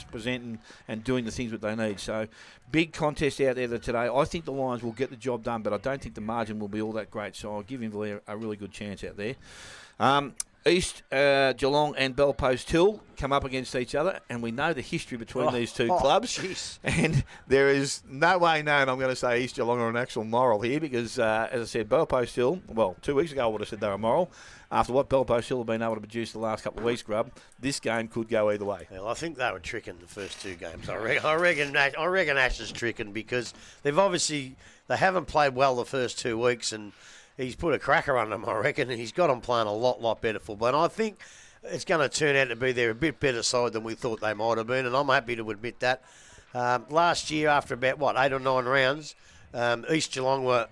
presenting and doing the things that they need. So big contest out there today. I think the Lions will get the job done, but I don't think the margin will be all that great. So I'll give Inverleigh a really good chance out there. East, Geelong and Belpost Hill come up against each other, and we know the history between these two clubs. Geez. And there is no way known I'm going to say East Geelong are an actual moral here because, as I said, Belpost Hill, well, 2 weeks ago I would have said they were moral. After what Belpost Hill have been able to produce the last couple of weeks, Grub, this game could go either way. Well, I think they were tricking the first two games. I reckon Ash is tricking because they haven't played well the first 2 weeks, and he's put a cracker on them, I reckon, and he's got them playing a lot better football. And I think it's going to turn out to be they're a bit better side than we thought they might have been, and I'm happy to admit that. Last year, after about, 8 or 9 rounds, East Geelong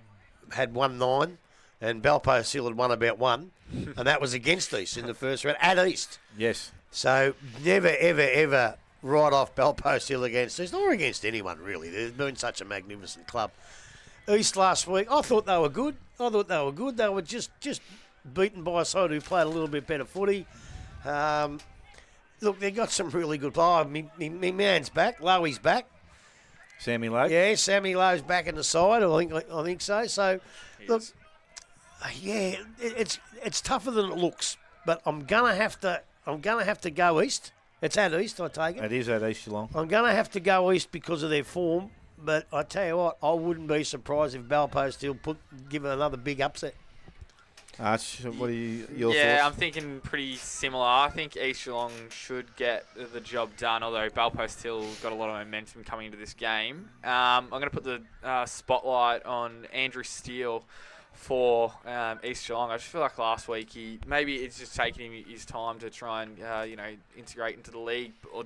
had won 9, and Belpost Hill had won about 1, and that was against East in the first round, at East. Yes. So never, ever write off Belpost Hill against East, or against anyone, really. They've been such a magnificent club. East last week, I thought they were good. They were just beaten by a side who played a little bit better footy. Look, they got some really good players. Me man's back. Lowy's back. Sammy Lowe? Yeah, Sammy Lowe's back in the side. I think so. So, look, yeah, it's tougher than it looks. But I'm gonna have to go East. It's at East, I take it. It is at East Geelong. I'm gonna have to go East because of their form. But I tell you what, I wouldn't be surprised if Belpost Hill give it another big upset. What are your thoughts? Yeah, I'm thinking pretty similar. I think East Geelong should get the job done, although Belpost Hill got a lot of momentum coming into this game. I'm going to put the spotlight on Andrew Steele for East Geelong. I just feel like last week maybe it's just taking him his time to try and integrate into the league or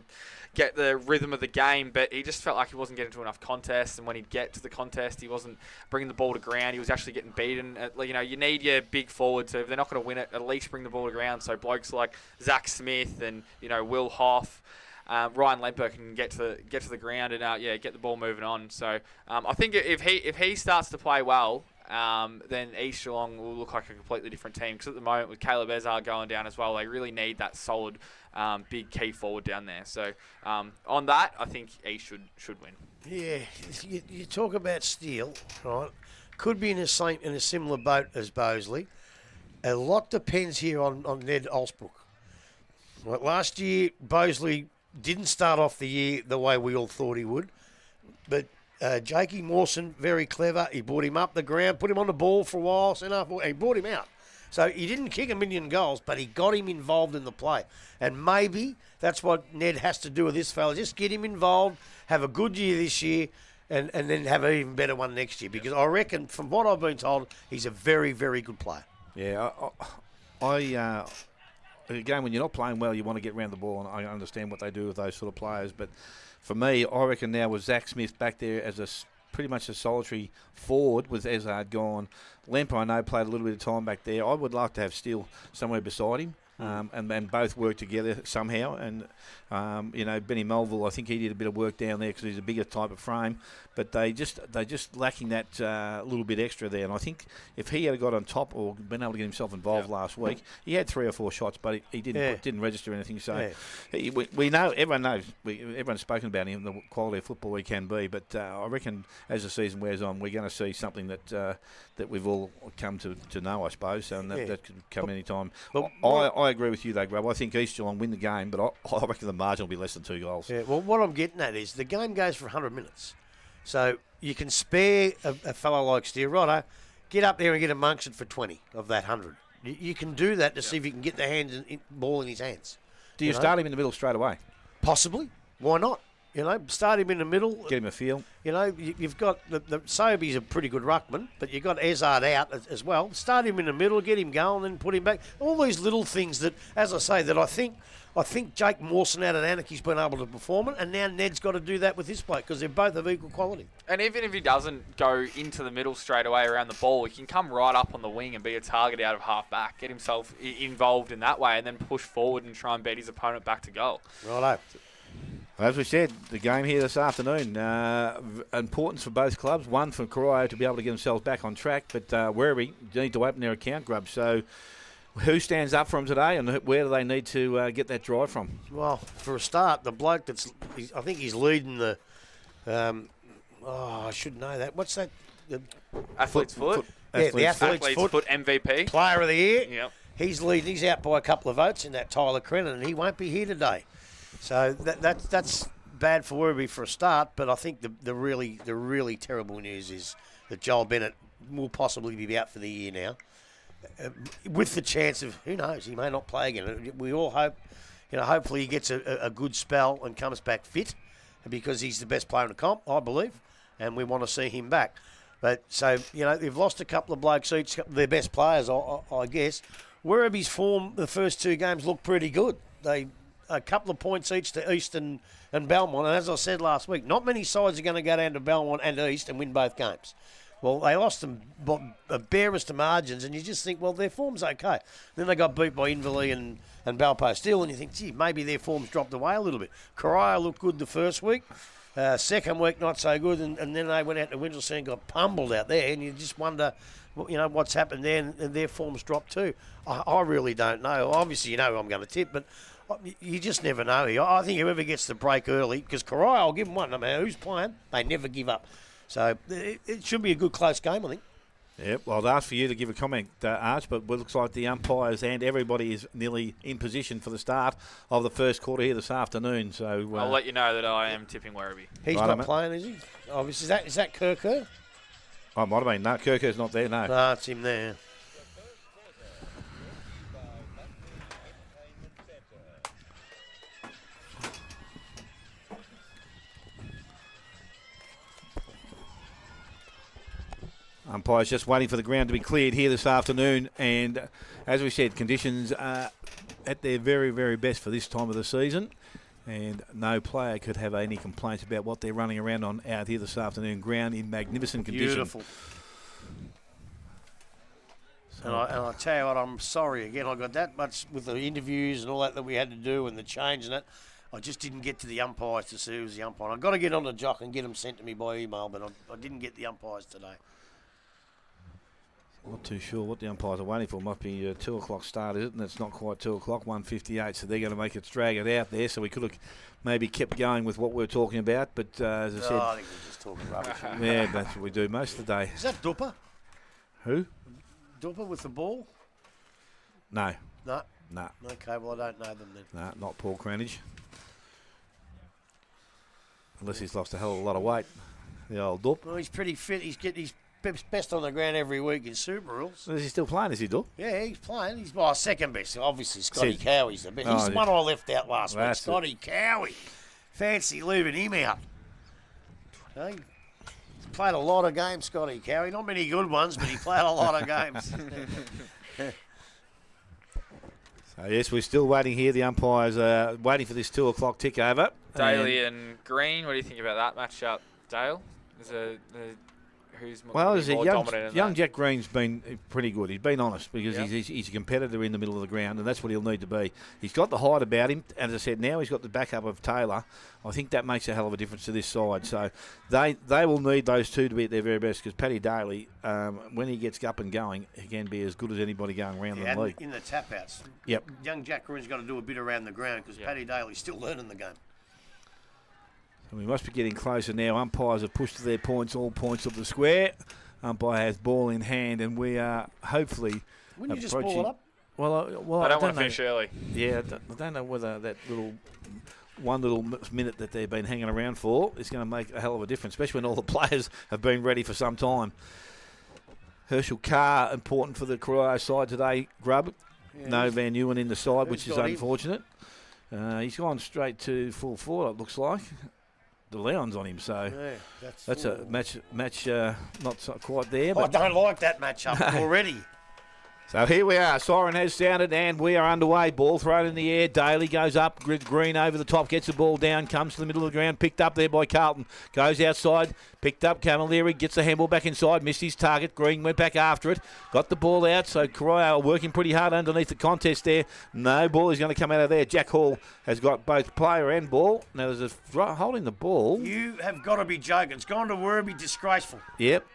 get the rhythm of the game, but he just felt like he wasn't getting to enough contests, and when he'd get to the contest he wasn't bringing the ball to ground. He was actually getting beaten. You need your big forward to, if they're not going to win it, at least bring the ball to ground, so blokes like Zach Smith and Will Hoff, Ryan Lemper can get to the ground and get the ball moving on. So I think if he starts to play well, then East Geelong will look like a completely different team, because at the moment with Caleb Ezard going down as well, they really need that solid big key forward down there. So on that, I think East should win. Yeah, you talk about Steele, right? Could be in a similar boat as Bosley. A lot depends here on Ned Alsbrook. Well, last year, Bosley didn't start off the year the way we all thought he would, but Jakey Mawson, very clever. He brought him up the ground, put him on the ball for a while, and he brought him out. So he didn't kick a million goals, but he got him involved in the play. And maybe that's what Ned has to do with this fella. Just get him involved, have a good year this year, and then have an even better one next year. Because I reckon, from what I've been told, he's a very, very good player. Yeah, again, when you're not playing well, you want to get around the ball, and I understand what they do with those sort of players. But for me, I reckon now with Zach Smith back there as pretty much a solitary forward with Ezard gone, Lemper, I know, played a little bit of time back there. I would like to have Steele somewhere beside him. And both work together somehow. And, Benny Melville, I think he did a bit of work down there because he's a bigger type of frame. But they just lacking that little bit extra there. And I think if he had got on top or been able to get himself involved last week, he had 3 or 4 shots, but he didn't register anything. So we know, everyone knows, everyone's spoken about him, the quality of football he can be. But I reckon as the season wears on, we're going to see something that we've all come to know, I suppose. And that could come any time. I agree with you, though, Grub. I think East Geelong win the game, but I reckon the margin will be less than 2 goals. Yeah, well, what I'm getting at is the game goes for 100 minutes. So you can spare a fellow like Steele, righto, get up there and get amongst it for 20 of that 100. You can do that to see if you can get the ball in his hands. Do you start him in the middle straight away? Possibly. Why not? Start him in the middle. Get him a feel. You've got the Sobey's a pretty good ruckman, but you've got Ezard out as well. Start him in the middle, get him going, then put him back. All these little things that, as I say, that I think Jake Mawson out at Anarchy's been able to perform it, and now Ned's got to do that with his play because they're both of equal quality. And even if he doesn't go into the middle straight away around the ball, he can come right up on the wing and be a target out of half back, get himself involved in that way, and then push forward and try and beat his opponent back to goal. Righto. As we said, the game here this afternoon, importance for both clubs. One for Corio to be able to get themselves back on track, but Werribee need to open their account, Grub. So Who stands up for them today, and where do they need to get that drive from? Well, for a start, the bloke I think he's leading the. I should know that. What's that? The Athlete's foot. the athlete's foot MVP. Player of the year. Yep. He's leading. He's out by a couple of votes in that Tyler Crennan, and he won't be here today. So that's bad for Werribee for a start. But I think the really terrible news is that Joel Bennett will possibly be out for the year now, with the chance of, who knows, he may not play again. We all hope, hopefully he gets a good spell and comes back fit, because he's the best player in the comp, I believe, and we want to see him back. But so, they've lost a couple of blokes each, their best players, I guess. Werribee's form the first two games looked pretty good. They a couple of points each to East and Belmont, and as I said last week, not many sides are going to go down to Belmont and East and win both games. Well, they lost them barest of margins, and you just think, well, their form's okay. Then they got beat by Inverleigh and Balpo Steel, and you think, gee, maybe their form's dropped away a little bit. Corio looked good the first week. Second week, not so good, and then they went out to Winchelsea and got pummeled out there, and you just wonder, what's happened there, and their form's dropped too. I really don't know. Obviously, who I'm going to tip, but you just never know. I think whoever gets the break early, because Corio, I'll give them one, no matter who's playing, they never give up. So it should be a good close game, I think. Yep, well, I'd ask for you to give a comment, Arch, but it looks like the umpires and everybody is nearly in position for the start of the first quarter here this afternoon. So I'll let you know that I am tipping Werribee. He's right, not playing, is he? Obviously, is that Kirker? Oh, might have been. No, Kirker's not there, no. No, it's him there. Umpires just waiting for the ground to be cleared here this afternoon, and as we said, conditions are at their very, very best for this time of the season, and no player could have any complaints about what they're running around on out here this afternoon. Ground in magnificent condition. Beautiful. And I tell you what, I'm sorry again. I got that much with the interviews and all that we had to do and the change and that. I just didn't get to the umpires to see who was the umpire. I've got to get on the jock and get them sent to me by email, but I didn't get the umpires today. Not too sure what the umpires are waiting for. Might be a 2 o'clock start, is it? And it's not quite 2 o'clock, 1:58. So they're going to make it drag it out there. So we could have maybe kept going with what we're talking about. But as I said, I think we're just talking rubbish. yeah, that's what we do most of the day. Is that Dupper? Who? Dupper with the ball? No. No. No. Okay, well, I don't know them then. No, not Paul Cranage. Unless he's lost a hell of a lot of weight. The old Dup. Well, he's pretty fit. He's best on the ground every week in Super Rules. Is he still playing, is he, Dup? Yeah, he's playing. He's second best. Obviously, Scotty Sid. Cowie's the best. Oh, He's yeah. one I left out last week. That's Scotty Cowie. Fancy leaving him out. Hey, he's played a lot of games, Scotty Cowie. Not many good ones, but he played a lot of games. So, yes, we're still waiting here. The umpires are waiting for this 2 o'clock tick over. Daly and Green, what do you think about that matchup, Dale? Who's more dominant in young that? Jack Green's been pretty good. He's been honest because Yep. he's a competitor in the middle of the ground, and that's what he'll need to be. He's got the height about him. As I said, now he's got the backup of Taylor. I think that makes a hell of a difference to this side. So they will need those two to be at their very best because Paddy Daly, when he gets up and going, he can be as good as anybody going around the league. In the tap-outs. Yep. Young Jack Green's got to do a bit around the ground because Paddy Daly's still learning the game. So we must be getting closer now. Umpires have pushed to their points, all points of the square. Umpire has ball in hand, and we are hopefully Wouldn't you just approaching. ball it up? Well, I don't want to know. finish early. Yeah, I don't know whether that one little minute that they've been hanging around for is going to make a hell of a difference, especially when all the players have been ready for some time. Herschel Carr, important for the Corio side today, Grub. Yeah, No Van Ewan in the side, which is got him? unfortunate. He's gone straight to full forward, it looks like. The Leon's on him, so Yeah, that's a match not so quite there. I But don't like that matchup already. so here we are. Siren has sounded and we are underway. Ball thrown in the air. Daly goes up. Green over the top. Gets the ball down. Comes to the middle of the ground. Picked up there by Carlton. Goes outside. Picked up Camilleri. Gets the handball back inside. Missed his target. Green went back after it. Got the ball out. So Corio are working pretty hard underneath the contest there. No ball is going to come out of there. Jack Hall has got both player and ball. Now there's a holding the ball. You have got to be joking. It's gone to Werribee. Disgraceful. Yep,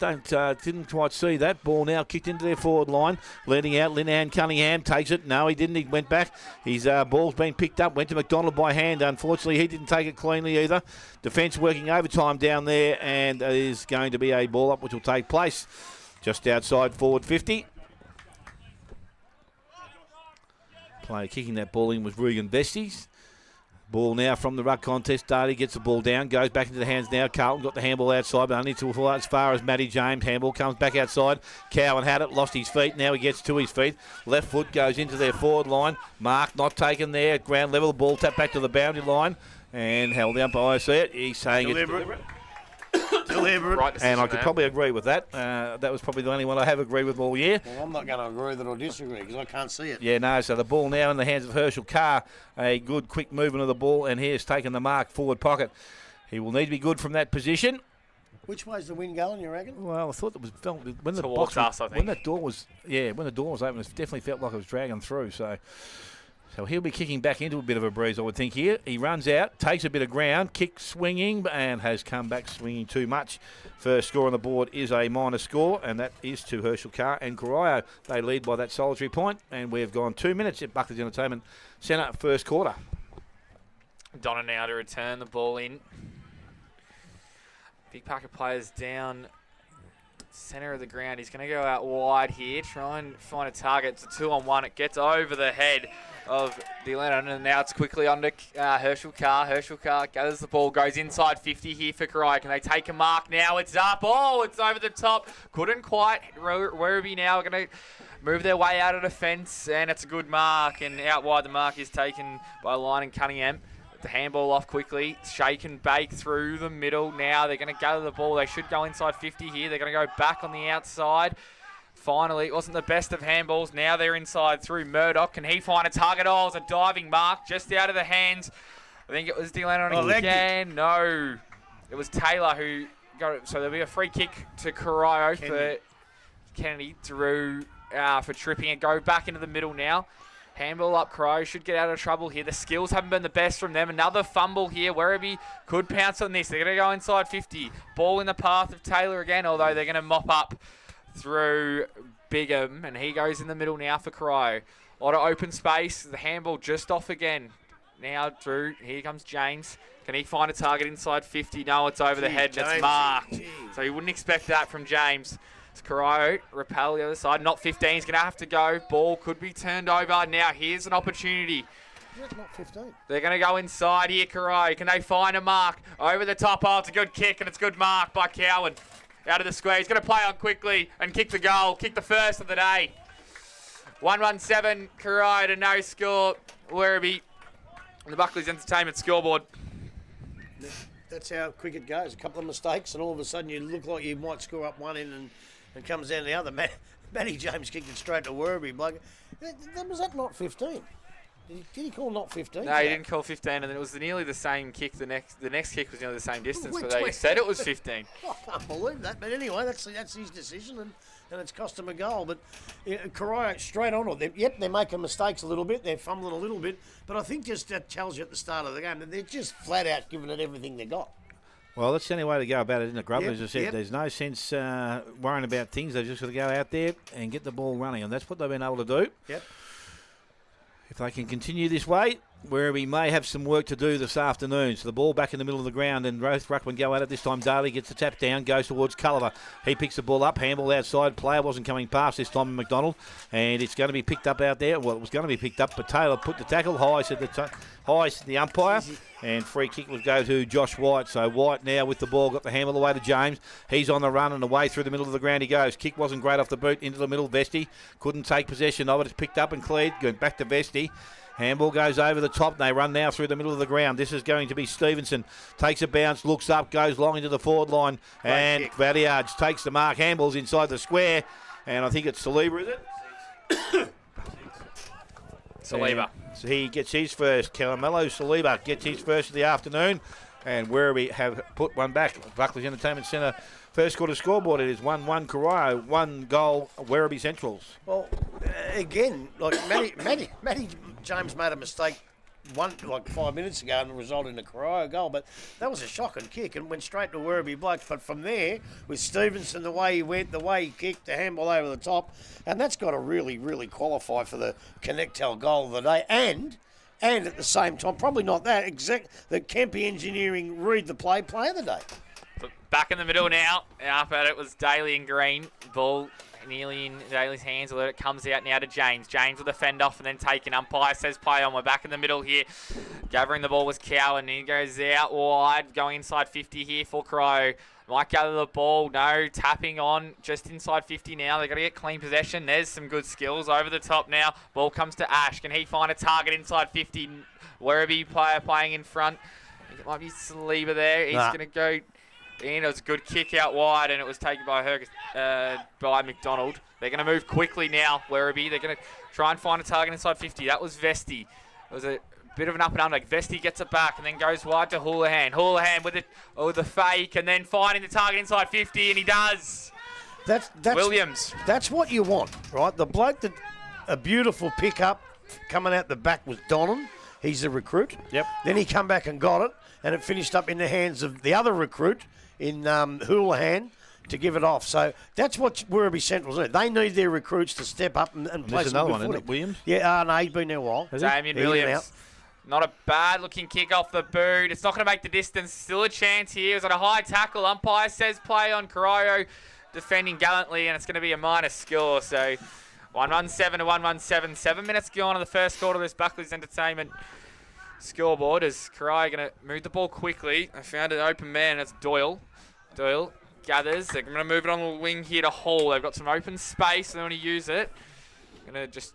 didn't quite see that. Ball now kicked into their forward line. Led heading out. Linehan Cunningham takes it. No, he didn't. He went back. His ball's been picked up. Went to McDonald by hand. Unfortunately, he didn't take it cleanly either. Defence working overtime down there, and it is going to be a ball up which will take place just outside forward 50. Player kicking that ball in was Rugen Vesties. Ball now from the ruck contest. Darty gets the ball down, goes back into the hands now. Carlton got the handball outside, but only to as far as Matty James. Handball comes back outside. Cowan had it, lost his feet. Now he gets to his feet. Left foot goes into their forward line. Mark not taken there. Ground level. Ball tapped back to the boundary line and held out by it. He's saying Deliberate. it's deliberate. Deliberate. Right decision And I could there. probably agree with that. That was probably the only one I have agreed with all year. Well, I'm not going to agree with it or disagree because I can't see it. Yeah, no, so the ball now in the hands of Herschel Carr. A good quick movement of the ball, and he has taken the mark forward pocket. He will need to be good from that position. Which way's the wind going, you reckon? Well, I thought it was when the Towards box us, I think. when that door was when the door was open, it definitely felt like it was dragging through. So he'll be kicking back into a bit of a breeze, I would think here. He runs out, takes a bit of ground, kicks swinging, and has come back swinging too much. First score on the board is a minor score, and that is to Herschel Carr and Corio. They lead by that solitary point, and we have gone 2 minutes at Buckley's Entertainment Centre, first quarter. Donna now to return the ball in. Big pack of players down centre of the ground. He's going to go out wide here, try and find a target. It's a 2-on-1. It gets over the head of the Atlanta, and now it's quickly on to Herschel Carr. Herschel Carr gathers the ball, goes inside 50 here for Corio. Can they take a mark now? It's up. Oh, it's over the top. Couldn't quite. Werribee now going to move their way out of defence, and it's a good mark. And out wide, the mark is taken by Line and Cunningham. The handball off quickly. Shake and bake through the middle. Now they're going to gather the ball. They should go inside 50 here. They're going to go back on the outside. Finally, it wasn't the best of handballs. Now they're inside through Murdoch. Can he find a target? Oh, it's a diving mark just out of the hands. I think it was Dylan on again. No. It was Taylor who got it. So there'll be a free kick to Corio for Kennedy through for tripping it. Go back into the middle now. Handball up, Corio should get out of trouble here. The skills haven't been the best from them. Another fumble here. Werribee could pounce on this. They're going to go inside 50. Ball in the path of Taylor again, although they're going to mop up through Bigham, and he goes in the middle now for Corio. A lot of open space. The handball just off again. Now through. Here comes James. Can he find a target inside 50? No, it's over the head, and it's marked. So you wouldn't expect that from James. It's Corio, repel the other side. Not 15. He's going to have to go. Ball could be turned over. Now here's an opportunity. That's not 15. They're going to go inside here, Corio. Can they find a mark? Over the top. Oh, it's a good kick, and it's a good mark by Cowan. Out of the square. He's going to play on quickly and kick the goal. Kick the first of the day. 1-1-7. Corio to no score. Werribee. The Buckley's Entertainment scoreboard. That's how quick it goes. A couple of mistakes, and all of a sudden you look like you might score up one end and comes down the other. Matty James kicked it straight to Werribee. Bloke. Was that not 15? Did he call not 15? No, he didn't call 15, and then it was nearly the same kick. The next kick was nearly the same distance, but they 20. said it was 15. I can't believe that. But anyway, that's his decision, and it's cost him a goal. But Corio straight on it. Yep, they're making mistakes a little bit. They're fumbling a little bit. But I think just that tells you at the start of the game that they're just flat out giving it everything they got. Well, that's the only way to go about it, isn't it, Grub? Yep, As I said, there's no sense worrying about things. They've just got to go out there and get the ball running, and that's what they've been able to do. Yep. If they can continue this way, where we may have some work to do this afternoon. So the ball back in the middle of the ground, and both ruckman go at it this time. Daly gets the tap down, goes towards Culliver. He picks the ball up, handball outside. Player wasn't coming past this time, McDonald, and it's going to be picked up out there. Well, it was going to be picked up, but Taylor put the tackle high, said the umpire, and free kick will go to Josh White. So White now with the ball, got the handball away to James. He's on the run and away through the middle of the ground he goes. Kick wasn't great off the boot, into the middle. Vesti couldn't take possession of it. It's picked up and cleared, going back to Vesti. Handball goes over the top, and they run now through the middle of the ground. This is going to be Stevenson. Takes a bounce, looks up, goes long into the forward line, and Valiards takes the mark. Handball's inside the square, and I think it's Saliba, is it? Saliba. So he gets his first. Caramello Saliba gets his first of the afternoon, and Werribee have put one back. Buckley's Entertainment Centre first quarter scoreboard. It is 1-1 Corio, 1 goal Werribee Centrals. Well, again, like Matty James made a mistake like 5 minutes ago and resulted in a Corio goal. But that was a shocking kick and went straight to Werribee blokes. But from there, with Stevenson, the way he went, the way he kicked, the handball over the top, and that's got to really, really qualify for the Connectel goal of the day. And at the same time, probably not that, the Kempe Engineering read the player of the day. Back in the middle now. Up at it was Daly and Green. Ball nearly in Daly's hands. It comes out now to James. James with a fend off and then taken. Umpire says play on. We're back in the middle here. Gathering the ball was Cowan. He goes out wide. Going inside 50 here for Crow. Might gather the ball. No, tapping on just inside 50 now. They've got to get clean possession. There's some good skills over the top now. Ball comes to Ash. Can he find a target inside 50? Werribee player playing in front. I think it might be Saliba there. He's going to go in. It was a good kick out wide, and it was taken by by McDonald. They're going to move quickly now, Werribee. They're going to try and find a target inside 50. That was Vesti. It was a bit of an up and under. Vesti gets it back and then goes wide to Houlihan. Houlihan with the fake and then finding the target inside 50, and he does. That's Williams. That's what you want, right? The bloke that a beautiful pickup coming out the back was Donnan. He's the recruit. Yep. Then he come back and got it, and it finished up in the hands of the other recruit in Houlihan to give it off. So that's what Werribee Central's need. They need their recruits to step up and play There's some another good one, isn't footy. it, Williams? Yeah, no, he's been there a while. Damien Williams. Not a bad looking kick off the boot. It's not going to make the distance. Still a chance here. It's on a high tackle. Umpire says play on. Corio defending gallantly, and it's going to be a minus score. So 117 to 117. 7 minutes gone in the first quarter of this Buckley's Entertainment scoreboard as Corio going to move the ball quickly. I found an open man. That's Doyle. Doyle gathers. They're going to move it on the wing here to Hall. They've got some open space. They want to use it. Going to just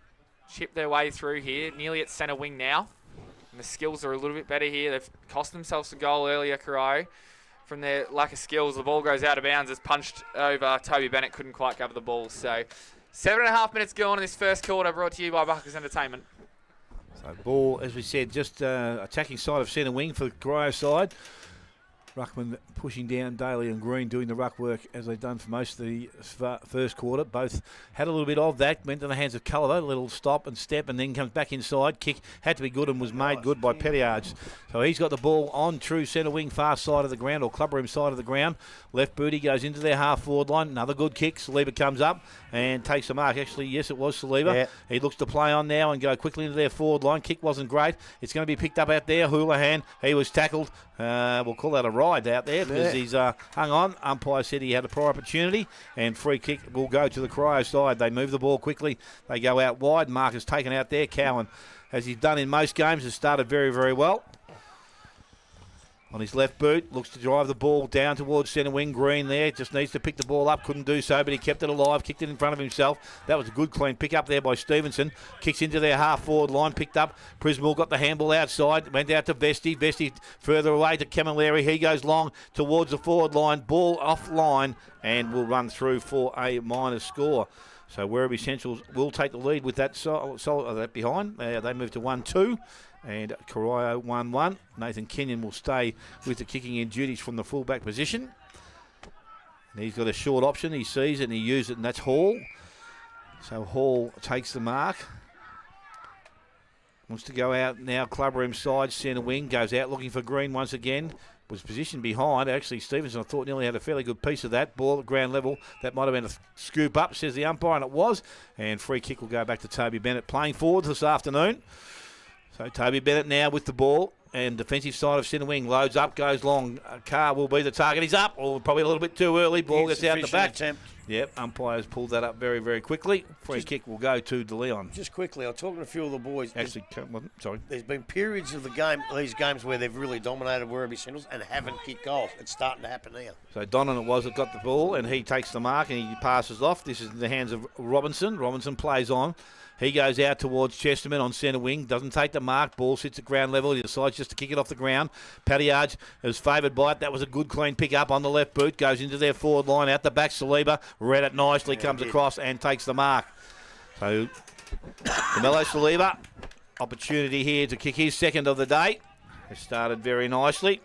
chip their way through here. Nearly at centre wing now. And the skills are a little bit better here. They've cost themselves a goal earlier, Corio. From their lack of skills, the ball goes out of bounds. It's punched over. Toby Bennett couldn't quite cover the ball. So 7.5 minutes gone in this first quarter, brought to you by Buckley's Entertainment. So ball, as we said, just attacking side of centre wing for the Corio side. Ruckman pushing down Daly and Green, doing the ruck work as they've done for most of the first quarter. Both had a little bit of that, went to the hands of Culliver, a little stop and step, and then comes back inside. Kick had to be good and was made good by Pettiards. So he's got the ball on true centre wing, far side of the ground, or clubroom side of the ground. Left booty goes into their half forward line. Another good kick. Saliba comes up and takes the mark. Actually, yes, it was Saliba. Yeah. He looks to play on now and go quickly into their forward line. Kick wasn't great. It's going to be picked up out there. Houlihan, he was tackled. We'll call that a ride out there because he's hung on. Umpire said he had a prior opportunity, and free kick will go to the Corio side. They move the ball quickly. They go out wide. Mark is taken out there. Cowan, as he's done in most games, has started very, very well. On his left boot, looks to drive the ball down towards centre wing. Green there, just needs to pick the ball up. Couldn't do so, but he kept it alive, kicked it in front of himself. That was a good clean pick up there by Stevenson. Kicks into their half forward line, picked up. Prismal got the handball outside, went out to Vesti. Vesti further away to Camilleri. He goes long towards the forward line. Ball off line and will run through for a minus score. So Werribee Central will take the lead with that that behind. They move to 1-2. And Corio 1-1. Nathan Kenyon will stay with the kicking in duties from the fullback position. And he's got a short option. He sees it and he uses it, and that's Hall. So Hall takes the mark. Wants to go out now. Clubroom side, centre wing. Goes out looking for Green once again. Was positioned behind. Actually, Stevenson, I thought, nearly had a fairly good piece of that. Ball at ground level. That might have been a scoop up, says the umpire, and it was. And free kick will go back to Toby Bennett, playing forward this afternoon. So Toby Bennett now with the ball, and defensive side of centre wing loads up, goes long. Carr will be the target. He's up, or probably a little bit too early. Ball gets out the back. Attempt. Yep, umpires pulled that up very, very quickly. Free kick will go to De Leon. Just quickly, I was talking to a few of the boys. Actually, sorry. There's been periods of the game, these games, where they've really dominated Werribee Centrals and haven't kicked goals. It's starting to happen now. So Donnan it was that got the ball, and he takes the mark and he passes off. This is in the hands of Robinson. Robinson plays on. He goes out towards Chesterman on centre wing. Doesn't take the mark. Ball sits at ground level. He decides just to kick it off the ground. Pettiards is favoured by it. That was a good clean pick up on the left boot. Goes into their forward line. Out the back, Saliba. Read it nicely. Comes across and takes the mark. So Camelo Saliba. Opportunity here to kick his second of the day. It started very nicely.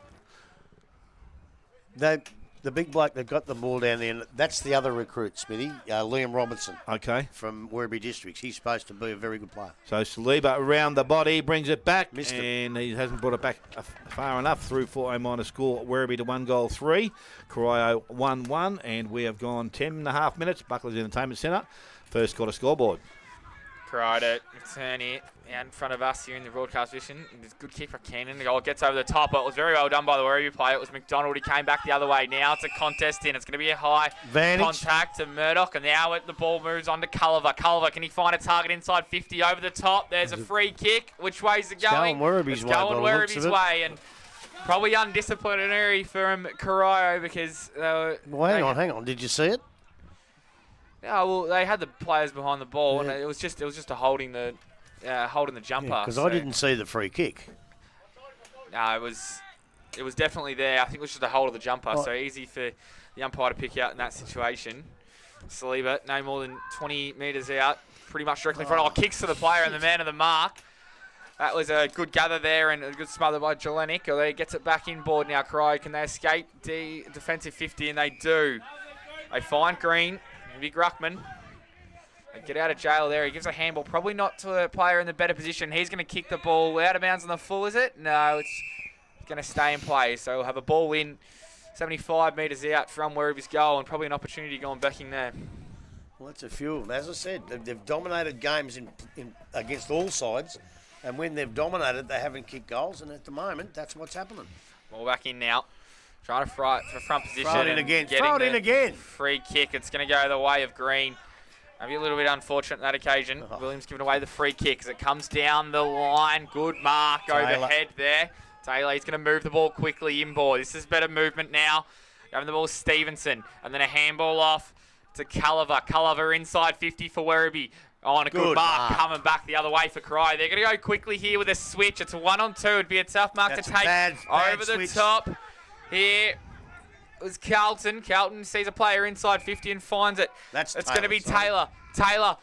the big bloke that got the ball down there, that's the other recruit, Smithy, Liam Robertson Okay. from Werribee Districts. He's supposed to be a very good player. So Saliba around the body, brings it back, Missed it. and he hasn't brought it back far enough through for a minor score. Werribee to 1-3, Corio 1-1, and we have gone 10.5 minutes. Bucklers Entertainment Centre, first quarter scoreboard. Try to turn it out in front of us here in the broadcast vision. It's a good kick for Keenan. The goal gets over the top. It was very well done by the Werribee player. It was McDonald. He came back the other way. Now it's a contest in. It's going to be a high contact to Murdoch. And now the ball moves on to Culliver. Culliver, can he find a target inside 50 over the top? There's a free kick. Which way's it going? Werribee's way. Going Werribee's way. And probably undisciplinary for Corio because... Well, hang on. Did you see it? Yeah, well, they had the players behind the ball, and it was just a holding the jumper. Because I didn't see the free kick. No, it was definitely there. I think it was just a hold of the jumper, so easy for the umpire to pick out in that situation. Saliba, no more than 20 metres out, pretty much directly in front. Kicks to the player and the man of the mark. That was a good gather there and a good smother by Jelenic. He gets it back inboard now, Corio. Can they escape the defensive 50? And they do. They find Green. Big Ruckman. They get out of jail there. He gives a handball. Probably not to a player in the better position. He's going to kick the ball out of bounds on the full, is it? No, it's going to stay in play. So we'll have a ball in 75 metres out from Werribee's goal and probably an opportunity going back in there. Well, that's a few of them. As I said, they've dominated games against all sides. And when they've dominated, they haven't kicked goals. And at the moment, that's what's happening. Ball back in now. Trying to fight for front position. Throw it in again. Throw it in again. Free kick. It's going to go the way of Green. Maybe a little bit unfortunate on that occasion. Williams giving away the free kick as it comes down the line. Good mark overhead there. Taylor, he's going to move the ball quickly inboard. This is better movement now. Having the ball Stevenson. And then a handball off to Culliver. Culliver inside 50 for Werribee. On a good mark, coming back the other way for Corio. They're going to go quickly here with a switch. It's a 1-on-2. It'd be a tough mark to take bad over the top. Here was Carlton. Carlton sees a player inside 50 and finds it. It's going to be Taylor. Taylor,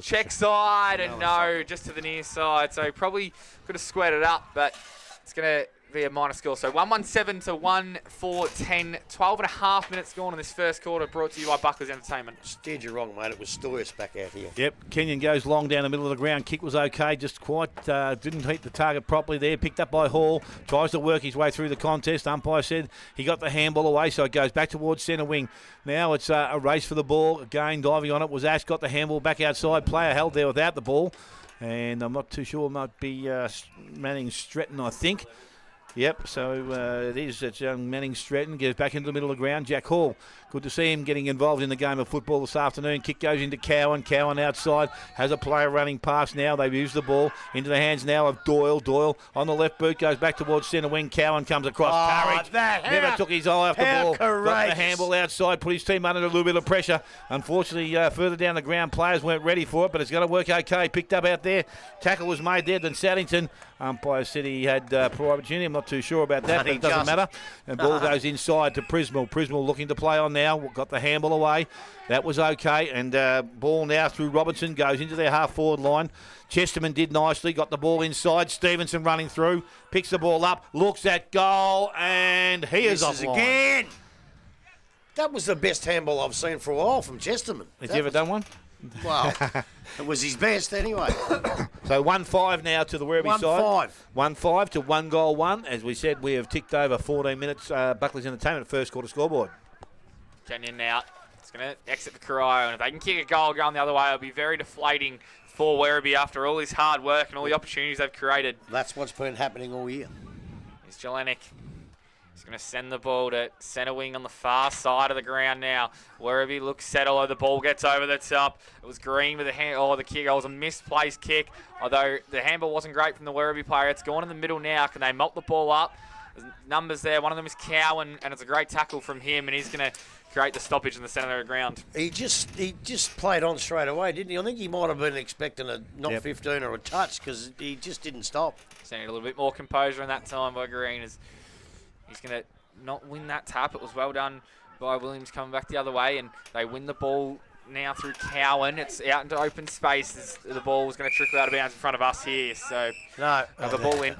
check side, and no, just to the near side. So probably could have squared it up, but it's going to be a minor score. So 1-1-7 to 1-4-10. 12.5 minutes gone in this first quarter, brought to you by Bucklers Entertainment. Steered you wrong, mate. It was Stoyers back out here. Yep, Kenyon goes long down the middle of the ground. Kick was okay, just quite didn't hit the target properly there. Picked up by Hall. Tries to work his way through the contest. Umpire said he got the handball away, so it goes back towards centre wing. Now it's a race for the ball. Again, diving on it was Ash. Got the handball back outside. Player held there without the ball. And I'm not too sure. It might be Manning Stretton, I think. Yep, so it is. It's young Manning Stratton goes back into the middle of the ground. Jack Hall, good to see him getting involved in the game of football this afternoon. Kick goes into Cowan. Cowan outside has a player running past now. They've used the ball into the hands now of Doyle. Doyle on the left boot goes back towards centre wing. Cowan comes across. Courage. Never took his eye off the ball. Courageous. Got the handball outside. Put his team under a little bit of pressure. Unfortunately, further down the ground, players weren't ready for it, but it's going to work okay. Picked up out there. Tackle was made there. Then Saddington. Umpire said he had prior opportunity. I'm not too sure about that, but it doesn't matter. And ball goes inside to Prismal. Prismal looking to play on now. Got the handball away. That was okay. And ball now through Robertson. Goes into their half-forward line. Chesterman did nicely. Got the ball inside. Stevenson running through. Picks the ball up. Looks at goal. And he is offline. Again. That was the best handball I've seen for a while from Chesterman. Has he ever done one? Well, it was his best anyway. So 1-5 now to the Werribee side. 1-5. 1-5 to 1-1. As we said, we have ticked over 14 minutes. Bucklers Entertainment, first quarter scoreboard. Kenyon out. It's going to exit the Corio, and if they can kick a goal going the other way, it'll be very deflating for Werribee after all his hard work and all the opportunities they've created. That's what's been happening all year. Here's Jelenic. He's going to send the ball to centre wing on the far side of the ground now. Werribee looks set, although the ball gets over the top. It was Green with the hand. Oh, the kick. It was a misplaced kick. Although the handball wasn't great from the Werribee player. It's gone in the middle now. Can they mop the ball up? There's numbers there. One of them is Cowan, and it's a great tackle from him, and he's going to create the stoppage in the centre of the ground. He just played on straight away, didn't he? I think he might have been expecting a 15 or a touch because he just didn't stop. Seeing a little bit more composure in that time by Green as he's going to not win that tap. It was well done by Williams coming back the other way, and they win the ball now through Cowan. It's out into open space. The ball was going to trickle out of bounds in front of us here. So no, the ball in.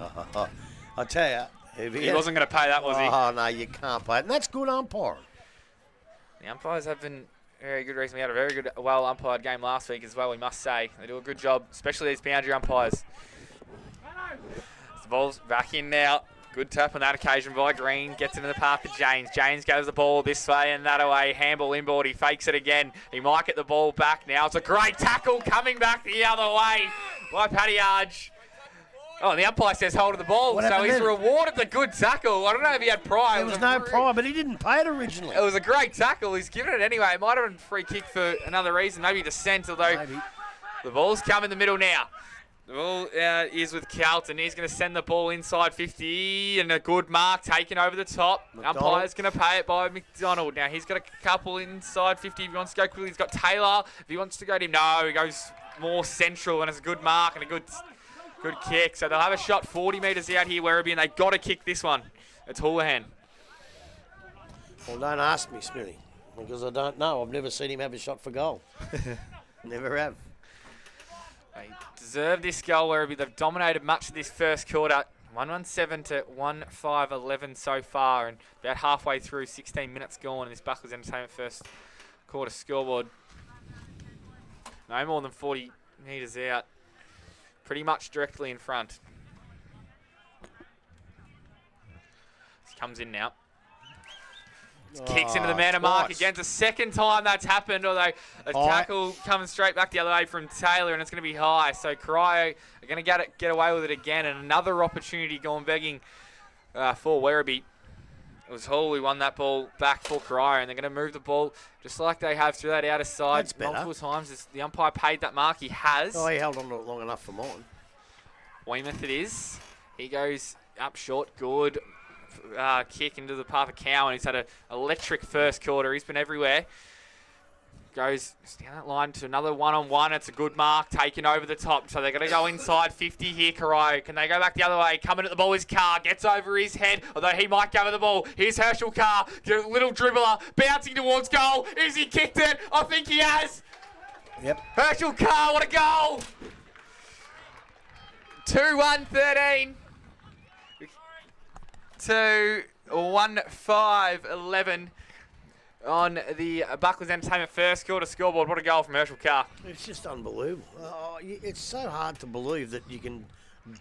I tell you, he wasn't going to pay that, was he? Oh no, you can't pay it, and that's good umpiring. The umpires have been very good recently. We had a very good, well umpired game last week as well, we must say. They do a good job, especially these boundary umpires. The ball's back in now. Good tap on that occasion by Green. Gets into the path to James. James goes the ball this way and that way. Handball inboard. He fakes it again. He might get the ball back now. It's a great tackle coming back the other way by Paddy Arge. Oh, the umpire says hold of the ball, so he's rewarded the good tackle. I don't know if he had prior. There was no prior, but he didn't pay it originally. It was a great tackle. He's given it anyway. It might have been a free kick for another reason, maybe descent, although the ball's come in the middle now. The ball is with Carlton. He's going to send the ball inside 50 and a good mark taken over the top. Umpire's going to pay it by McDonald. Now he's got a couple inside 50 if he wants to go quickly. He's got Taylor. If he wants to go to him, no, he goes more central and it's a good mark and a good kick. So they'll have a shot 40 metres out here, Werribee, and they've got to kick this one. It's Houlihan. Well, don't ask me, Smithy, because I don't know. I've never seen him have a shot for goal. Never have. They deserve this goal, Werribee. They've dominated much of this first quarter. 117 to 15-11 so far, and about halfway through, 16 minutes gone in this Buckley's Entertainment first quarter scoreboard. No more than 40 metres out. Pretty much directly in front. This comes in now. Kicks into the man of mark again. It's the second time that's happened, although a tackle coming straight back the other way from Taylor, and it's going to be high. So Corio are going to get away with it again, and another opportunity going begging for Werribee. It was Hall who won that ball back for Corio, and they're going to move the ball just like they have through that outer side multiple times. As the umpire paid that mark, he has. Oh, he held on to it long enough for mine. Weymouth it is. He goes up short, good. Kick into the path of Cowan. He's had an electric first quarter. He's been everywhere. Goes down that line to another one-on-one. It's a good mark taken over the top. So they're going to go inside 50 here, Corio. Can they go back the other way? Coming at the ball is Carr. Gets over his head, although he might go with the ball. Here's Herschel Carr. Get a little dribbler. Bouncing towards goal. Is he kicked it? I think he has. Yep. Herschel Carr, what a goal. 2-1-13. To 1-5-11 on the Buckley's Entertainment first quarter scoreboard. What a goal from Herschel Carr. It's just unbelievable. It's so hard to believe that you can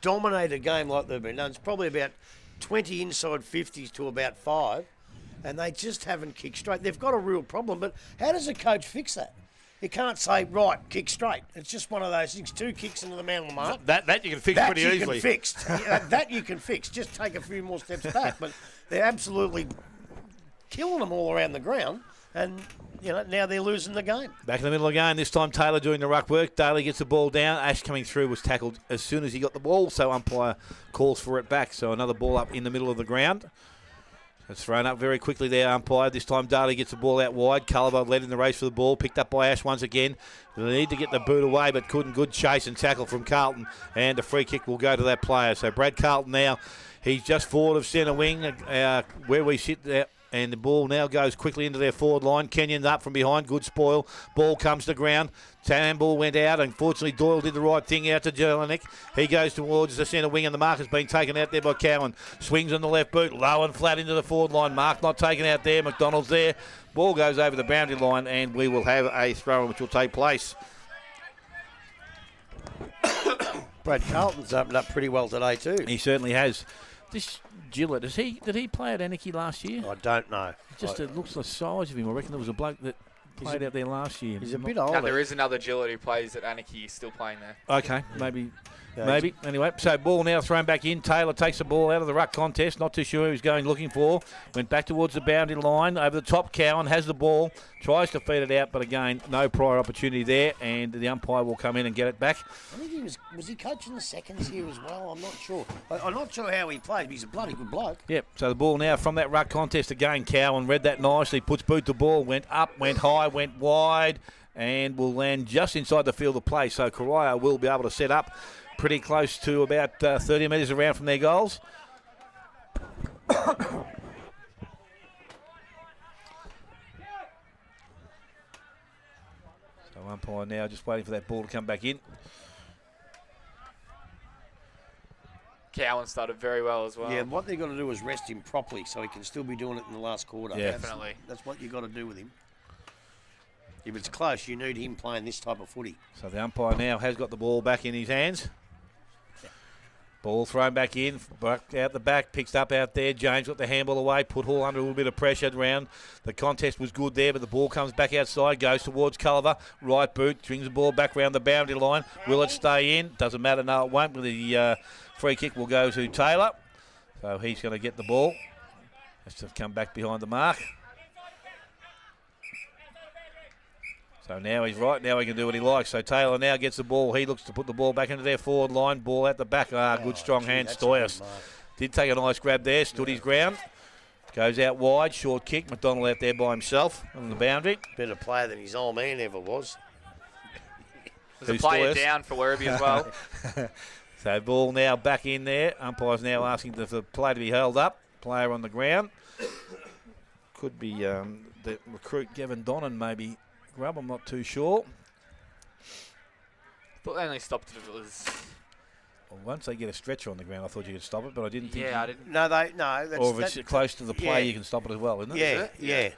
dominate a game like they've been done. It's probably about 20 inside 50s to about 5, and they just haven't kicked straight. They've got a real problem, but how does a coach fix that? You can't say, right, kick straight. It's just one of those things. 2 kicks into the man on the mark. That you can fix pretty easily. That you can fix. Just take a few more steps back. But they're absolutely killing them all around the ground. And, now they're losing the game. Back in the middle of the game. This time Taylor doing the ruck work. Daly gets the ball down. Ash coming through was tackled as soon as he got the ball. So umpire calls for it back. So another ball up in the middle of the ground. It's thrown up very quickly there, umpire. This time Daly gets the ball out wide. Culliver led in the race for the ball. Picked up by Ash once again. They need to get the boot away, but couldn't. Good chase and tackle from Carlton. And a free kick will go to that player. So Brad Carlton now, he's just forward of centre wing where we sit there. And the ball now goes quickly into their forward line. Kenyon's up from behind. Good spoil. Ball comes to ground. Ball went out. Unfortunately, Doyle did the right thing out to Jelinek. He goes towards the centre wing, and the mark has been taken out there by Cowan. Swings on the left boot. Low and flat into the forward line. Mark not taken out there. McDonald's there. Ball goes over the boundary line, and we will have a throw which will take place. Brad Carlton's opened up pretty well today too. He certainly has. This Gillett, did he play at Anarchy last year? I don't know. It looks the size of him. I reckon there was a bloke that played out there last year. He's a bit older. No, there is another Gillett who plays at Anarchy. He's still playing there. Okay, maybe. Anyway, so ball now thrown back in. Taylor takes the ball out of the ruck contest. Not too sure who he's going looking for. Went back towards the boundary line. Over the top, Cowan has the ball. Tries to feed it out, but again, no prior opportunity there. And the umpire will come in and get it back. I think was he coaching the seconds here as well? I'm not sure. I'm not sure how he played, but he's a bloody good bloke. Yep, so the ball now from that ruck contest again. Cowan read that nicely. Puts boot to ball. Went up, went high, went wide. And will land just inside the field of play. So Corio will be able to set up pretty close to about 30 metres around from their goals. So umpire now just waiting for that ball to come back in. Cowan started very well as well. Yeah, what they've got to do is rest him properly so he can still be doing it in the last quarter. Yeah. Definitely. That's what you've got to do with him. If it's close, you need him playing this type of footy. So the umpire now has got the ball back in his hands. Ball thrown back in, back out the back, picks up out there. James got the handball away, put Hall under a little bit of pressure around. The contest was good there, but the ball comes back outside, goes towards Culliver. Right boot, brings the ball back round the boundary line. Will it stay in? Doesn't matter, no it won't. The free kick will go to Taylor. So he's going to get the ball. Has to come back behind the mark. So now he's right. Now he can do what he likes. So Taylor now gets the ball. He looks to put the ball back into their forward line. Ball at the back. Good strong hand. Stoyas did take a nice grab there. Stood his ground. Goes out wide. Short kick. McDonald out there by himself on the boundary. Better player than his old man ever was. There's a player down for Werribee as well. So ball now back in there. Umpire's now asking for the play to be held up. Player on the ground. Could be the recruit Gavin Donnan maybe. Grub, I'm not too sure. Thought they only stopped it if it was. Well, once they get a stretcher on the ground, I thought you could stop it, but I didn't think. Yeah, I didn't. No, that's, or if it's close to the play, you can stop it as well, isn't it? Yeah.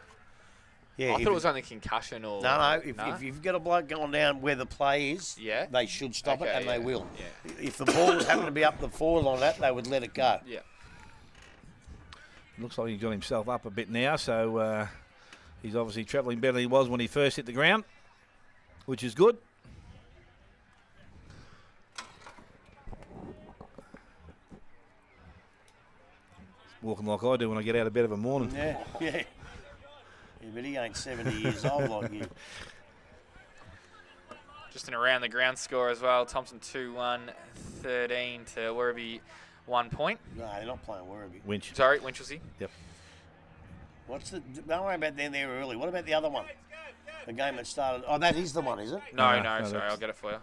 I thought it was only concussion or. No. If you've got a bloke going down where the play is, they should stop it, and they will. Yeah. If the ball was happening to be up the forward on that, they would let it go. Yeah. Looks like he's got himself up a bit now, so. He's obviously travelling better than he was when he first hit the ground, which is good. Walking like I do when I get out of bed of a morning. Yeah, but he ain't 70 years old like you. Just an around the ground score as well. Thompson 2-1, 13 to Werribee 1 point. No, they're not playing Werribee. Winch. Sorry, Winchelsea. Yep. Don't worry about them there early. What about the other one? The game that started. Oh, that is the one, is it? No, sorry, I'll get it for you.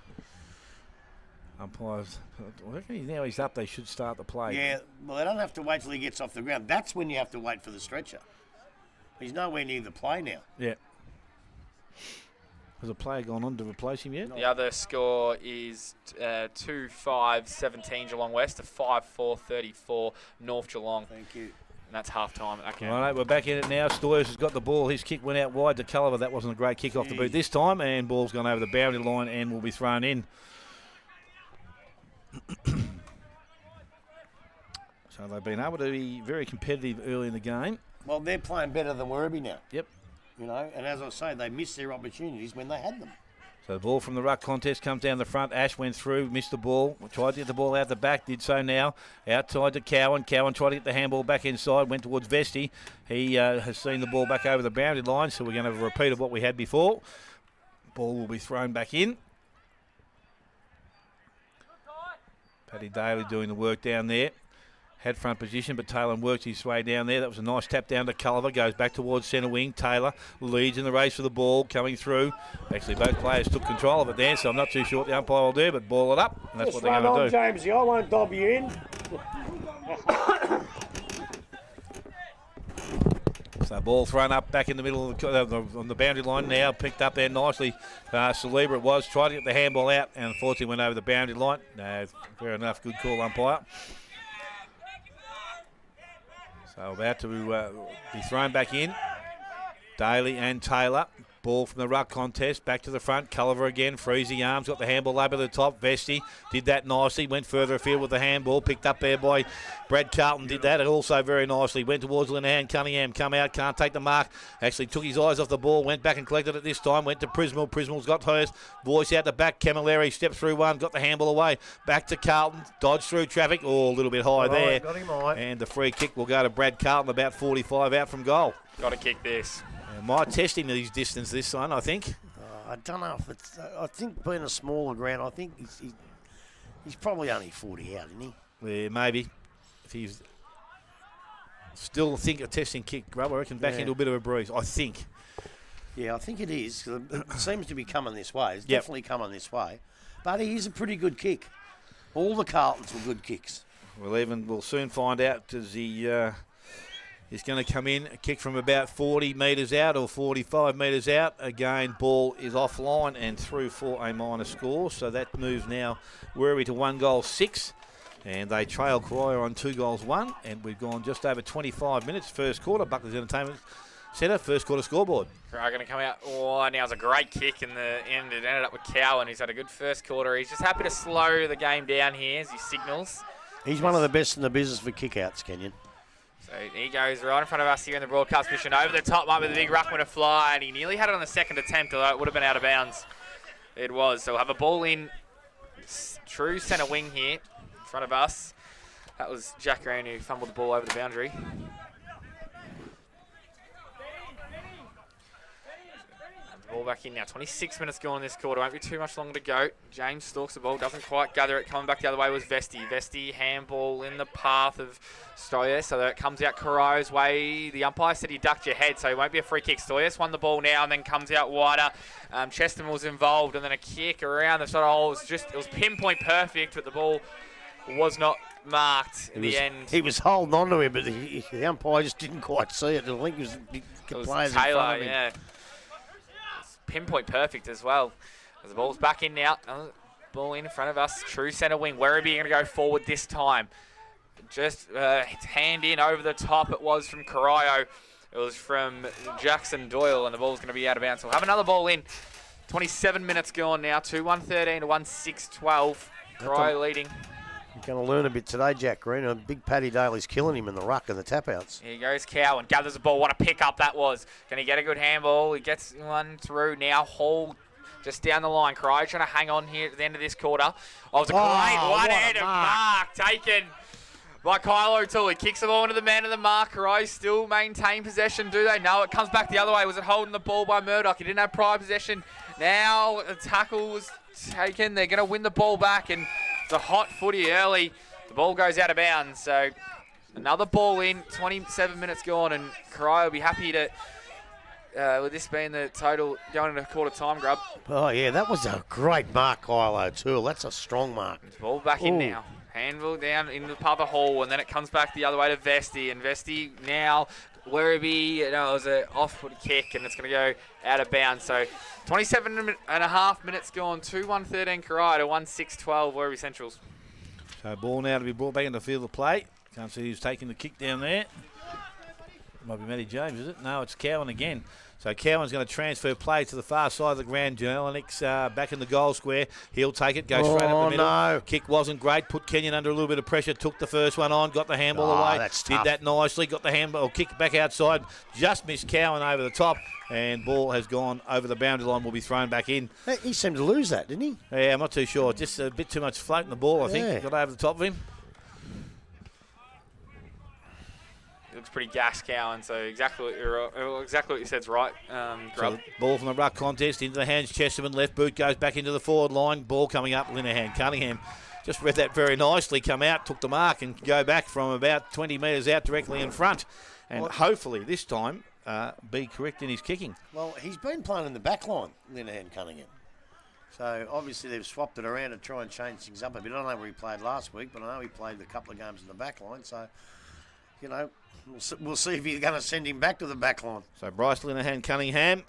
Umpires. I reckon now he's up, they should start the play. Yeah, well, they don't have to wait till he gets off the ground. That's when you have to wait for the stretcher. He's nowhere near the play now. Yeah. Has a player gone on to replace him yet? The other score is 2-5-17 Geelong West to 5-4-34 North Geelong. Thank you. And that's half time at that game. All right, we're back in it now. Stoyers has got the ball. His kick went out wide to Culliver. That wasn't a great kick off the boot this time. And ball's gone over the boundary line and will be thrown in. So they've been able to be very competitive early in the game. Well, they're playing better than Werribee now. Yep. You know, and as I say, they missed their opportunities when they had them. So the ball from the ruck contest comes down the front. Ash went through, missed the ball. Tried to get the ball out the back, did so now. Outside to Cowan. Cowan tried to get the handball back inside, went towards Vesti. He has seen the ball back over the boundary line, so we're going to have a repeat of what we had before. Ball will be thrown back in. Paddy Daly doing the work down there. Had front position, but Taylor worked his way down there. That was a nice tap down to Culliver. Goes back towards centre wing. Taylor leads in the race for the ball, coming through. Actually, both players took control of it there, so I'm not too sure what the umpire will do, but ball it up, and that's what they're going to do. Jamesy, I won't dob you in. So ball thrown up back in the middle of on the boundary line now. Picked up there nicely. Saliba it was. Tried to get the handball out, and unfortunately went over the boundary line. No, fair enough. Good call, umpire. So about to be thrown back in. Daly and Taylor. Ball from the ruck contest. Back to the front. Culliver again. Frees the arms. Got the handball over the top. Vesti did that nicely. Went further afield with the handball. Picked up there by Brad Carlton. Did that also very nicely. Went towards Linehan Cunningham. Come out. Can't take the mark. Actually took his eyes off the ball. Went back and collected it this time. Went to Prismal. Prismal's got hers. Voice out the back. Camilleri stepped through one. Got the handball away. Back to Carlton. Dodged through traffic. Oh, a little bit high there. Got him right. And the free kick will go to Brad Carlton. About 45 out from goal. Got to kick this. Might test him at his distance this one, I think. I don't know if it's. I think being a smaller ground, I think he's probably only 40 out, isn't he? Yeah, maybe. If he's still think a testing kick, Grub, I reckon back into a bit of a breeze. I think. Yeah, I think it is. 'Cause it seems to be coming this way. It's definitely coming this way. But he is a pretty good kick. All the Carltons were good kicks. We'll soon find out as he's going to come in, a kick from about 40 metres out or 45 metres out. Again, ball is offline and through for a minor score. So that moves now Werribee to 1-6. And they trail Corio on 2-1. And we've gone just over 25 minutes. First quarter, Buckley's Entertainment Centre, first quarter scoreboard. Right, going to come out. Oh, now it's a great kick in the end. It ended up with Cowan, who's had a good first quarter. He's just happy to slow the game down here as he signals. He's one of the best in the business for kickouts, Kenyon. So he goes right in front of us here in the broadcast position. Over the top, might be the big ruckman to fly, and he nearly had it on the second attempt, although it would have been out of bounds. It was. So we'll have a ball in true centre wing here in front of us. That was Jack Green who fumbled the ball over the boundary. Ball back in now. 26 minutes gone in this quarter. Won't be too much longer to go. James stalks the ball. Doesn't quite gather it. Coming back the other way was Vesti. Vesti handball in the path of Stoyes. So that it comes out Corio's way. The umpire said he ducked your head, so it won't be a free kick. Stoyes won the ball now and then comes out wider. Chesterman was involved and then a kick around the sort of hole. It was pinpoint perfect, but the ball was not marked in the end. He was holding on to him, but the umpire just didn't quite see it. I think it was Taylor, yeah. Pinpoint perfect as well. As the ball's back in now. Ball in front of us. True centre wing. Werribee going to go forward this time. Just hand in over the top. It was from Corio. It was from Jackson Doyle, and the ball's going to be out of bounds. So we'll have another ball in. 27 minutes gone now. 2-1-13 to 1-6-12. Corio leading. You're going to learn a bit today, Jack Green. Big Paddy Daly's killing him in the ruck and the tap-outs. Here goes Cowan. Gathers the ball. What a pick-up that was. Can he get a good handball? He gets one through. Now Hall just down the line. Corio trying to hang on here at the end of this quarter. Oh, it was a great one-handed mark taken by Kyle O'Toole. He kicks the ball into the man of the mark. Corio still maintain possession. Do they? No, it comes back the other way. Was it holding the ball by Murdoch? He didn't have prior possession. Now a tackle was taken. They're going to win the ball back, and it's a hot footy early. The ball goes out of bounds. So another ball in. 27 minutes gone, and Corio will be happy to, with this being the total going into quarter time, Grub. Oh, yeah, that was a great mark, Kyle O'Toole. That's a strong mark. Ball back in now. Handball down into the part of the hole, and then it comes back the other way to Vesti. And Vesti now, Werribee, it was an off-foot kick, and it's going to go out of bounds. So 27 and a half minutes gone. 2-1-13 Corio to 1-6-12 Werribee Centrals. So ball now to be brought back into the field of play. Can't see who's taking the kick down there. Might be Matty James, is it? No, it's Cowan again. So Cowan's going to transfer play to the far side of the ground. Jelinek back in the goal square. He'll take it, go straight up the middle. No. Kick wasn't great. Put Kenyon under a little bit of pressure. Took the first one on. Got the handball away. That's Did tough. that nicely. Got the handball. Kick back outside. Just missed Cowan over the top. And ball has gone over the boundary line. Will be thrown back in. He seemed to lose that, didn't he? Yeah, I'm not too sure. Just a bit too much floating the ball, I think. Yeah. Got over the top of him. Looks pretty gas, Cowan, so exactly what you said's right, Grub. So ball from the ruck contest into the hands. Chesterman, left boot, goes back into the forward line. Ball coming up. Linehan Cunningham just read that very nicely. Come out, took the mark, and go back from about 20 metres out directly in front. And hopefully this time be correct in his kicking. Well, he's been playing in the back line, Linehan Cunningham. So obviously they've swapped it around to try and change things up a bit. I don't know where he played last week, but I know he played a couple of games in the back line. So, you know, we'll see if you're going to send him back to the back line. So Bryce Linehan Cunningham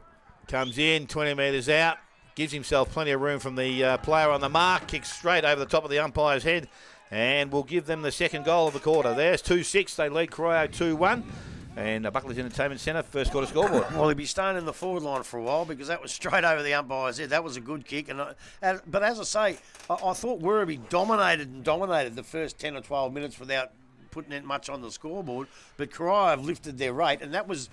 comes in 20 metres out, gives himself plenty of room from the player on the mark, kicks straight over the top of the umpire's head, and will give them the second goal of the quarter. There's 2-6. They lead Corio 2-1. And Buckley's Entertainment Centre, first quarter scoreboard. Well, he'll be staying in the forward line for a while because that was straight over the umpire's head. That was a good kick. But as I say, I thought Werribee dominated the first 10 or 12 minutes without putting in much on the scoreboard. But Corio have lifted their rate, and that was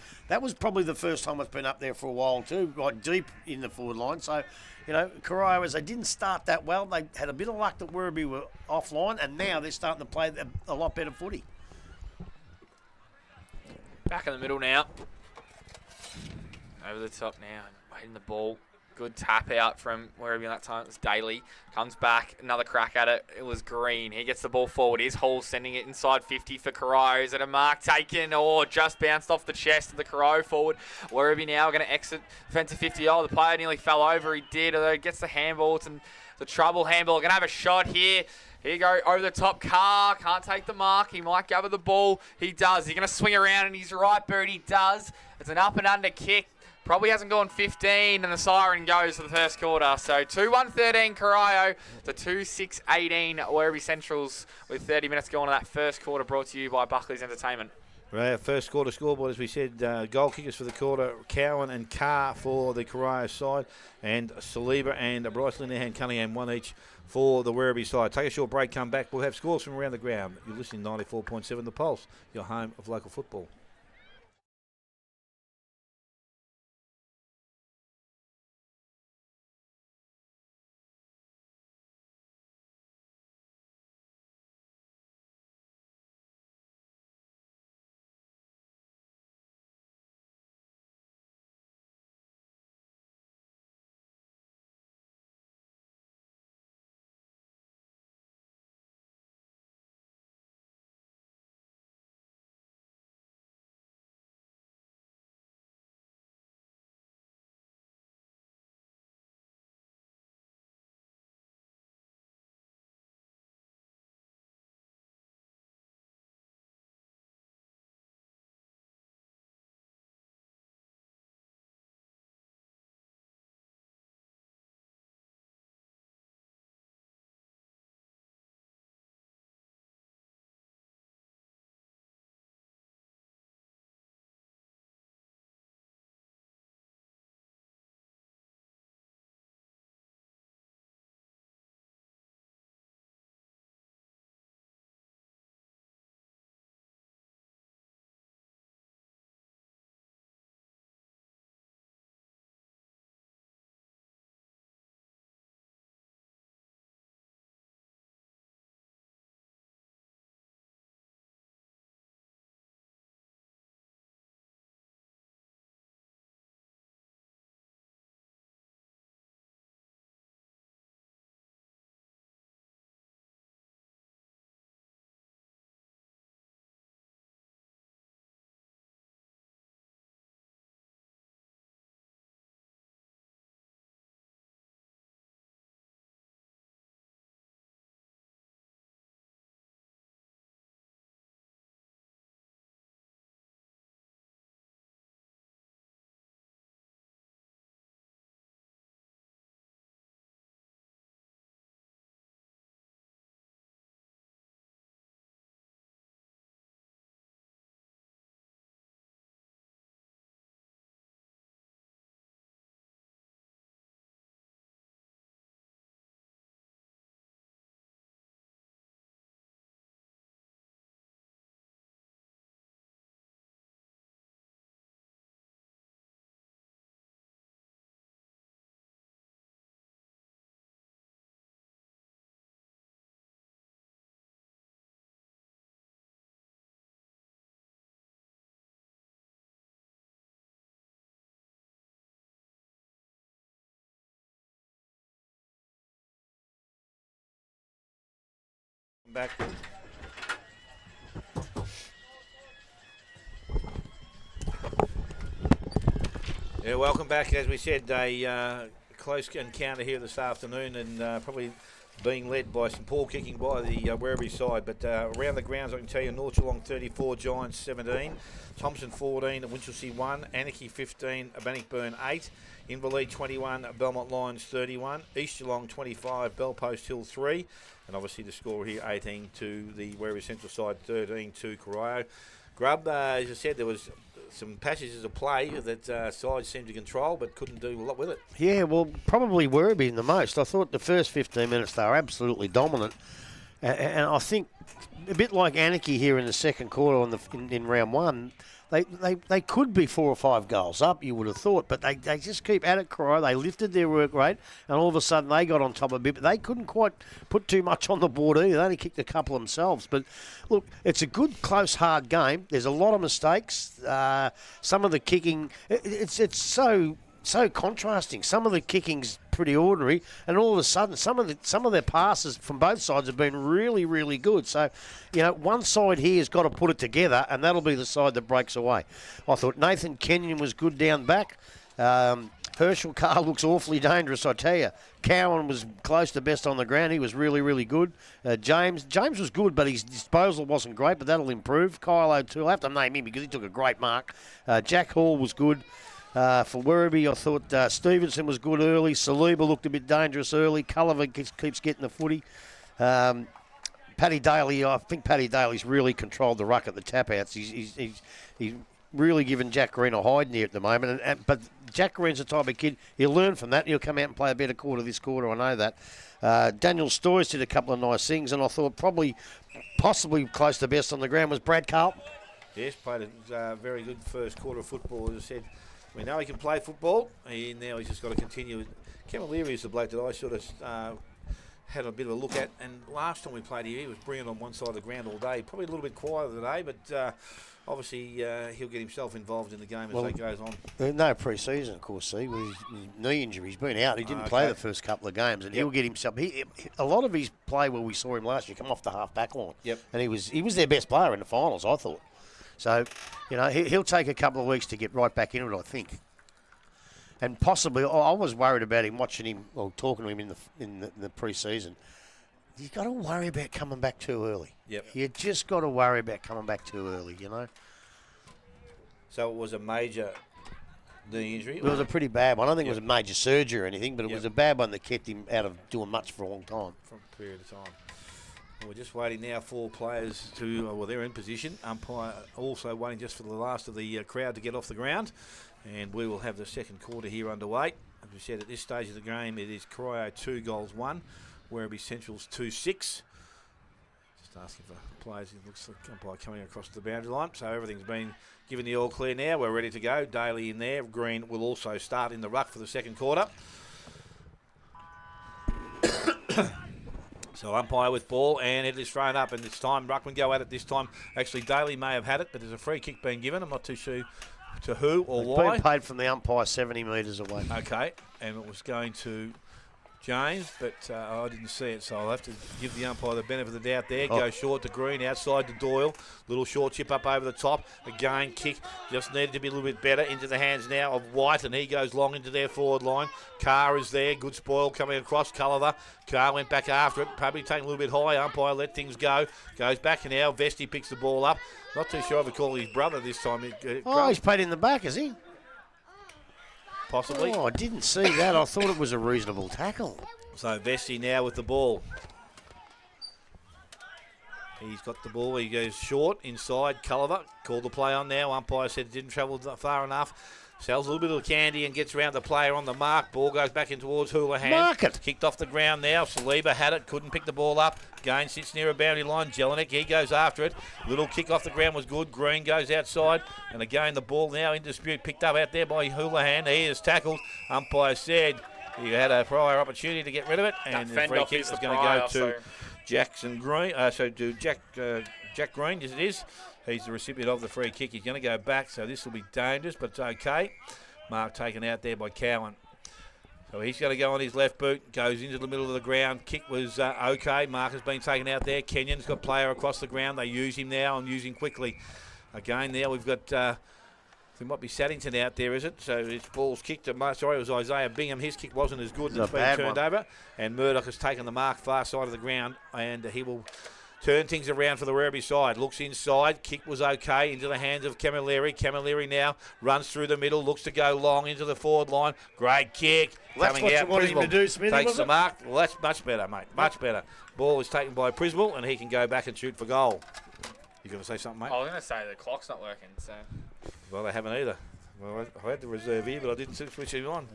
probably the first time it's been up there for a while too, right deep in the forward line. So, you know, Corio, as they didn't start that well, they had a bit of luck that Werribee were offline, and now they're starting to play a lot better footy. Back in the middle now. Over the top now. Waiting the ball. Good tap out from wherever that time. It was Daly. Comes back. Another crack at it. It was Green. He gets the ball forward. Here's Hall sending it inside 50 for Corio. Is it a mark taken? Or just bounced off the chest of the Corio forward. Werribee now going to exit defensive 50. Oh, the player nearly fell over. He did. Although he gets the handball. It's the trouble handball. Going to have a shot here. Here you go, over the top. Carr can't take the mark. He might gather the ball. He does. He's going to swing around in his right boot. He does. It's an up and under kick. Probably hasn't gone 15, and the siren goes for the first quarter. So 2-1-13 Corio to 2-6-18 Werribee Centrals with 30 minutes going on that first quarter, brought to you by Buckley's Entertainment. Right, first quarter scoreboard, as we said, goal kickers for the quarter, Cowan and Carr for the Corio side, and Saliba and Bryce Linehan Cunningham, one each for the Werribee side. Take a short break, come back. We'll have scores from around the ground. You're listening to 94.7 The Pulse, your home of local football. Back. Yeah, welcome back. As we said, a close encounter here this afternoon, and probably being led by some poor kicking by the Werribee side. But around the grounds, I can tell you, North Geelong 34, Giants 17, Thompson 14, Winchelsea 1, Anarchy 15, Bannockburn 8, Inverleigh 21, Belmont Lions 31, East Geelong 25, Bellpost Hill 3, and obviously the score here 18 to the Werribee Central side, 13 to Corio. Grub, as I said, there was some passages of play that sides seemed to control but couldn't do a lot with it. Yeah, well, probably Werribee in the most. I thought the first 15 minutes they were absolutely dominant. And I think a bit like Anarchy here in the second quarter in round one, they could be 4 or 5 goals up, you would have thought, but they just keep at it, Corio. They lifted their work rate, and all of a sudden they got on top a bit, but they couldn't quite put too much on the board either. They only kicked a couple themselves. But look, it's a good, close, hard game. There's a lot of mistakes. Some of the kicking, it's so contrasting. Some of the kicking's pretty ordinary, and all of a sudden some of their passes from both sides have been really, really good. So, one side here has got to put it together, and that'll be the side that breaks away. I thought Nathan Kenyon was good down back. Herschel Carr looks awfully dangerous, I tell you. Cowan was close to best on the ground. He was really, really good. James was good, but his disposal wasn't great, but that'll improve. Kyle O'Toole, I have to name him because he took a great mark. Jack Hall was good. For Werribee, I thought Stevenson was good early. Saliba looked a bit dangerous early. Culliver keeps getting the footy. Paddy Daly, I think Paddy Daly's really controlled the ruck at the tap-outs. He's really given Jack Green a hide near at the moment. But Jack Green's the type of kid, he'll learn from that. He'll come out and play a better quarter this quarter, I know that. Daniel Stoyes did a couple of nice things, and I thought possibly close to best on the ground was Brad Carlton. Yes, played a very good first quarter of football. As I said, we know he can play football, and now he's just got to continue. Camilleri is the bloke that I sort of had a bit of a look at, and last time we played here, he was brilliant on one side of the ground all day. Probably a little bit quieter today, but obviously he'll get himself involved in the game as it goes on. No pre-season, of course, see, with his knee injury. He's been out. He didn't play the first couple of games, and he'll get himself. A lot of his play where we saw him last year come off the half-back line. Yep. And he was their best player in the finals, I thought. So, he'll take a couple of weeks to get right back into it, I think. And possibly, I was worried about him, watching him or talking to him in the pre-season. You've got to worry about coming back too early. Yep. You just got to worry about coming back too early, So it was a major knee injury? It was a pretty bad one. I don't think it was a major surgery or anything, but it was a bad one that kept him out of doing much for a long time. For a period of time. Well, we're just waiting now for players they're in position. Umpire also waiting just for the last of the crowd to get off the ground. And we will have the second quarter here underway. As we said, at this stage of the game, it is Corio 2 goals 1. Werribee Central's 2-6. Just asking for players. It looks like umpire coming across the boundary line. So everything's been given the all clear now. We're ready to go. Daly in there. Green will also start in the ruck for the second quarter. So umpire with ball, and it is thrown up, and it's time Ruckman go at it this time. Actually, Daly may have had it, but there's a free kick being given. I'm not too sure to who or why. Been paid from the umpire 70 metres away. Okay, and it was going to James, but I didn't see it, so I'll have to give the umpire the benefit of the doubt there. Go short to Green, outside to Doyle. Little short chip up over the top. Again, kick just needed to be a little bit better. Into the hands now of White, and he goes long into their forward line. Carr is there. Good spoil coming across. Culliver. Carr went back after it. Probably taking a little bit high. Umpire let things go. Goes back now. Vesti picks the ball up. Not too sure if I call his brother this time. He's paid in the back, is he? Possibly. Oh, I didn't see that. I thought it was a reasonable tackle. So Vesti now with the ball. He's got the ball. He goes short inside. Culliver called the play on now. Umpire said it didn't travel far enough. Sells a little bit of candy and gets around the player on the mark. Ball goes back in towards Houlihan. Mark it. Kicked off the ground now. Saliba had it. Couldn't pick the ball up. Gain sits near a boundary line. Jelinek, he goes after it. Little kick off the ground was good. Green goes outside. And again, the ball now in dispute. Picked up out there by Houlihan. He is tackled. Umpire said he had a prior opportunity to get rid of it. And the free kick is going to go to Jackson Green. Jack Green, as it is. He's the recipient of the free kick. He's going to go back, so this will be dangerous, but it's okay. Mark taken out there by Cowan. So he's going to go on his left boot, goes into the middle of the ground. Kick was okay. Mark has been taken out there. Kenyon's got player across the ground. They use him now and use him quickly. Again, now we've got, there might be Saddington out there, is it? So his ball's kicked. It was Isaiah Bingham. His kick wasn't as good. It's been turned over. And Murdoch has taken the mark far side of the ground, and he will turn things around for the Werribee side. Looks inside. Kick was okay into the hands of Camilleri. Camilleri now runs through the middle. Looks to go long into the forward line. Great kick. That's what you wanted him to do, Smithy, takes the mark. Well, that's much better, mate. Much better. Ball is taken by Prismal, and he can go back and shoot for goal. You going to say something, mate? I was going to say the clock's not working, so. Well, they haven't either. Well, I had the reserve here, but I didn't switch him on.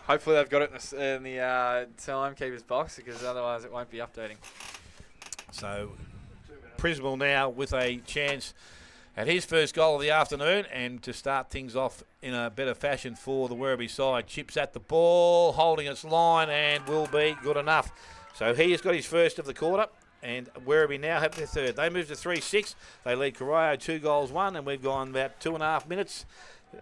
Hopefully they've got it in the timekeeper's box, because otherwise it won't be updating. So Prismal now with a chance at his first goal of the afternoon, and to start things off in a better fashion for the Werribee side. Chips at the ball, holding its line, and will be good enough. So he has got his first of the quarter, and Werribee now have their third. They move to 3-6. They lead Corio 2 goals 1, and we've gone about 2.5 minutes.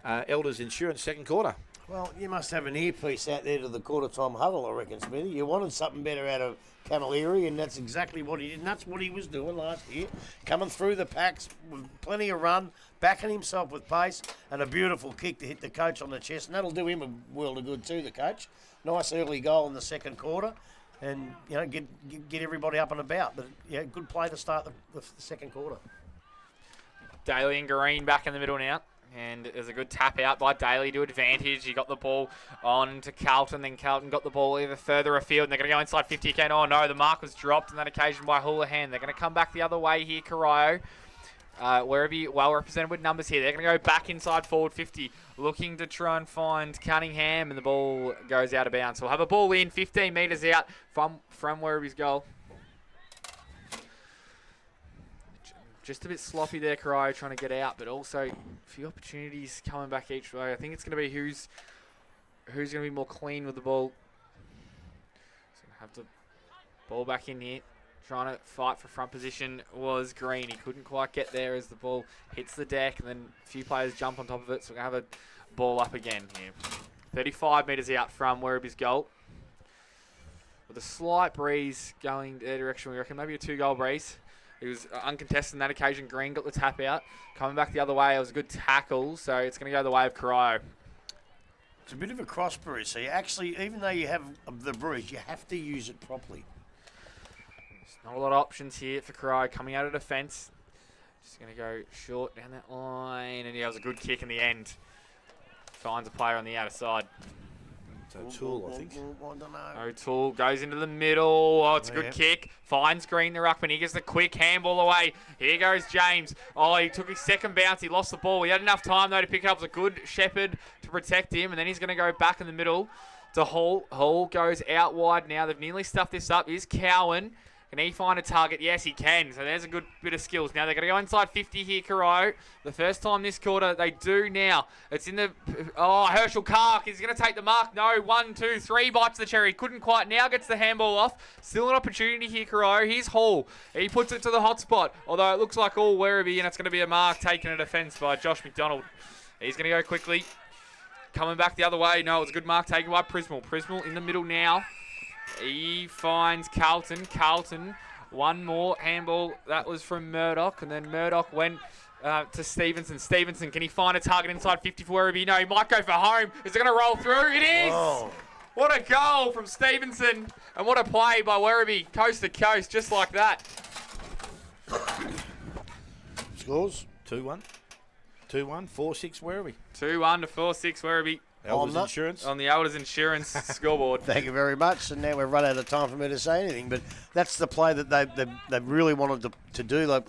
Elders Insurance second quarter. Well, you must have an earpiece out there to the quarter-time huddle, I reckon, Smithy. You wanted something better out of Camilleri, and that's exactly what he did. And that's what he was doing last year, coming through the packs with plenty of run, backing himself with pace, and a beautiful kick to hit the coach on the chest. And that'll do him a world of good too, the coach. Nice early goal in the second quarter, and get everybody up and about. But good play to start the second quarter. Daly and Green back in the middle now. And there's a good tap out by Daly to advantage. He got the ball on to Carlton. Then Carlton got the ball either further afield. And they're going to go inside 50 again. Oh, no. The mark was dropped on that occasion by Houlihan. They're going to come back the other way here, Corio. Werribee well represented with numbers here. They're going to go back inside forward 50. Looking to try and find Cunningham. And the ball goes out of bounds. So we'll have a ball in 15 metres out from Werribee's goal. Just a bit sloppy there, Corio, trying to get out, but also a few opportunities coming back each way. I think it's going to be who's going to be more clean with the ball. He's going to have the ball back in here. Trying to fight for front position was Green. He couldn't quite get there as the ball hits the deck, and then a few players jump on top of it, so we're going to have a ball up again here. 35 metres out from Werribee's goal. With a slight breeze going their direction, we reckon maybe a 2-goal breeze. He was uncontested on that occasion. Green got the tap out. Coming back the other way, it was a good tackle, so it's going to go the way of Corio. It's a bit of a cross bruise, so you actually, even though you have the bruise, you have to use it properly. There's not a lot of options here for Corio coming out of defence. Just going to go short down that line, and yeah, it was a good kick in the end. Finds a player on the outer side. O'Toole, I think. I don't know. O'Toole goes into the middle. Oh, it's a good kick. Finds Green the ruckman. He gets the quick handball away. Here goes James. Oh, he took his second bounce. He lost the ball. He had enough time, though, to pick it up. It was a good Shepherd to protect him. And then he's going to go back in the middle to Hall. Hall goes out wide now. They've nearly stuffed this up. Here's Cowan. Can he find a target? Yes, he can. So there's a good bit of skills. Now they're going to go inside 50 here, Corio. The first time this quarter, they do now. It's in the... Oh, Herschel Kark is going to take the mark. No, 1, 2, 3 bites the cherry. Couldn't quite. Now gets the handball off. Still an opportunity here, Corio. Here's Hall. He puts it to the hot spot. Although it looks like all Werribee, and it's going to be a mark taken at offence by Josh McDonald. He's going to go quickly. Coming back the other way. No, it was a good mark taken by Prismal. Prismal in the middle now. He finds Carlton. Carlton, one more handball. That was from Murdoch. And then Murdoch went to Stevenson. Stevenson, can he find a target inside 50 for Werribee? No, he might go for home. Is it going to roll through? It is! Oh. What a goal from Stevenson. And what a play by Werribee. Coast to coast, just like that. Scores? 2-1. 2-1, 4-6 Werribee. 2-1 to 4-6 Werribee. Elders Insurance. On the Elders Insurance scoreboard. Thank you very much. And now we've run out of time for me to say anything. But that's the play that they really wanted to do.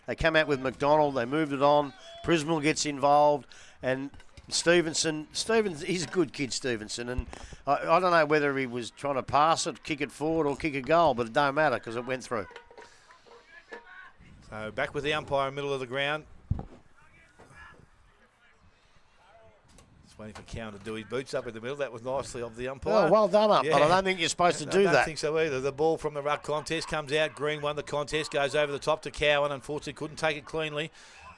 They come out with McDonald. They moved it on. Prismal gets involved. And Stevenson, he's a good kid, Stevenson. And I don't know whether he was trying to pass it, kick it forward, or kick a goal. But it don't matter because it went through. So back with the umpire in the middle of the ground. Waiting for Cowan to do his boots up in the middle. That was nicely of the umpire. Oh, well done up, but I don't think you're supposed to do that. I don't think so either. The ball from the ruck contest comes out. Green won the contest, goes over the top to Cowan. Unfortunately, couldn't take it cleanly.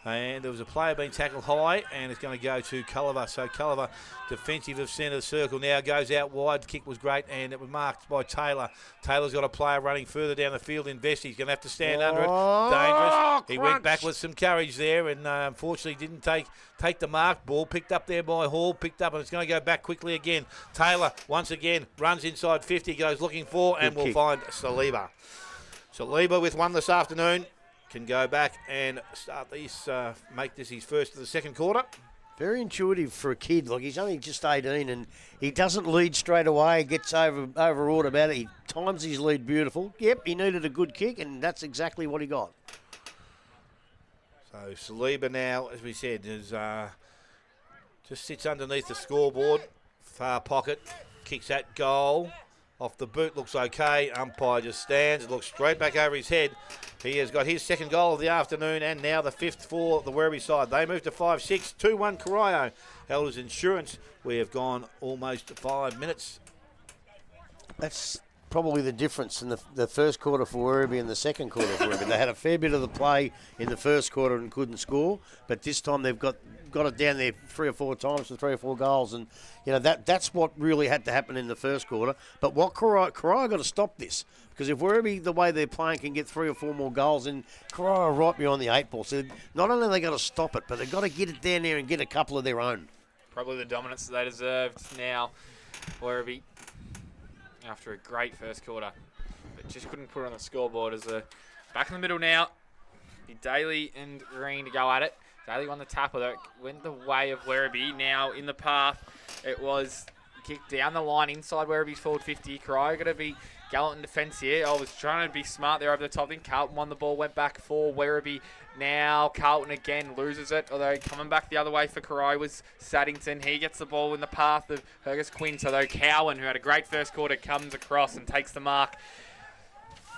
And there was a player being tackled high, and it's going to go to Culliver. So Culliver, defensive of centre circle, now goes out wide. The kick was great, and it was marked by Taylor. Taylor's got a player running further down the field. Invest. He's going to have to stand under it. Dangerous. He went back with some courage there, and unfortunately didn't take the mark. Ball picked up there by Hall, picked up, and it's going to go back quickly again. Taylor, once again, runs inside 50, goes looking for, and will find Saliba. Saliba with one this afternoon. Can go back and start these, make this his first of the second quarter. Very intuitive for a kid. Like, he's only just 18 and he doesn't lead straight away. Gets overawed about it. He times his lead beautiful. Yep, he needed a good kick and that's exactly what he got. So Saliba now, as we said, is just sits underneath the scoreboard. Far pocket. Kicks that goal. Off the boot, looks okay. Umpire just stands. It looks straight back over his head. He has got his second goal of the afternoon and now the fifth for the Werribee side. They move to 5-6, 2-1 Corio. Elders Insurance, we have gone almost 5 minutes. That's probably the difference in the first quarter for Werribee and the second quarter for Werribee. They had a fair bit of the play in the first quarter and couldn't score, but this time they've got it down there 3 or 4 times for 3 or 4 goals, and you know that's what really had to happen in the first quarter. But what Corio got to stop this, because if Werribee, the way they're playing, can get 3 or 4 more goals, then Corio are right behind the 8 ball. So not only have they got to stop it, but they've got to get it down there and get a couple of their own. Probably the dominance that they deserved now, Werribee, after a great first quarter, but just couldn't put it on the scoreboard. As back in the middle now, be Daly and Green to go at it. Daly won the tap, although it went the way of Werribee. Now in the path, it was kicked down the line inside Werribee's forward 50. Corio got to be gallant in defence here. I was trying to be smart there over the top. Then Carlton won the ball, went back for Werribee. Now Carlton again loses it, although coming back the other way for Corio was Saddington. He gets the ball in the path of Fergus Quinn. So though Cowan, who had a great first quarter, comes across and takes the mark.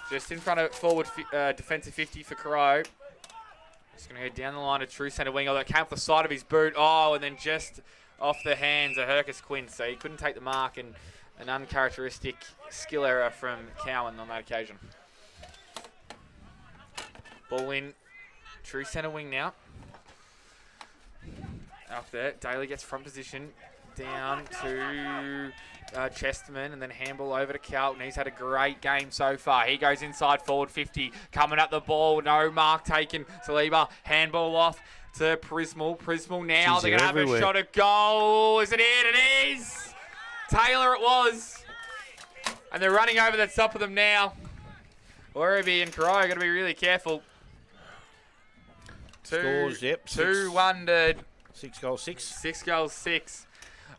Just in front of forward defensive 50 for Corio. Just going to go down the line to true centre wing, although it came off the side of his boot. Oh, and then just off the hands of Hercus Quinn. So he couldn't take the mark, and an uncharacteristic skill error from Cowan on that occasion. Ball in. True centre wing now. Up there. Daly gets front position. Down to Chesterman, and then handball over to Carlton. He's had a great game so far. He goes inside forward 50. Coming up the ball. No mark taken. Saliba. Handball off to Prismal. Prismal now. Jeez, they're going to have everywhere. a shot at goal. Is it in? It is! Taylor it was. And they're running over the top of them now. Werribee and Corio got to be really careful. Scores, yep. 2-1 to 6-6. 6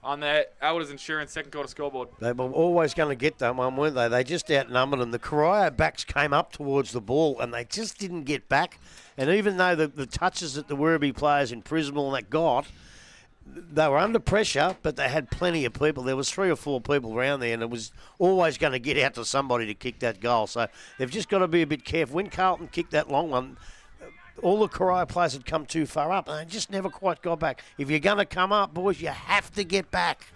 on the Elders Insurance second quarter scoreboard. They were always going to get that one, weren't they? They just outnumbered them. The Corio backs came up towards the ball and they just didn't get back. And even though the touches that the Werribee players in Prismal and that got, they were under pressure, but they had plenty of people. There was 3 or 4 people around there, and it was always going to get out to somebody to kick that goal. So they've just got to be a bit careful. When Carlton kicked that long one, all the Corio players had come too far up, and they just never quite got back. If you're going to come up, boys, you have to get back.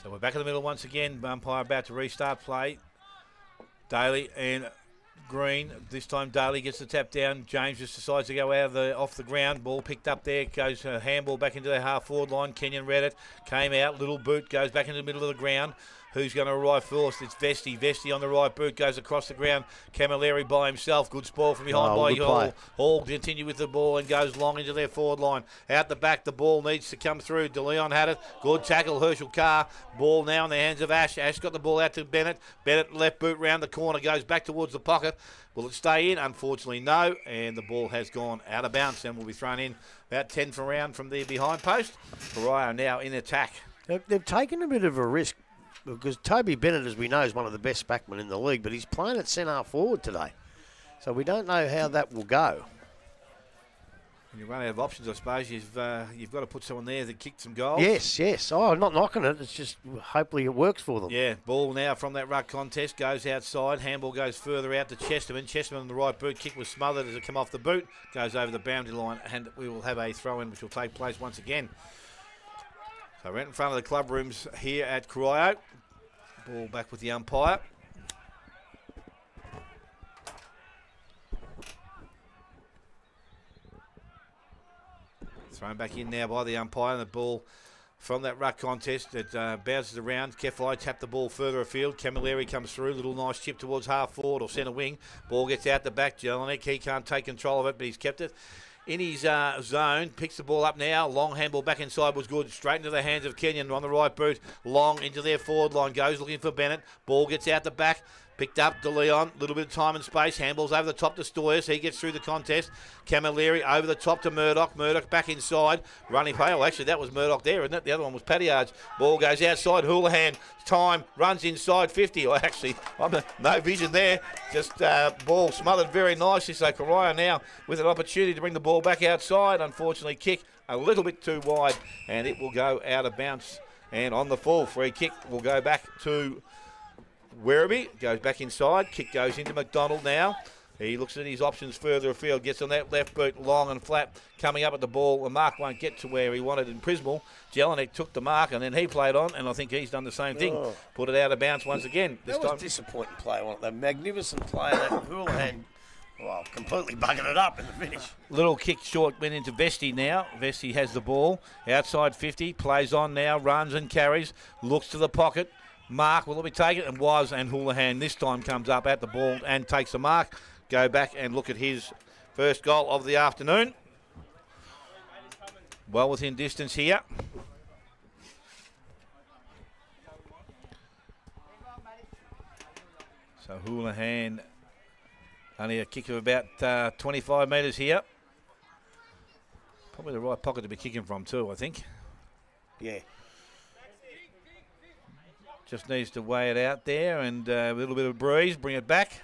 So we're back in the middle once again. Umpire about to restart play. Daly and Green. This time Daly gets the tap down. James just decides to go out of off the ground. Ball picked up there. Goes handball back into the half-forward line. Kenyon read it. Came out. Little boot goes back into the middle of the ground. Who's going to arrive first? It's Vesti. Vesti on the right boot goes across the ground. Camilleri by himself. Good spoil from behind by Hall. Hall continue with the ball and goes long into their forward line. Out the back, the ball needs to come through. De Leon had it. Good tackle, Herschel Carr. Ball now in the hands of Ash. Ash got the ball out to Bennett. Bennett left boot round the corner. Goes back towards the pocket. Will it stay in? Unfortunately, no. And the ball has gone out of bounds and will be thrown in about 10 for round from the behind post. Corio now in attack. They've taken a bit of a risk, because Toby Bennett, as we know, is one of the best backmen in the league, but he's playing at centre forward today. So we don't know how that will go. When you run out of options, I suppose you've got to put someone there that kicked some goals. Yes. Oh, I'm not knocking it. It's just hopefully it works for them. Yeah, ball now from that ruck contest goes outside. Handball goes further out to Chesterman. Chesterman on the right boot. Kick was smothered as it came off the boot. Goes over the boundary line, and we will have a throw-in which will take place once again. So right in front of the club rooms here at Corio. Ball back with the umpire. Thrown back in now by the umpire, and the ball from that ruck contest. It bounces around. Kefai tapped the ball further afield. Camilleri comes through. Little nice chip towards half forward or centre wing. Ball gets out the back. Jelinek, he can't take control of it, but he's kept it in his zone. Picks the ball up now. Long handball back inside was good. Straight into the hands of Kenyon on the right boot. Long into their forward line. Goes looking for Bennett. Ball gets out the back. Picked up De Leon. A little bit of time and space. Handballs over the top to Stoyers. He gets through the contest. Camilleri over the top to Murdoch. Murdoch back inside. Running play. Oh, actually, that was Murdoch there, isn't it? The other one was Pattyards. Ball goes outside. Houlihan. Time. Runs inside 50. Or actually, no vision there. Just ball smothered very nicely. So Corio now with an opportunity to bring the ball back outside. Unfortunately, kick a little bit too wide. And it will go out of bounds. And on the full, free kick will go back to Werribee. Goes back inside. Kick goes into McDonald now. He looks at his options further afield. Gets on that left boot, long and flat. Coming up at the ball. The mark won't get to where he wanted in Prismal. Jelinek took the mark and then he played on, and I think he's done the same thing. Oh. Put it out of bounds once again. This That was time. disappointing play, wasn't it? The magnificent play that Houlihan, well, completely bugging it up in the finish. Little kick short went into Vesti now. Vesti has the ball. Outside 50. Plays on now. Runs and carries. Looks to the pocket. Mark, will it be taken? And was, and Houlihan this time comes up at the ball and takes the mark. Go back and look at his first goal of the afternoon. Well within distance here. So Houlihan, only a kick of about 25 metres here. Probably the right pocket to be kicking from too, I think. Yeah. Just needs to weigh it out there and a little bit of breeze, bring it back.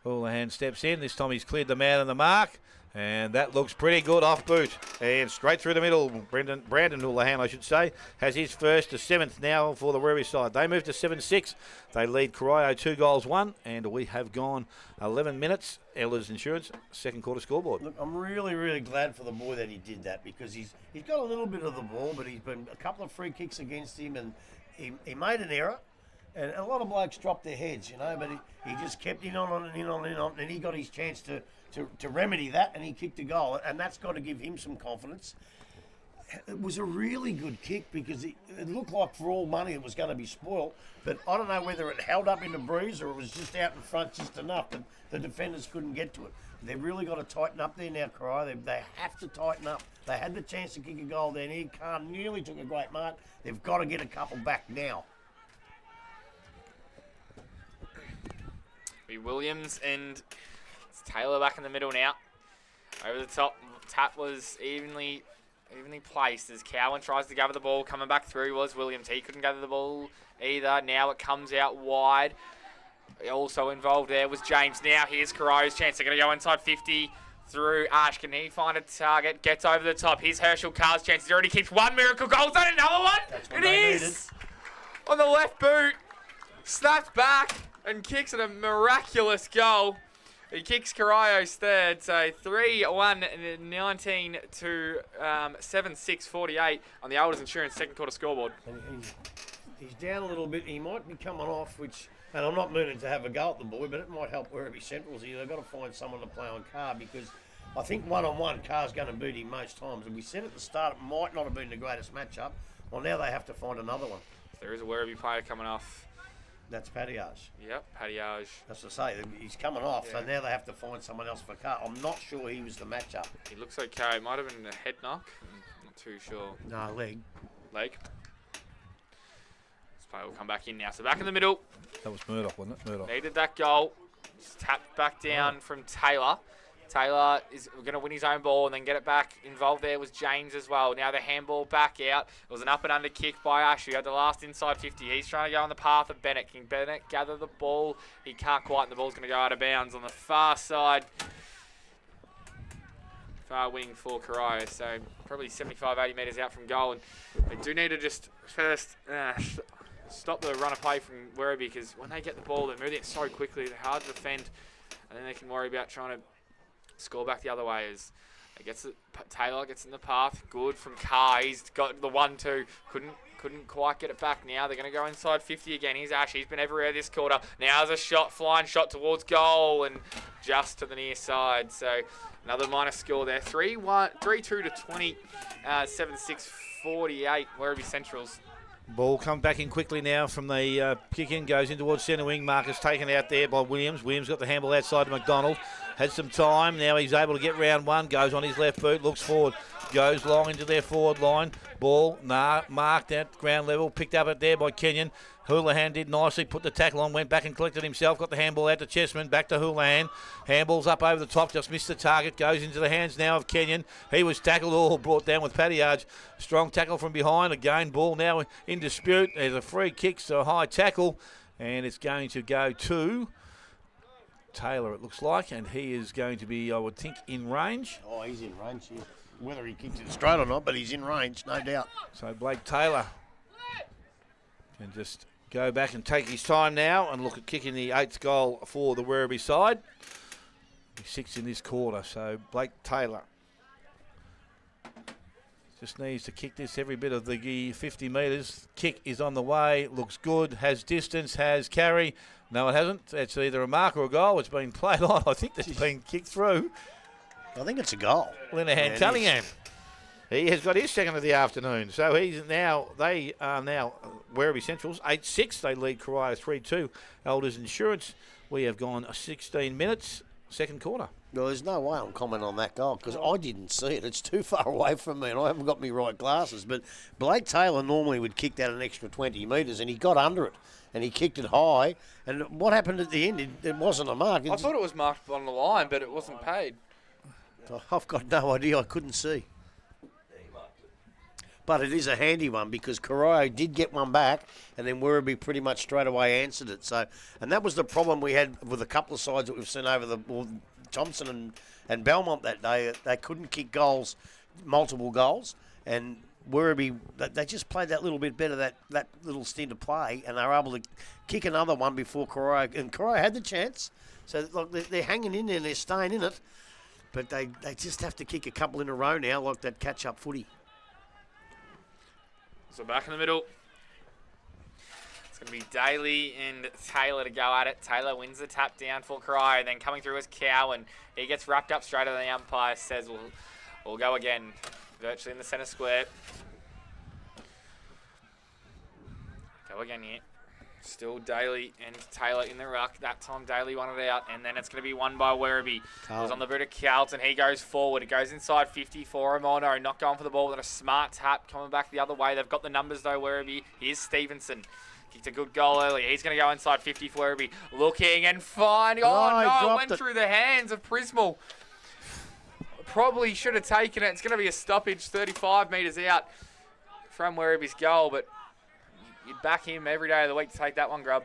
Houlihan steps in. This time he's cleared the man on the mark. And that looks pretty good off boot. And straight through the middle, Brandon Houlihan, I should say, has his first to 7th now for the Werribee side. They move to 7-6. They lead Corio 2-1. And we have gone 11 minutes. Elders Insurance, second quarter scoreboard. Look, I'm really, really glad for the boy that he did that because he's got a little bit of the ball, but he's been a couple of free kicks against him and he made an error. And a lot of blokes dropped their heads, but he just kept in on, and he got his chance to remedy that, and he kicked a goal, and that's got to give him some confidence. It was a really good kick because it looked like for all money it was going to be spoiled, but I don't know whether it held up in the breeze or it was just out in front just enough that the defenders couldn't get to it. They've really got to tighten up there now, Corio. They have to tighten up. They had the chance to kick a goal then. Khan nearly took a great mark. They've got to get a couple back now. Be Williams and it's Taylor back in the middle now. Over the top, tap was evenly placed as Cowan tries to gather the ball. Coming back through was Williams. He couldn't gather the ball either. Now it comes out wide. Also involved there was James. Now here's Corio's chance. They're going to go inside 50 through Ash. Can he find a target? Gets over the top. Here's Herschel Carr's chance. He's already kicked one miracle goal. Is that another one? It is! On the left boot. Snapped back and kicks at a miraculous goal. He kicks Corio's third, so 3-1, 19 to 7-6-48 on the Elders Insurance second quarter scoreboard. He's down a little bit. He might be coming off, and I'm not meaning to have a go at the boy, but it might help Werribee Central's here. They've got to find someone to play on Carr because I think one-on-one Carr's going to beat him most times. And we said at the start it might not have been the greatest matchup. Well, now they have to find another one. There is a Werribee player coming off. That's Patiage. Yep, Patiage. That's what I say. He's coming off, so now they have to find someone else for Carr. I'm not sure he was the matchup. He looks okay. It might have been a head knock. I'm not too sure. No, leg. Leg. This player will come back in now. So back in the middle. That was Murdoch, wasn't it? Murdoch. Needed that goal. Just tapped back down from Taylor. Taylor is going to win his own ball and then get it back. Involved there was James as well. Now the handball back out. It was an up and under kick by Ash, who had the last inside 50. He's trying to go on the path of Bennett. Can Bennett gather the ball? He can't quite, and the ball's going to go out of bounds on the far side. Far wing for Corio, so probably 75, 80 metres out from goal. And they do need to just first stop the run of play from Werribee because when they get the ball, they're moving it so quickly. They're hard to defend, and then they can worry about trying to score back the other way. As Taylor gets in the path. Good from Carr. He's got the 1-2. Couldn't quite get it back now. They're going to go inside 50 again. Here's Ash. He's been everywhere this quarter. Now there's a flying shot towards goal and just to the near side. So another minus score there. 3-2 to 20. 7-6-48. Werribee Centrals. Ball comes back in quickly now from the kick in, goes in towards centre wing. Marcus taken out there by Williams. Williams got the handball outside to McDonald. Had some time. Now he's able to get round one. Goes on his left boot. Looks forward. Goes long into their forward line. Ball marked at ground level. Picked up it there by Kenyon. Houlihan did nicely. Put the tackle on. Went back and collected himself. Got the handball out to Chessman. Back to Houlihan. Handball's up over the top. Just missed the target. Goes into the hands now of Kenyon. He was tackled. All brought down with Patiage. Strong tackle from behind. Again, ball now in dispute. There's a free kick. So a high tackle. And it's going to go to Taylor, it looks like, and he is going to be, I would think, in range. Oh, he's in range here. Whether he kicked it straight or not, but he's in range, no doubt. So Blake Taylor can just go back and take his time now and look at kicking the 8th goal for the Werribee side. 6 in this quarter, so Blake Taylor just needs to kick this every bit of the 50 metres. Kick is on the way, looks good, has distance, has carry. No, it hasn't. It's either a mark or a goal. It's been played on. I think that's been kicked through. I think it's a goal. Linehan Cunningham. He has got his second of the afternoon. So they are now Werribee Centrals 8-6. They lead Corio 3-2. Elders Insurance. We have gone 16 minutes, second quarter. Well, there's no way I'm commenting on that goal because I didn't see it. It's too far away from me and I haven't got my right glasses. But Blake Taylor normally would kick that an extra 20 metres and he got under it and he kicked it high. And what happened at the end, it wasn't a mark. I thought it was marked on the line, but it wasn't paid. I've got no idea. I couldn't see. But it is a handy one because Corio did get one back, and then Werribee pretty much straight away answered it. So, and that was the problem we had with a couple of sides that we've seen over Thompson and Belmont that day. They couldn't kick goals, multiple goals, and Werribee, they just played that little bit better, that little stint of play, and they were able to kick another one before Corio. And Corio had the chance. So, look, they're hanging in there and they're staying in it. But they just have to kick a couple in a row now, like that catch-up footy. So back in the middle. It's going to be Daly and Taylor to go at it. Taylor wins the tap down for Corio. Then coming through is Cowan. He gets wrapped up straight on the umpire. Says we'll go again. Virtually in the centre square. Go again here. Still Daly and Taylor in the ruck. That time Daly won it out. And then it's going to be won by Werribee. It was on the boot of Carlton. He goes forward. It goes inside 50 for Mono. Not going for the ball. Then a smart tap coming back the other way. They've got the numbers though, Werribee. Here's Stevenson. Kicked a good goal early. He's going to go inside 50 for Werribee. Looking and finding. Oh, no. It went through the hands of Prismal. Probably should have taken it. It's going to be a stoppage 35 metres out from Werribee's goal. But you'd back him every day of the week to take that one, Grub.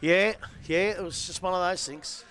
Yeah, it was just one of those things.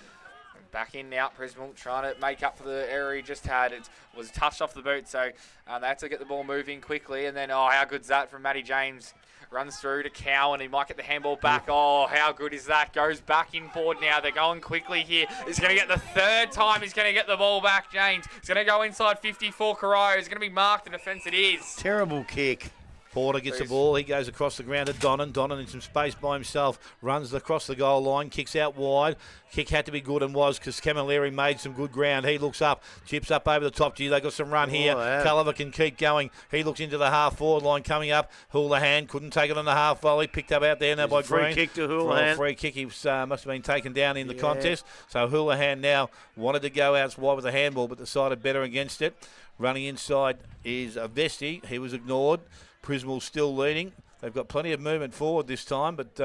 Back in now, Prismal trying to make up for the error he just had. It was touched off the boot, so they had to get the ball moving quickly. And then, how good's that from Matty James? Runs through to Cowan. He might get the handball back. Oh, how good is that? Goes back in forward now. They're going quickly here. He's going to get the third time. He's going to get the ball back, James. He's going to go inside 54. Corio. He's going to be marked in offence. It is. Terrible kick. Porter gets the ball. He goes across the ground to Donnan. Donnan in some space by himself. Runs across the goal line. Kicks out wide. Kick had to be good and was because Camilleri made some good ground. He looks up. Chips up over the top. Gee, they got some run here. Culliver can keep going. He looks into the half-forward line coming up. Houlihan couldn't take it on the half volley. Picked up out there now by Green. Free kick to Houlihan. Free kick. He must have been taken down in the contest. So Houlihan now wanted to go out wide with a handball but decided better against it. Running inside is Vesti. He was ignored. Prismal still leading. They've got plenty of movement forward this time, but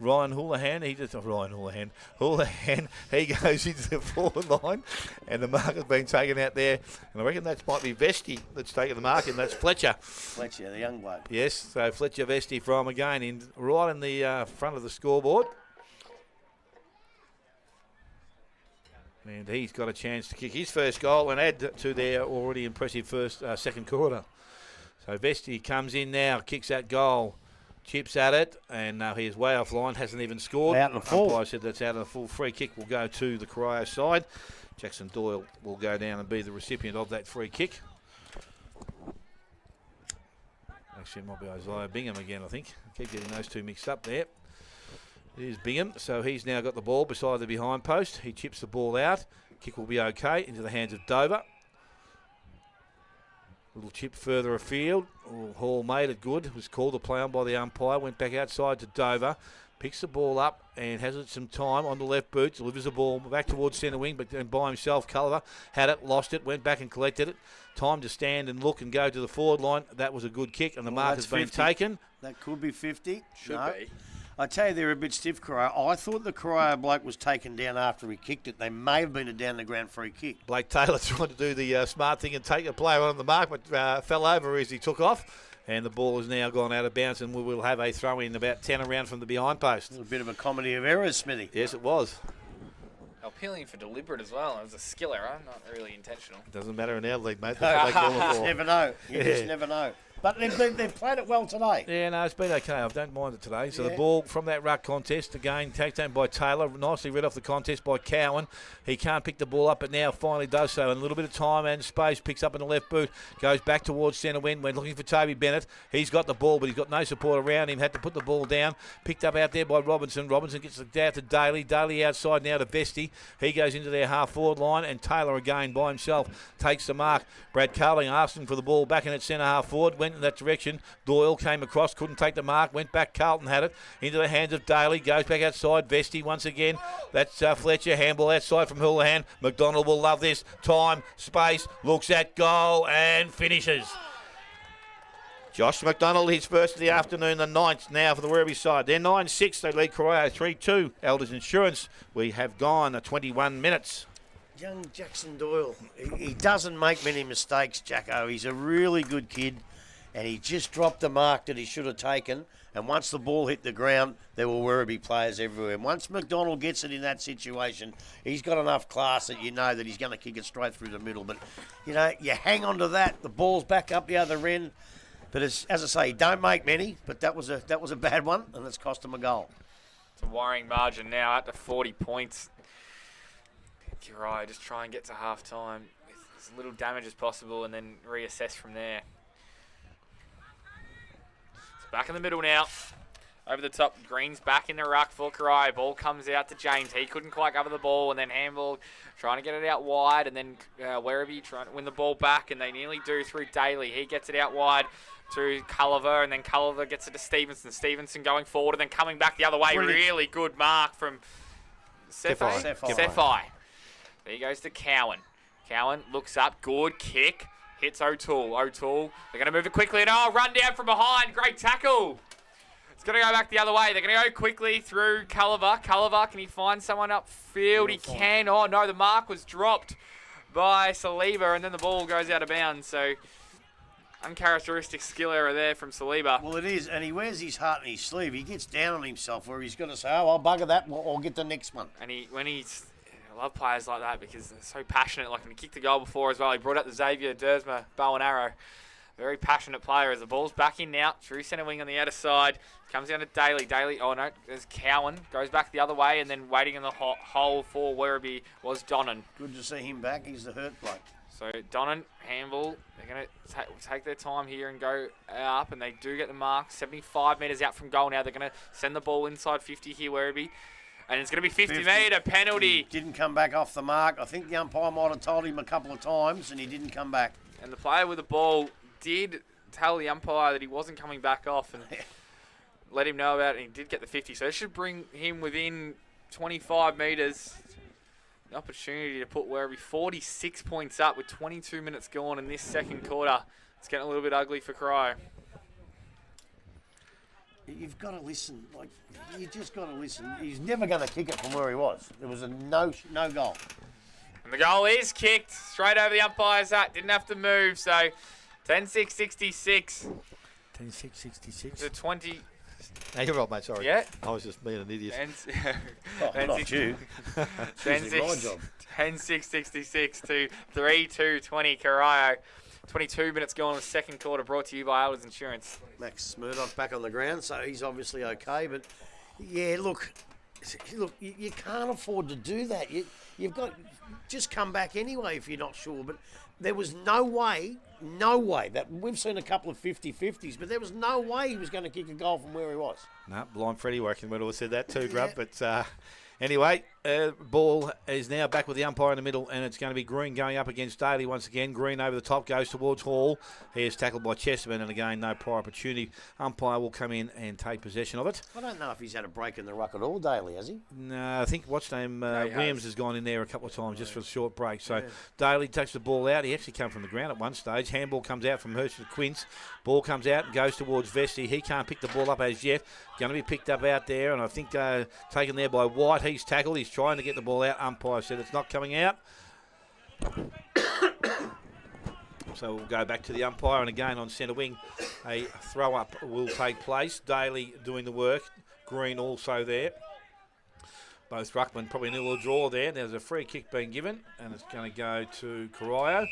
Houlihan, he goes into the forward line, and the mark has been taken out there. And I reckon that might be Vesti that's taken the mark, and that's Fletcher. Fletcher, the young bloke. Yes, so Fletcher Vesti from again right in the front of the scoreboard. And he's got a chance to kick his first goal and add to their already impressive second quarter. So Vesti comes in now, kicks that goal, chips at it, and he is way offline, hasn't even scored. Out in the full. Umpire said that's out of the full. Free kick will go to the Corio side. Jackson Doyle will go down and be the recipient of that free kick. Actually, it might be Isaiah Bingham again, I think. I keep getting those two mixed up there. It is Bingham, so he's now got the ball beside the behind post. He chips the ball out. Kick will be okay into the hands of Dover. Little chip further afield. Hall made it good. It was called a play on by the umpire. Went back outside to Dover. Picks the ball up and has it some time on the left boot. Delivers the ball back towards centre wing, but then by himself, Culliver had it, lost it, went back and collected it. Time to stand and look and go to the forward line. That was a good kick, and the mark has been taken. That could be 50. Should be. I tell you, they're a bit stiff, Corio. I thought the Corio bloke was taken down after he kicked it. They may have been a down-the-ground free kick. Blake Taylor tried to do the smart thing and take a player on the mark, but fell over as he took off. And the ball has now gone out of bounds, and we will have a throw-in about 10 around from the behind post. A bit of a comedy of errors, Smithy. Yes, it was. Appealing for deliberate as well. It was a skill error, not really intentional. Doesn't matter in our league, mate. You just never know. You just never know. But they've played it well today. Yeah, no, it's been okay. I don't mind it today. So the ball from that ruck contest, again, taken down by Taylor. Nicely read off the contest by Cowan. He can't pick the ball up, but now finally does so. And a little bit of time and space, picks up in the left boot, goes back towards centre wing. We're looking for Toby Bennett. He's got the ball, but he's got no support around him. Had to put the ball down. Picked up out there by Robinson. Robinson gets it down to Daly. Daly outside now to Vesti. He goes into their half-forward line, and Taylor again by himself takes the mark. Brad Carling asking for the ball back in at centre half-forward. Went in that direction. Doyle came across, couldn't take the mark, went back. Carlton had it into the hands of Daly, goes back outside. Vesti once again. That's Fletcher. Handball outside from Houlihan. McDonald will love this. Time, space, looks at goal and finishes. Josh McDonald, his first of the afternoon, the 9th now for the Werribee side. They're 9-6. They lead Corio 3-2. Elders Insurance, we have gone 21 minutes. Young Jackson Doyle, he doesn't make many mistakes, Jacko. He's a really good kid. and he just dropped the mark that he should have taken. And once the ball hit the ground, there were Werribee players everywhere. And once McDonald gets it in that situation, he's got enough class that you know that he's going to kick it straight through the middle. But, you know, you hang on to that. The ball's back up the other end. But as I say, don't make many. But that was a bad one, and it's cost him a goal. It's a worrying margin now up to 40 points. You're right, just try and get to half-time with as little damage as possible and then reassess from there. Back in the middle now. Over the top, Green's back in the ruck for Corio. Ball comes out to James. He couldn't quite cover the ball, and then handball trying to get it out wide, and then Werribee trying to win the ball back, and they nearly do through Daly. He gets it out wide to Culliver, and then Culliver gets it to Stevenson. Stevenson going forward, and then coming back the other way. Brilliant. Really good mark from Sefai. There he goes to Cowan. Cowan looks up, good kick. Hits O'Toole. O'Toole, they're going to move it quickly. And run down from behind. Great tackle. It's going to go back the other way. They're going to go quickly through Culliver. Culliver, can he find someone upfield? He can. Oh, no, the mark was dropped by Saliba, and then the ball goes out of bounds. So, uncharacteristic skill error there from Saliba. Well, it is, and he wears his heart in his sleeve. He gets down on himself where he's going to say, oh, I'll bugger that, or I'll get the next one. And I love players like that because they're so passionate. Like when he kicked the goal before as well, he brought up the Xavier Dersma bow and arrow. Very passionate player as the ball's back in now. True centre wing on the outer side. Comes down to Daly. Daly, oh no, there's Cowan. Goes back the other way and then waiting in the hole for Werribee was Donnan. Good to see him back. He's the hurt bloke. So Donnan, handball, they're going to take their time here and go up, and they do get the mark. 75 metres out from goal now. They're going to send the ball inside 50 here, Werribee. And it's going to be 50-metre penalty. He didn't come back off the mark. I think the umpire might have told him a couple of times, and he didn't come back. And the player with the ball did tell the umpire that he wasn't coming back off and let him know about it, and he did get the 50. So it should bring him within 25 metres. The opportunity to put Werribee 46 points up with 22 minutes gone in this second quarter. It's getting a little bit ugly for Corio. You've got to listen. Like, you just got to listen. He's never going to kick it from where he was. There was a no goal. And the goal is kicked straight over the umpire's hat. Didn't have to move. So 10-6-66. 10-6-66. The 20. No, you're right, mate. Sorry. Yeah. I was just being an idiot. Not you. 10-6-66 to 3-2-20 Corio. 22 minutes gone in the second quarter, brought to you by Elders Insurance. Max Murdoch back on the ground, so he's obviously okay. But, yeah, look, you can't afford to do that. You've got just come back anyway if you're not sure. But there was no way that we've seen a couple of 50-50s, but there was no way he was going to kick a goal from where he was. No, blind Freddie working would have said that too, Grub. Yeah. But anyway, ball is now back with the umpire in the middle, and it's going to be Green going up against Daly once again. Green over the top, goes towards Hall. He is tackled by Chesterman, and again, no prior opportunity. Umpire will come in and take possession of it. I don't know if he's had a break in the ruck at all, Daly, has he? No, I think what's name Williams has gone in there a couple of times just for a short break. So Daly takes the ball out. He actually came from the ground at one stage. Handball comes out from Herschel to Quince. Ball comes out and goes towards Vesti. He can't pick the ball up as yet. Going to be picked up out there, and I think taken there by White. He's tackled. He's trying to get the ball out. Umpire said it's not coming out. So we'll go back to the umpire, and again on centre wing, a throw up will take place. Daly doing the work. Green also there. Both ruckmen probably nil or draw there. There's a free kick being given, and it's going to go to Corio.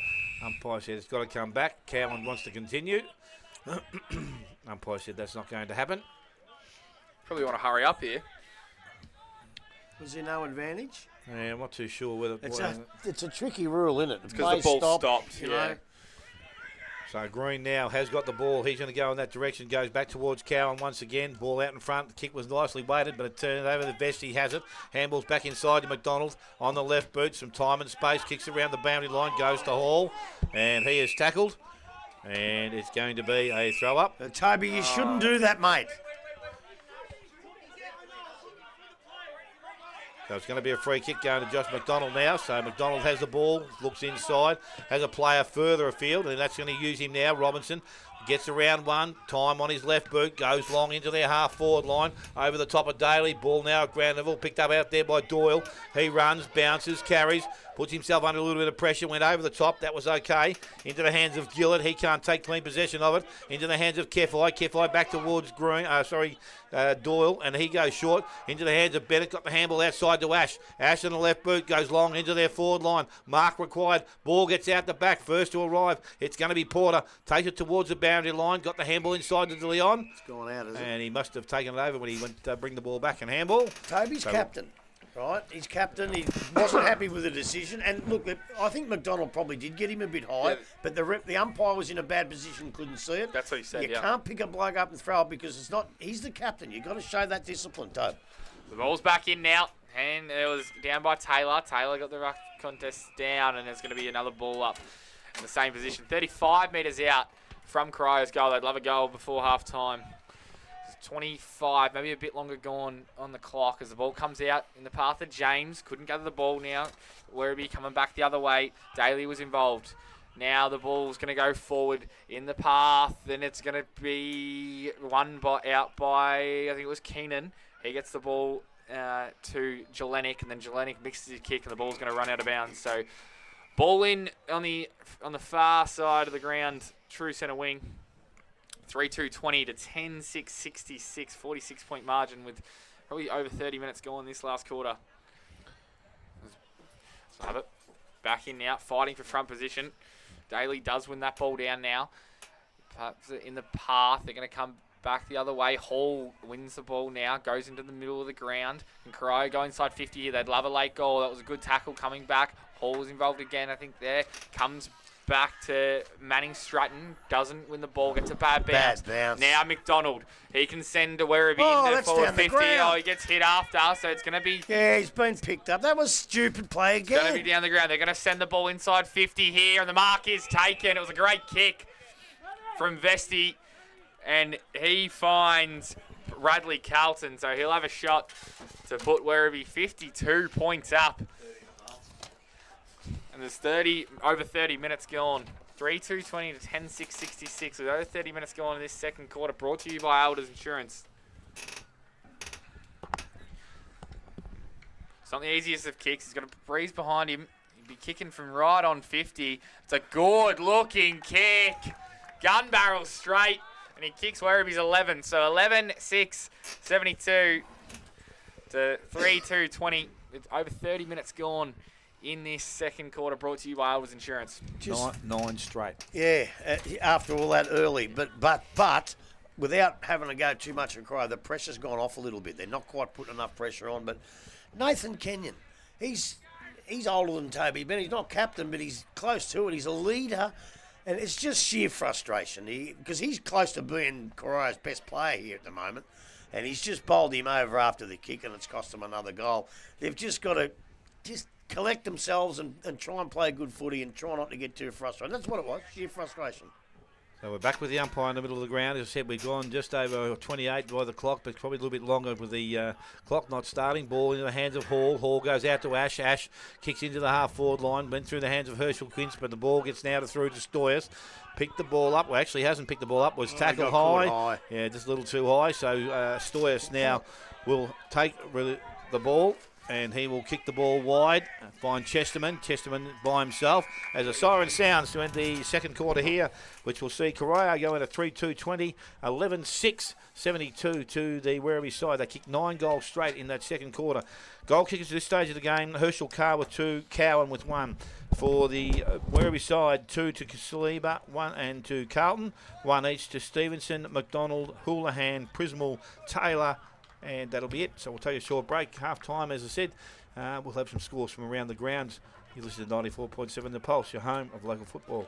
Umpire said it's got to come back. Cowan wants to continue. Umpire said that's not going to happen. Probably want to hurry up here. Was there no advantage? Yeah, I'm not too sure whether it's a tricky rule, isn't it? It's because the ball stopped. You know. So Green now has got the ball. He's going to go in that direction. Goes back towards Cowan once again. Ball out in front. The kick was nicely weighted, but it turned over. The Vesti has it. Handball's back inside to McDonald on the left boot. Some time and space. Kicks around the boundary line. Goes to Hall, and he is tackled. And it's going to be a throw up. Toby, you shouldn't do that, mate. So it's going to be a free kick going to Josh McDonald now. So McDonald has the ball, looks inside, has a player further afield, and that's going to use him now. Robinson Gets around one, time on his left boot, goes long into their half-forward line, over the top of Daly, ball now at ground level, picked up out there by Doyle. He runs, bounces, carries, puts himself under a little bit of pressure, went over the top, that was okay. Into the hands of Gillett, he can't take clean possession of it. Into the hands of Kefai back towards Doyle, and he goes short. Into the hands of Bennett, got the handball outside to Ash. Ash on the left boot, goes long into their forward line. Mark required, ball gets out the back, first to arrive. It's going to be Porter, takes it towards the boundary line, got the handball inside to De Leon. It's gone out, and he must have taken it over when he went to bring the ball back and handball. Toby's captain, right? He's captain. He wasn't happy with the decision. And look, I think McDonald probably did get him a bit high, but the umpire was in a bad position, couldn't see it. That's what he said, You can't pick a bloke up and throw it because it's not. He's the captain. You've got to show that discipline, Toby. The ball's back in now, and it was down by Taylor. Taylor got the ruck contest down, and there's going to be another ball up in the same position. 35 metres out from Corio's goal. They'd love a goal before half-time. 25, maybe a bit longer gone on the clock as the ball comes out in the path of James. Couldn't gather the ball now. Werribee coming back the other way. Daly was involved. Now the ball's going to go forward in the path. Then it's going to be out by, I think it was Keenan. He gets the ball to Jelenik, and then Jelenik mixes his kick, and the ball's going to run out of bounds. So ball in on the far side of the ground, true centre wing. 3-2-20 to 10-6-66, 46-point margin with probably over 30 minutes gone this last quarter. So have it. Back in now, fighting for front position. Daly does win that ball down now. In the path, they're going to come back the other way. Hall wins the ball now, goes into the middle of the ground. And Corio go inside 50 here. They'd love a late goal. That was a good tackle coming back. Hall was involved again, I think there. Comes back to Manning Stratton, doesn't win the ball, gets a bad bounce. Now McDonald, he can send to Werribee into forward 50. Oh, he gets hit after, so it's going to be... Yeah, he's been picked up. That was stupid play again. It's going to be down the ground. They're going to send the ball inside 50 here, and the mark is taken. It was a great kick from Vesti, and he finds Bradley Carlton, so he'll have a shot to put Werribee 52 points up. And there's over 30 minutes gone. 3-2-20 to 10-6-66. With over 30 minutes gone in this second quarter. Brought to you by Elders Insurance. It's not the easiest of kicks. He's got a breeze behind him. He'd be kicking from right on 50. It's a good-looking kick. Gun barrel straight. And he kicks Werribee's 11. So 11-6-72 to 3-2-20. With over 30 minutes gone in this second quarter, brought to you by Elders Insurance. Nine straight. Yeah, after all that early. But without having to go too much and cry, the pressure's gone off a little bit. They're not quite putting enough pressure on. But Nathan Kenyon, he's older than Toby Ben. He's not captain, but he's close to it. He's a leader. And it's just sheer frustration because he's close to being Corio's best player here at the moment. And he's just bowled him over after the kick, and it's cost him another goal. They've just got to collect themselves and try and play good footy and try not to get too frustrated. That's what it was, sheer frustration. So we're back with the umpire in the middle of the ground. As I said, we've gone just over 28 by the clock, but probably a little bit longer with the clock not starting. Ball into the hands of Hall. Hall goes out to Ash. Ash kicks into the half-forward line. Went through the hands of Herschel Quince, but the ball gets now through to Stoyers. Picked the ball up. Well, actually hasn't picked the ball up. Was tackled high. Yeah, just a little too high. So Stoyers now will take the ball, and he will kick the ball wide. Find Chesterman. Chesterman by himself as a siren sounds to end the second quarter here, which will see Corio go into 3-2-20, 11-6-72 to the Werribee side. They kicked 9 goals straight in that second quarter. Goal kickers at this stage of the game, Herschel Carr with 2, Cowan with 1. For the Werribee side, 2 to Saliba, 1 and to Carlton, 1 each to Stevenson, McDonald, Houlihan, Prismal, Taylor, and that'll be it. So we'll take a short break. Half time, as I said. We'll have some scores from around the grounds. You listen to 94.7 The Pulse, your home of local football.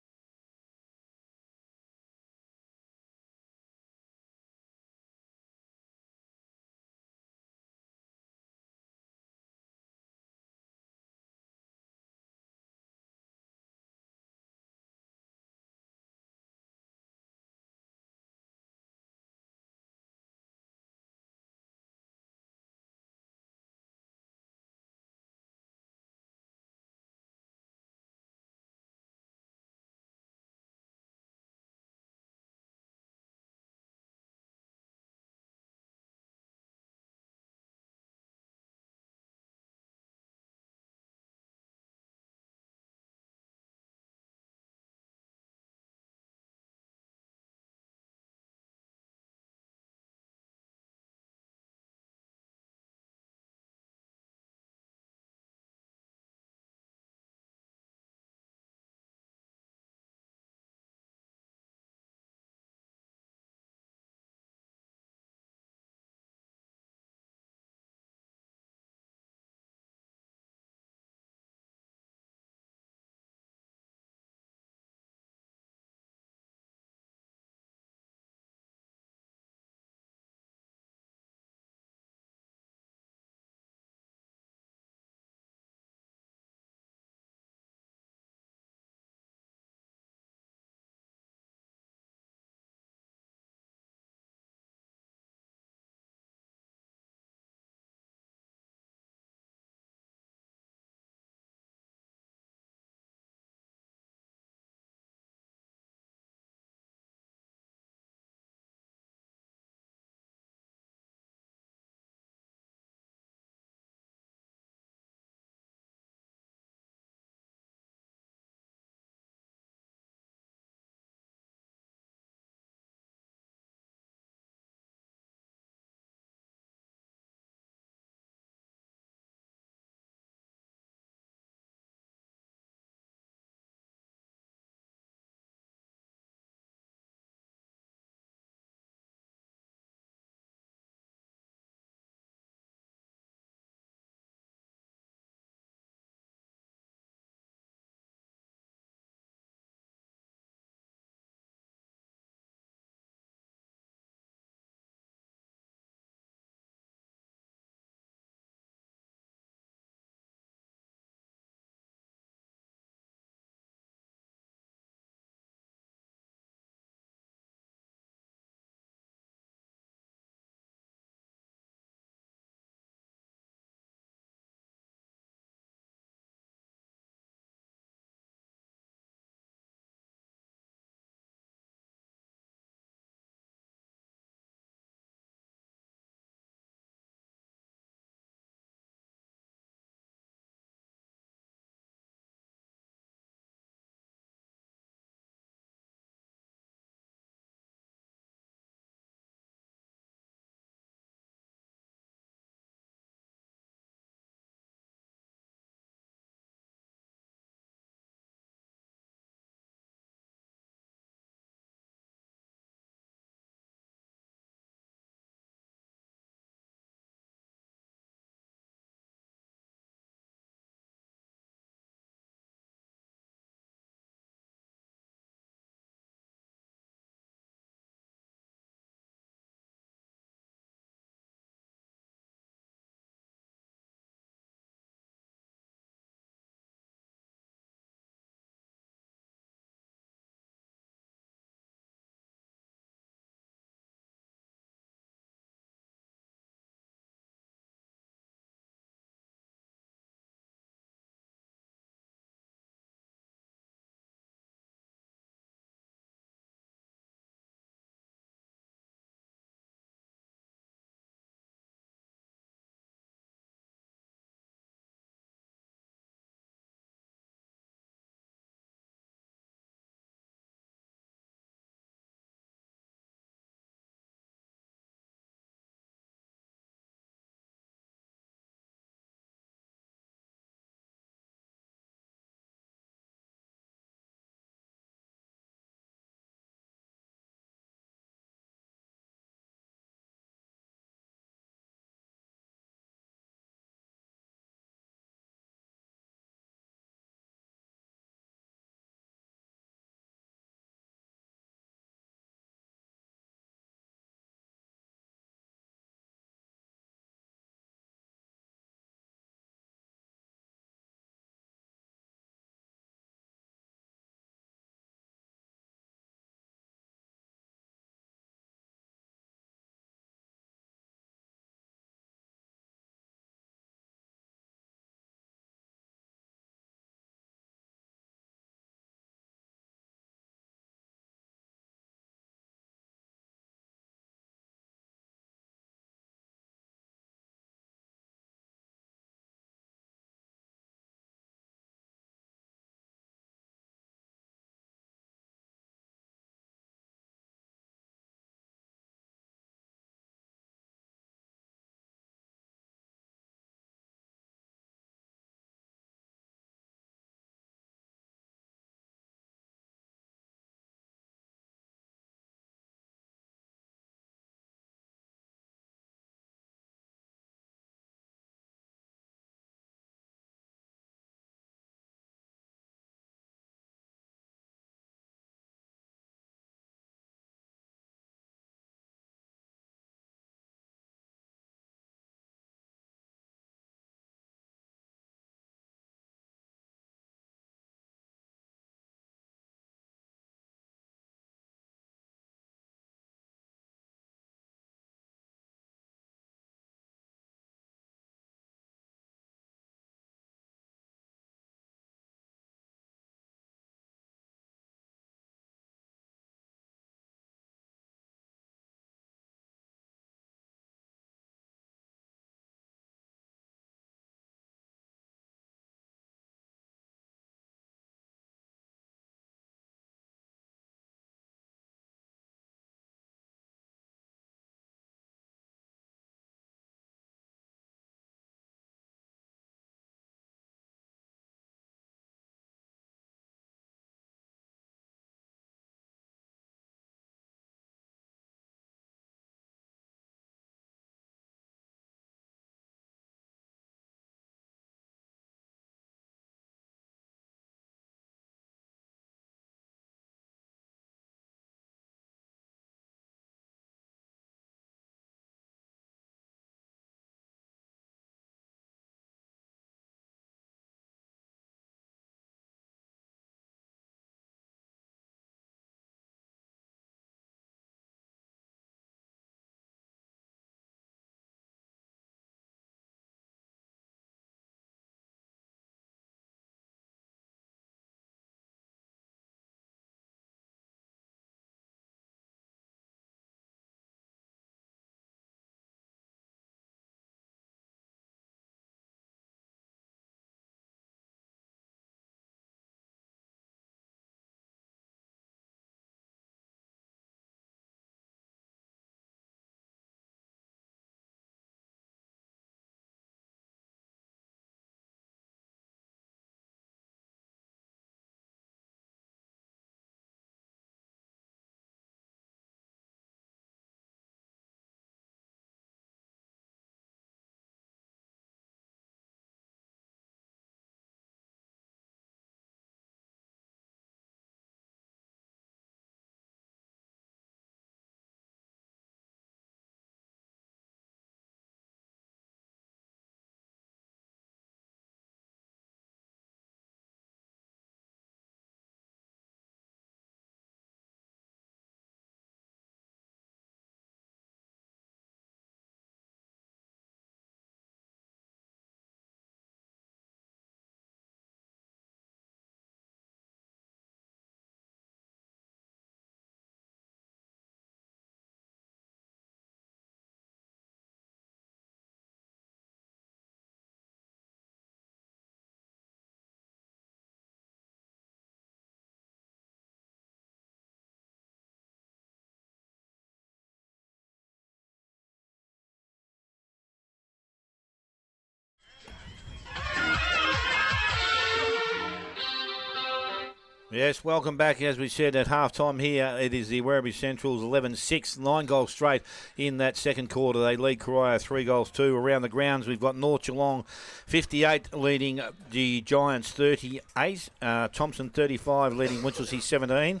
Yes, welcome back. As we said at half-time here, it is the Werribee Centrals 11-6, 9 goals straight in that second quarter. They lead Corio 3-2. Around the grounds, we've got North Geelong 58 leading the Giants 38. Thompson 35 leading Winchelsea 17.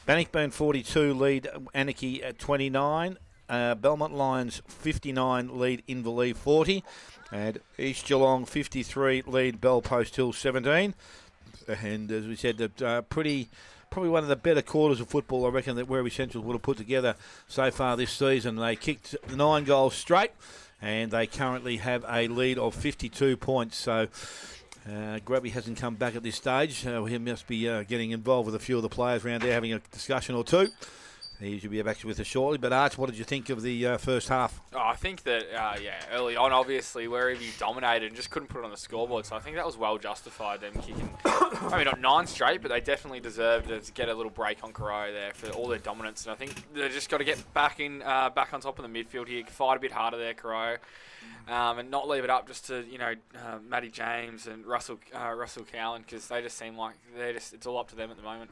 Bannockburn 42 lead Anarchy at 29. Belmont Lions 59 lead Inverleigh 40. And East Geelong 53 lead Bell Post Hill 17. And as we said, that probably one of the better quarters of football, I reckon, that Werribee Central would have put together so far this season. They kicked 9 goals straight, and they currently have a lead of 52 points. So Grubby hasn't come back at this stage. He must be getting involved with a few of the players around there, having a discussion or two. He should be back with us shortly. But Arch, what did you think of the first half? Oh, I think that, early on, obviously, Werribee dominated and just couldn't put it on the scoreboard. So I think that was well justified, them kicking, maybe not 9 straight, but they definitely deserved to get a little break on Corio there for all their dominance. And I think they've just got to get back on top of the midfield here, fight a bit harder there, Corio, and not leave it up just to, Matty James and Russell Cowan, because they just seem like it's all up to them at the moment.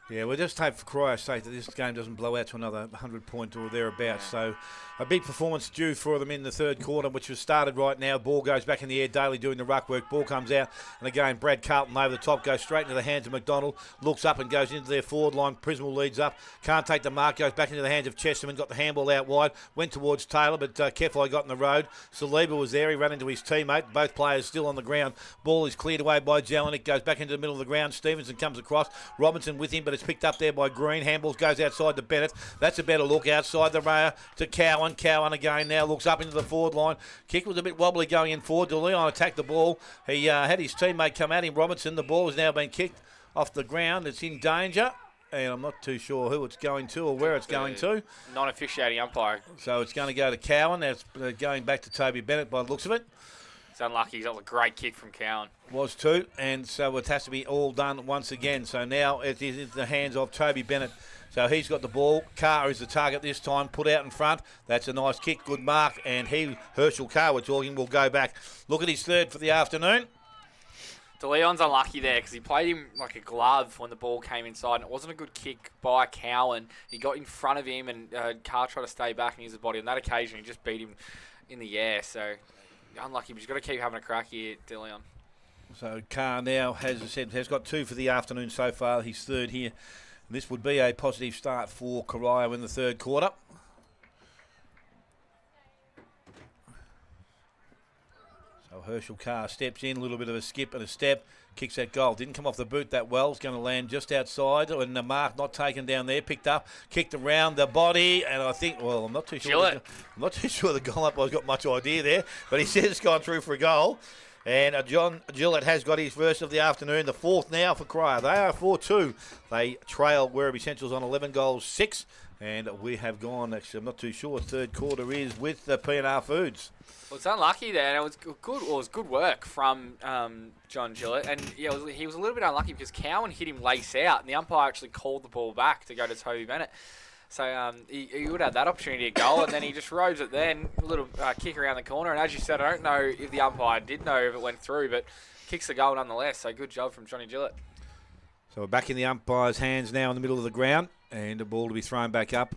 Yeah, we'll just hope for Corio's sake that this game doesn't blow out to another 100-point or thereabouts. So a big performance due for them in the third quarter, which was started right now. Ball goes back in the air, Daly doing the ruck work. Ball comes out, and again, Brad Carlton over the top, goes straight into the hands of McDonald, looks up and goes into their forward line. Prismal leads up, can't take the mark, goes back into the hands of Chesterman, got the handball out wide, went towards Taylor, but Kefai got in the road. Saliba was there, he ran into his teammate, both players still on the ground. Ball is cleared away by Jelinek, goes back into the middle of the ground. Stevenson comes across, Robinson with him, but it's picked up there by Green. Handballs goes outside to Bennett. That's a better look outside the rail to Cowan. Cowan again now looks up into the forward line. Kick was a bit wobbly going in forward. De Leon attacked the ball. He had his teammate come at him, Robinson. The ball has now been kicked off the ground. It's in danger. And I'm not too sure who it's going to or where it's going to. Non-officiating umpire. So it's going to go to Cowan. That's going back to Toby Bennett by the looks of it. It's unlucky. He's got a great kick from Cowan. Was too, and so it has to be all done once again. So now it is in the hands of Toby Bennett. So he's got the ball. Carr is the target this time, put out in front. That's a nice kick, good mark, and Herschel Carr, we're talking, will go back. Look at his third for the afternoon. De Leon's unlucky there because he played him like a glove when the ball came inside, and it wasn't a good kick by Cowan. He got in front of him, and Carr tried to stay back and use his body. On that occasion, he just beat him in the air. So unlucky, but he's got to keep having a crack here, De Leon. So Carr now, as I said, has got 2 for the afternoon so far. He's third here. This would be a positive start for Corio in the third quarter. So Herschel Carr steps in, a little bit of a skip and a step, kicks that goal. Didn't come off the boot that well. It's going to land just outside, and the mark not taken down there. Picked up, kicked around the body, and I think, well, I'm not too sure. I'm not too sure the goal umpire's got much idea there, but he says it's gone through for a goal. And John Gillett has got his first of the afternoon, the fourth now for Corio. They are 4-2. They trail Werribee Centrals on 11-6. And we have gone, actually, I'm not too sure what third quarter is with the P&R Foods. Well, it's unlucky there, and it was good. Well, it was good work from John Gillett, and he was a little bit unlucky because Cowan hit him lace out, and the umpire actually called the ball back to go to Toby Bennett. So he would have that opportunity to goal, and then he just rose it then, a little kick around the corner. And as you said, I don't know if the umpire did know if it went through, but kicks the goal nonetheless. So good job from Johnny Gillett. So we're back in the umpire's hands now in the middle of the ground, and the ball to be thrown back up.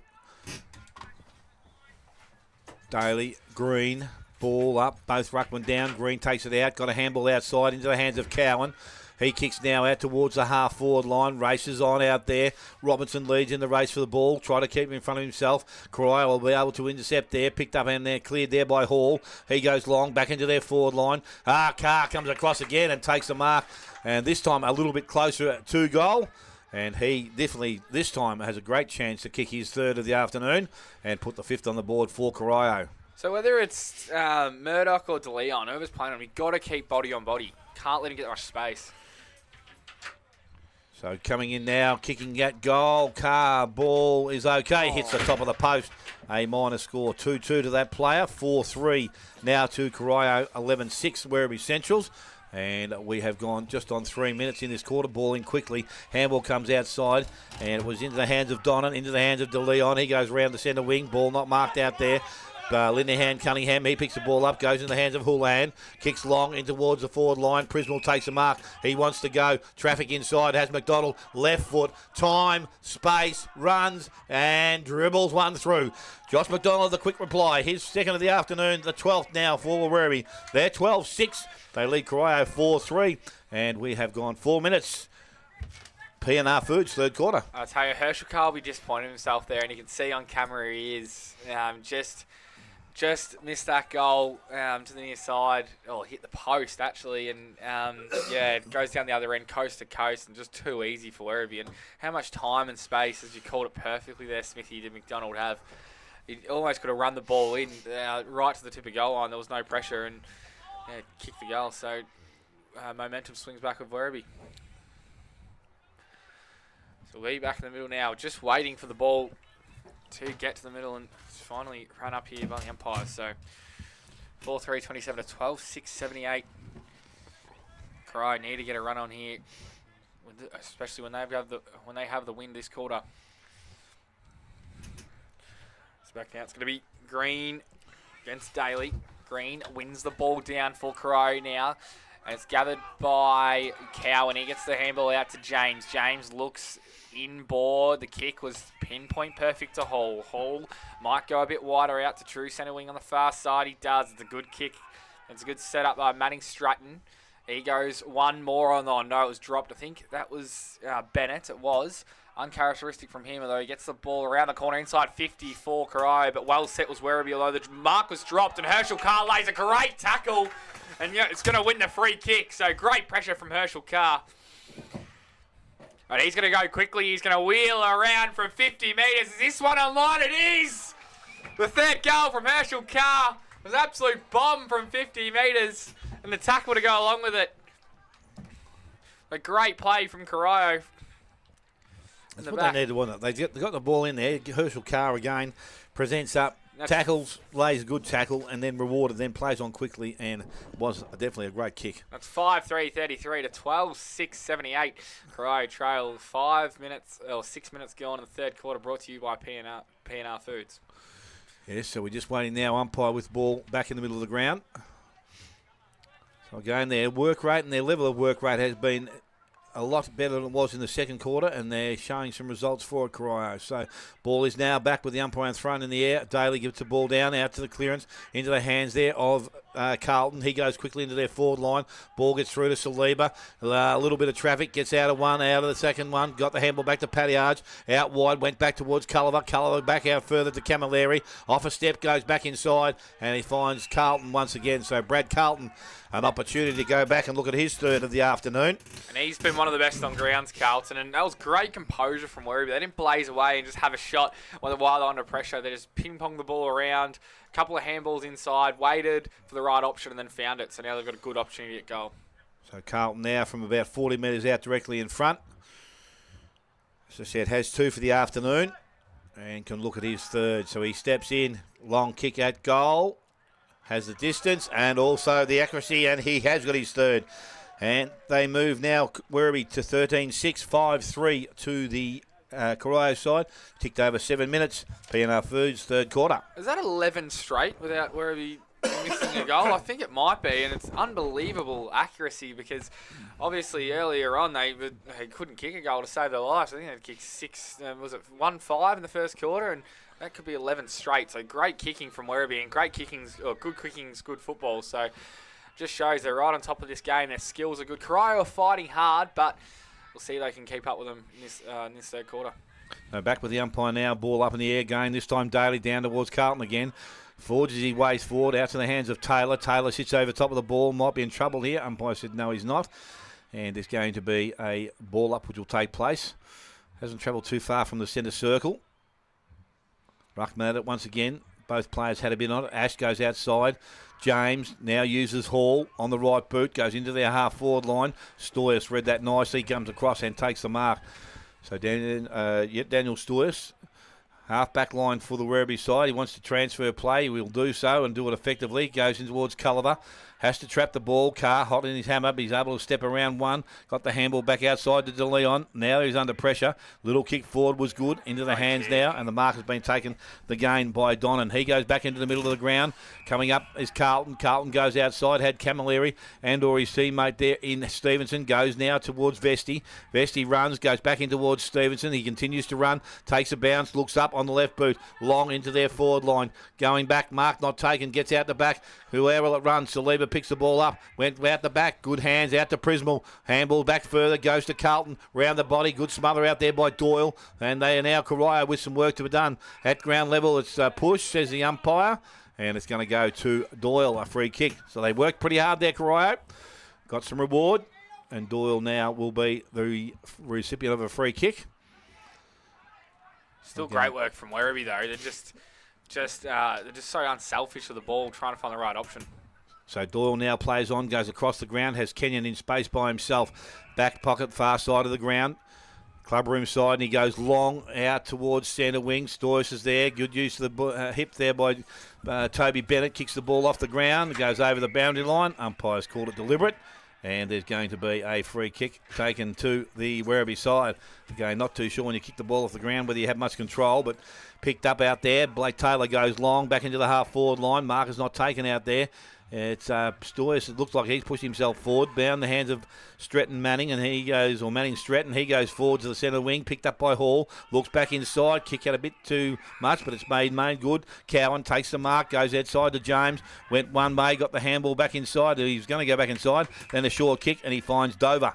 Daly, Green, ball up, both ruckman down. Green takes it out, got a handball outside into the hands of Cowan. He kicks now out towards the half-forward line, races on out there. Robinson leads in the race for the ball, try to keep him in front of himself. Corio will be able to intercept there, picked up and there, cleared there by Hall. He goes long, back into their forward line. Carr comes across again and takes the mark, and this time a little bit closer to goal. And he definitely, this time, has a great chance to kick his third of the afternoon and put the fifth on the board for Corio. So whether it's Murdoch or De Leon, whoever's playing him, you've got to keep body on body. Can't let him get that much space. So coming in now, kicking that goal. Carr, ball is okay. Hits the top of the post. A minor score, 2-2 to that player. 4-3 now to Corio, 11-6 Werribee Centrals. And we have gone just on 3 minutes in this quarter. Ball in quickly. Handball comes outside. And it was into the hands of Donnan, into the hands of De Leon. He goes round the centre wing. Ball not marked out there. Linehan Cunningham, he picks the ball up, goes in the hands of Houlihan, kicks long in towards the forward line. Prismal takes a mark. He wants to go. Traffic inside, has McDonald, left foot, time, space, runs, and dribbles one through. Josh McDonald, the quick reply. His second of the afternoon, the 12th now for Werribee. They're 12-6. They lead Corio 4-3, and we have gone 4 minutes. P&R Foods, third quarter. I'll tell you, Herschel Carr will be disappointed himself there, and you can see on camera he is. Just missed that goal to the near side, or hit the post actually, and it goes down the other end, coast to coast, and just too easy for Werribee. And how much time and space, as you called it perfectly there, Smithy, did McDonald have? He almost could have run the ball in right to the tip of goal line. There was no pressure, and kicked the goal. So momentum swings back with Werribee. So we're back in the middle now, just waiting for the ball to get to the middle and finally run up here by the umpires. So 4-3, 27 to 12, 6-78. Corio need to get a run on here, especially when they have the win this quarter. It's back now. It's going to be Green against Daly. Green wins the ball down for Corio now. And it's gathered by Cow, and he gets the handball out to James. James looks inboard. The kick was pinpoint perfect to Hall. Hall might go a bit wider out to true centre wing on the far side. He does. It's a good kick. It's a good setup by Manning Stratton. He goes one more on. Oh, no, it was dropped. I think that was Bennett. It was. Uncharacteristic from him, although he gets the ball around the corner inside 50 for Corio, but well set was Werribee, although the mark was dropped, and Herschel Carr lays a great tackle, and it's going to win the free kick, so great pressure from Herschel Carr. And he's going to go quickly, he's going to wheel around from 50 metres. Is this one online? It is! The third goal from Herschel Carr was an absolute bomb from 50 metres, and the tackle to go along with it. A great play from Corio. That's what they needed, wasn't it? They got the ball in there. Herschel Carr again presents up, tackles, lays a good tackle, and then rewarded, then plays on quickly, and was definitely a great kick. That's 5-3, 33 to 12, 6-78. Corio trail 6 minutes gone in the third quarter, brought to you by P&R Foods. Yes, so we're just waiting now. Umpire with ball back in the middle of the ground. So again, their work rate and their level of work rate has been a lot better than it was in the second quarter, and they're showing some results for Corio. So ball is now back with the umpire thrown in the air. Daly gives the ball down, out to the clearance, into the hands there of Carlton. He goes quickly into their forward line. Ball gets through to Saliba. A little bit of traffic, gets out of one, out of the second one. Got the handball back to Pattyards. Out wide, went back towards Culliver. Culliver back out further to Camilleri. Off a step, goes back inside, and he finds Carlton once again. So Brad Carlton, an opportunity to go back and look at his third of the afternoon. And he's been one of the best on grounds, Carlton, and that was great composure from Werribee. They didn't blaze away and just have a shot while they're under pressure. They just ping-ponged the ball around, a couple of handballs inside, waited for the right option, and then found it. So now they've got a good opportunity at goal. So Carlton now from about 40 metres out directly in front. As I said, has two for the afternoon and can look at his third. So he steps in, long kick at goal. Has the distance and also the accuracy, and he has got his third. And they move now, Werribee, to 13-6, 5-3 to the Corio side. Ticked over 7 minutes. P&R Foods, third quarter. Is that 11 straight without Werribee missing a goal? I think it might be, and it's unbelievable accuracy because obviously earlier on they couldn't kick a goal to save their lives. I think they'd kicked 1-5 in the first quarter, and that could be 11 straight. So great kicking from Werribee, and good kicking's good football. So just shows they're right on top of this game. Their skills are good. Corio are fighting hard, but we'll see if they can keep up with them in this third quarter. Back with the umpire now. Ball up in the air again. This time Daly down towards Carlton again. Forges his ways forward out to the hands of Taylor. Taylor sits over top of the ball. Might be in trouble here. Umpire said no, he's not. And there's going to be a ball up which will take place. Hasn't travelled too far from the centre circle. Ruckman at it once again. Both players had a bit on it. Ash goes outside. James now uses Hall on the right boot. Goes into their half-forward line. Stoyers read that nicely. Comes across and takes the mark. So Daniel Stoyers Half-back line for the Werribee side. He wants to transfer play. He will do so and do it effectively. Goes in towards Culliver. Has to trap the ball. Carr hot in his hammer. He's able to step around one. Got the handball back outside to De Leon. Now he's under pressure. Little kick forward was good. Into the hands now. And the mark has been taken the gain by Donnan. He goes back into the middle of the ground. Coming up is Carlton. Carlton goes outside. Had Camilleri and or his teammate there in Stevenson. Goes now towards Vesti. Vesti runs. Goes back in towards Stevenson. He continues to run. Takes a bounce. Looks up on the left boot. Long into their forward line. Going back. Mark not taken. Gets out the back. Whoever it runs. Saliba picks the ball up. Went out the back. Good hands out to Prismal. Handball back further. Goes to Carlton. Round the body. Good smother out there by Doyle. And they are now Corio with some work to be done. At ground level, it's push, says the umpire. And it's going to go to Doyle, a free kick. So they worked pretty hard there, Corio. Got some reward. And Doyle now will be the recipient of a free kick. Still great work from Werribee, though. They're just so unselfish with the ball, trying to find the right option. So Doyle now plays on, goes across the ground, has Kenyon in space by himself. Back pocket, far side of the ground. Clubroom side, and he goes long out towards centre wing. Stoyce is there. Good use of the hip there by Toby Bennett. Kicks the ball off the ground. Goes over the boundary line. Umpires called it deliberate. And there's going to be a free kick taken to the Werribee side. Again, not too sure when you kick the ball off the ground whether you have much control, but picked up out there. Blake Taylor goes long back into the half-forward line. Marker's not taken out there. It's Stoyce. It looks like he's pushed himself forward, bound the hands of Stretton Manning, and he goes, or Manning Stretton, he goes forward to the centre wing, picked up by Hall, looks back inside, kick out a bit too much, but it's made good. Cowan takes the mark, goes outside to James, went one way, got the handball back inside, he was going to go back inside, then a short kick, and he finds Dover.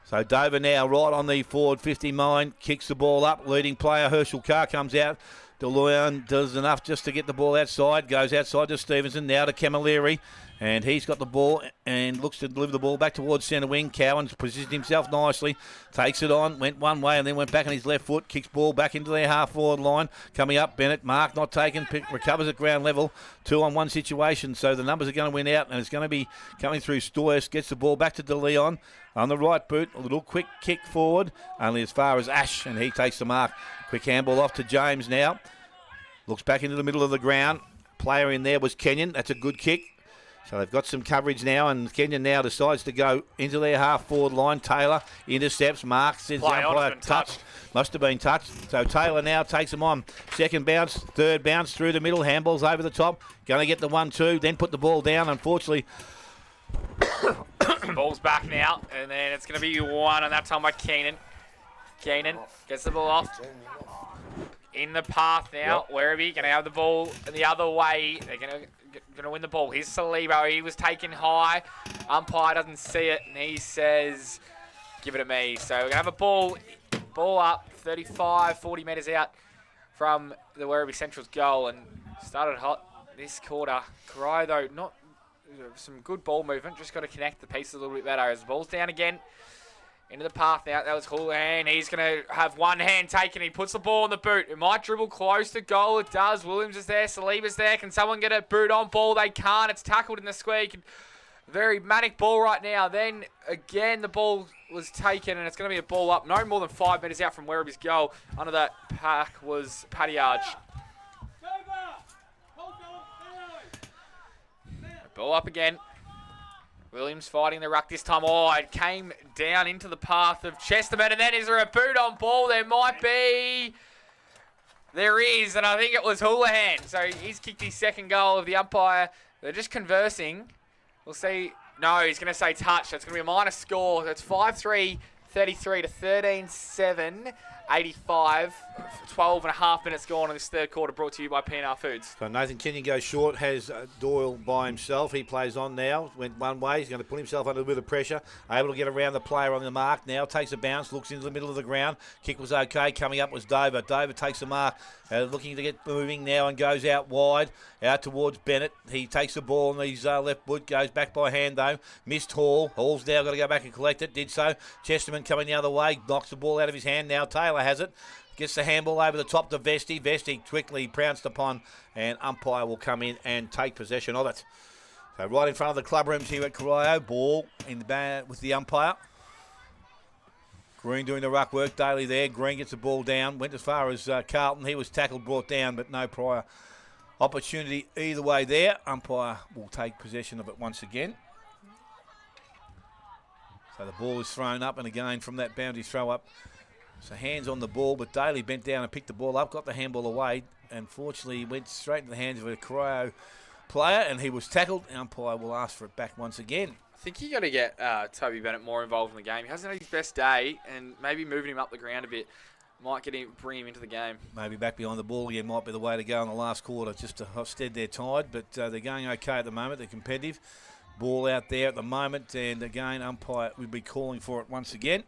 So Dover now right on the forward 50 line, kicks the ball up, leading player Herschel Carr comes out. DeLeon does enough just to get the ball outside, goes outside to Stevenson, now to Camilleri, and he's got the ball and looks to deliver the ball back towards centre wing. Cowan's positioned himself nicely, takes it on, went one way and then went back on his left foot, kicks ball back into their half-forward line. Coming up, Bennett, Mark not taken, recovers at ground level, 2-on-1 situation, so the numbers are going to win out, and it's going to be coming through Stoyce, gets the ball back to DeLeon. On the right boot, a little quick kick forward, only as far as Ash, and he takes the mark. Quick handball off to James now. Looks back into the middle of the ground. Player in there was Kenyon. That's a good kick. So they've got some coverage now, and Kenyon now decides to go into their half-forward line. Taylor intercepts, marks, says the umpire touched. Must have been touched. So Taylor now takes them on. Second bounce, third bounce through the middle. Handballs over the top. Going to get the 1-2, then put the ball down. Unfortunately, Ball's back now, and then it's going to be one, and that time by Keenan. Keenan gets the ball off. In the path now, Werribee going to have the ball the other way. They're going to win the ball. Here's Salibo. He was taken high. Umpire doesn't see it, and he says, give it to me. So we're going to have a ball up, 35, 40 metres out from the Werribee Central's goal, and started hot this quarter. Corio, though, not some good ball movement. Just got to connect the pieces a little bit better. As the ball's down again. Into the path now. That was Houlihan. He's going to have one hand taken. He puts the ball in the boot. It might dribble close to goal. It does. Williams is there. Saliba's there. Can someone get a boot on ball? They can't. It's tackled in the square. Very manic ball right now. Then again, the ball was taken, and it's going to be a ball up. No more than 5 metres out from Werribee's goal. Under that pack was Paddy Arch. Ball up again. Williams fighting the ruck this time. Oh, it came down into the path of Chesterman. And then is there a boot on ball? There might be. There is, and I think it was Houlihan. So he's kicked his second goal of the umpire. They're just conversing. We'll see. No, he's going to say touch. That's going to be a minus score. That's 5-3, 33 to 13-7. 85, 12 and a half minutes gone in this third quarter, brought to you by P&R Foods. So Nathan Kenyon goes short, has Doyle by himself. He plays on now, went one way. He's going to put himself under a bit of pressure. Able to get around the player on the mark now. Takes a bounce, looks into the middle of the ground. Kick was okay. Coming up was Dover. Dover takes the mark, looking to get moving now and goes out wide, out towards Bennett. He takes the ball on his left boot, goes back by hand though. Missed Hall. Hall's now got to go back and collect it. Did so. Chesterman coming the other way, knocks the ball out of his hand now. Taylor has it. Gets the handball over the top to Vesti. Vesti quickly pounced upon, and umpire will come in and take possession of it. So right in front of the club rooms here at Corio. Ball in the with the umpire. Green doing the ruck work. Daly there. Green gets the ball down. Went as far as Carlton. He was tackled, brought down, but no prior opportunity either way there. Umpire will take possession of it once again. So the ball is thrown up, and again from that boundary throw up. So hands on the ball, but Daly bent down and picked the ball up, got the handball away. Unfortunately, went straight into the hands of a Corio player, and he was tackled. The umpire will ask for it back once again. I think you got to get Toby Bennett more involved in the game. He hasn't had his best day, and maybe moving him up the ground a bit might bring him into the game. Maybe back behind the ball again might be the way to go in the last quarter, just to stead their tide. But they're going okay at the moment. They're competitive. Ball out there at the moment, and again, umpire will be calling for it once again.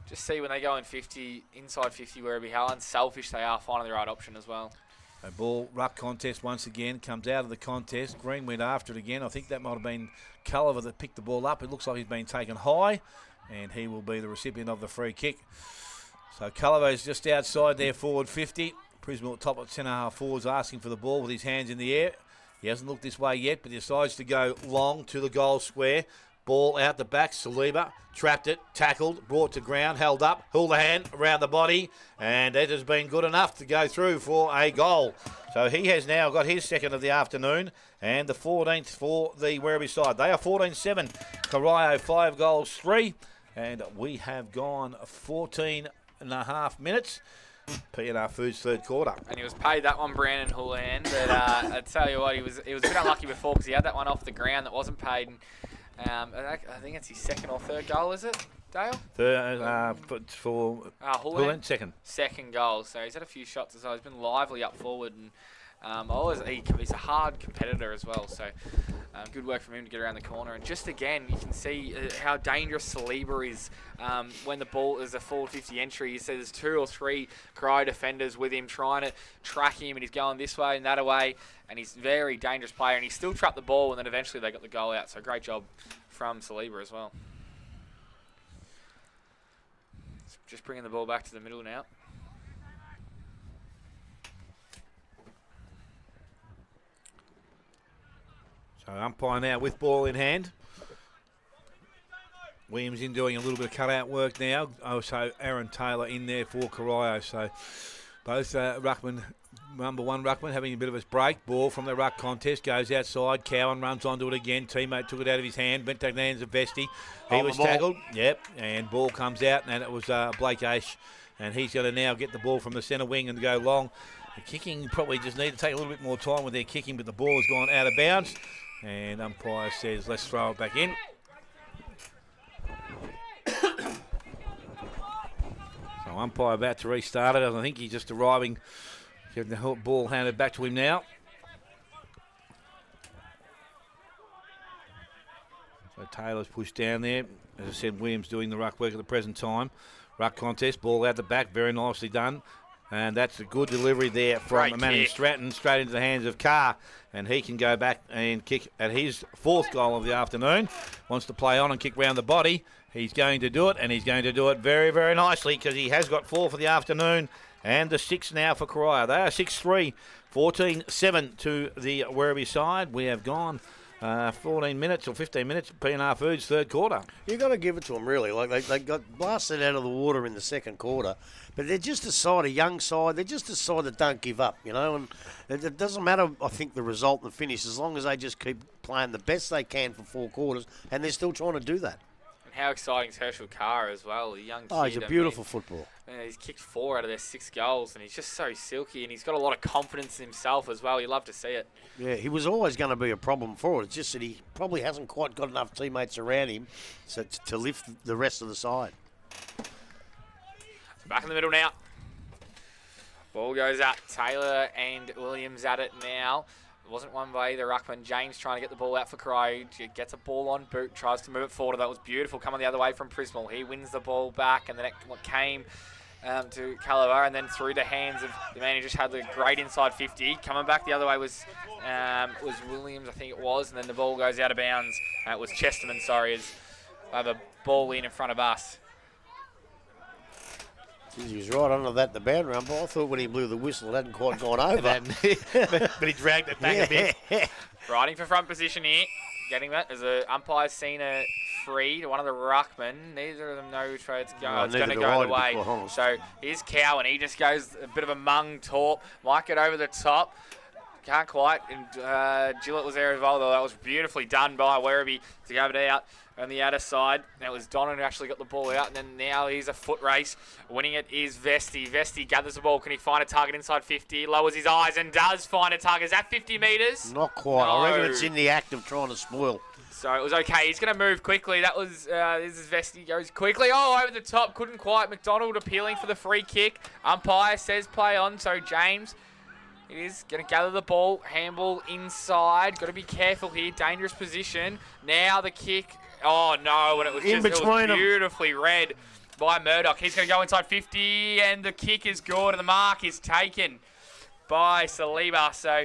Just see when they go in 50, inside 50, Werribee, how unselfish they are finding the right option as well. A ball ruck contest once again, comes out of the contest. Green went after it again. I think that might have been Culliver that picked the ball up. It looks like he's been taken high, and he will be the recipient of the free kick. So Culliver is just outside there, forward 50. Prismal top at centre-half forwards asking for the ball with his hands in the air. He hasn't looked this way yet, but he decides to go long to the goal square. Ball out the back. Saliba trapped it, tackled, brought to ground, held up, Houlihan around the body, and it has been good enough to go through for a goal. So he has now got his second of the afternoon, and the 14th for the Werribee side. They are 14-7. Corio 5 goals 3, and we have gone 14 and a half minutes. P&R Foods third quarter. And he was paid that one, Brandon Houlihan. But I tell you what, he was a bit unlucky before because he had that one off the ground that wasn't paid. And I think it's his second or third goal, is it, Dale? For Houlihan, second. Second goal. So he's had a few shots as well. He's been lively up forward, and he's a hard competitor as well. So good work from him to get around the corner. And just again, you can see how dangerous Saliba is when the ball is a forward 50 entry. You see there's 2 or 3 Corio defenders with him trying to track him, and he's going this way and that away. And he's a very dangerous player, and he still trapped the ball, and then eventually they got the goal out. So great job from Saliba as well. Just bringing the ball back to the middle now. So umpire now with ball in hand. Williams in doing a little bit of cut-out work now. So Aaron Taylor in there for Corio. So both ruckman, number one ruckman having a bit of a break. Ball from the ruck contest goes outside. Cowan runs onto it again. Teammate took it out of his hand. Went to the hands of Vesti. He was tackled. Yep. And ball comes out, and it was Blake Ash. And he's going to now get the ball from the centre wing and go long. The kicking probably just need to take a little bit more time with their kicking, but the ball has gone out of bounds. And umpire says, let's throw it back in. So umpire about to restart it. I think he's just arriving. Getting the ball handed back to him now. So Taylor's pushed down there. As I said, Williams doing the ruck work at the present time. Ruck contest, ball out the back, very nicely done. And that's a good delivery there from Manning Stratton, straight into the hands of Carr. And he can go back and kick at his 4th goal of the afternoon. Wants to play on and kick round the body. He's going to do it, and he's going to do it very, very nicely because he has got 4 for the afternoon. And the 6 now for Corio. They are 6-3, 14-7 to the Werribee side. We have gone 14 minutes or 15 minutes, P&R Foods third quarter. You've got to give it to them, really. Like they got blasted out of the water in the second quarter, but they're just a young side. They're just a side that don't give up, you know. And it doesn't matter, I think, the result and the finish, as long as they just keep playing the best they can for 4 quarters, and they're still trying to do that. How exciting is Herschel Carr as well, a young kid. Oh, he's a beautiful football. He's kicked 4 out of their 6 goals, and he's just so silky, and he's got a lot of confidence in himself as well. You love to see it. Yeah, he was always going to be a problem for it. It's just that he probably hasn't quite got enough teammates around him to lift the rest of the side. Back in the middle now. Ball goes up. Taylor and Williams at it now. It wasn't one way. The ruckman, James, trying to get the ball out for Corio. Gets a ball on boot, tries to move it forward. That was beautiful. Coming the other way from Prismal. He wins the ball back, and then it came to Calabar, and then through the hands of the man who just had the great inside 50. Coming back the other way was Williams, I think it was, and then the ball goes out of bounds. It was Chesterman, sorry, as they have a ball in front of us. Jeez, he was right under the boundary umpire. I thought when he blew the whistle it hadn't quite gone over. But he dragged it back a bit. Riding for front position here. Getting that as the umpire's seen a free to one of the ruckmen. Neither of them know which way it's going. No, It's going to neither do go I, the way. to be quite honest. So here's Cow, and he just goes a bit of a mung torp. Might get over the top. Can't quite. And Gillett was there as well, though. That was beautifully done by Werribee to go it out on the other side. That was Donnan who actually got the ball out. And then now here's a foot race. Winning it is Vesti. Vesti gathers the ball. Can he find a target inside 50? Lowers his eyes and does find a target. Is that 50 metres? Not quite. No. I reckon it's in the act of trying to spoil. So it was okay. He's going to move quickly. That was, this is Vesti goes quickly. Oh, over the top. Couldn't quite. McDonald appealing for the free kick. Umpire says play on. So James... It is going to gather the ball. Handball inside. Got to be careful here. Dangerous position. Now the kick. Oh, no. And it was In just between them. beautifully read by Murdoch. He's going to go inside 50. And the kick is good. And the mark is taken by Saliba. So,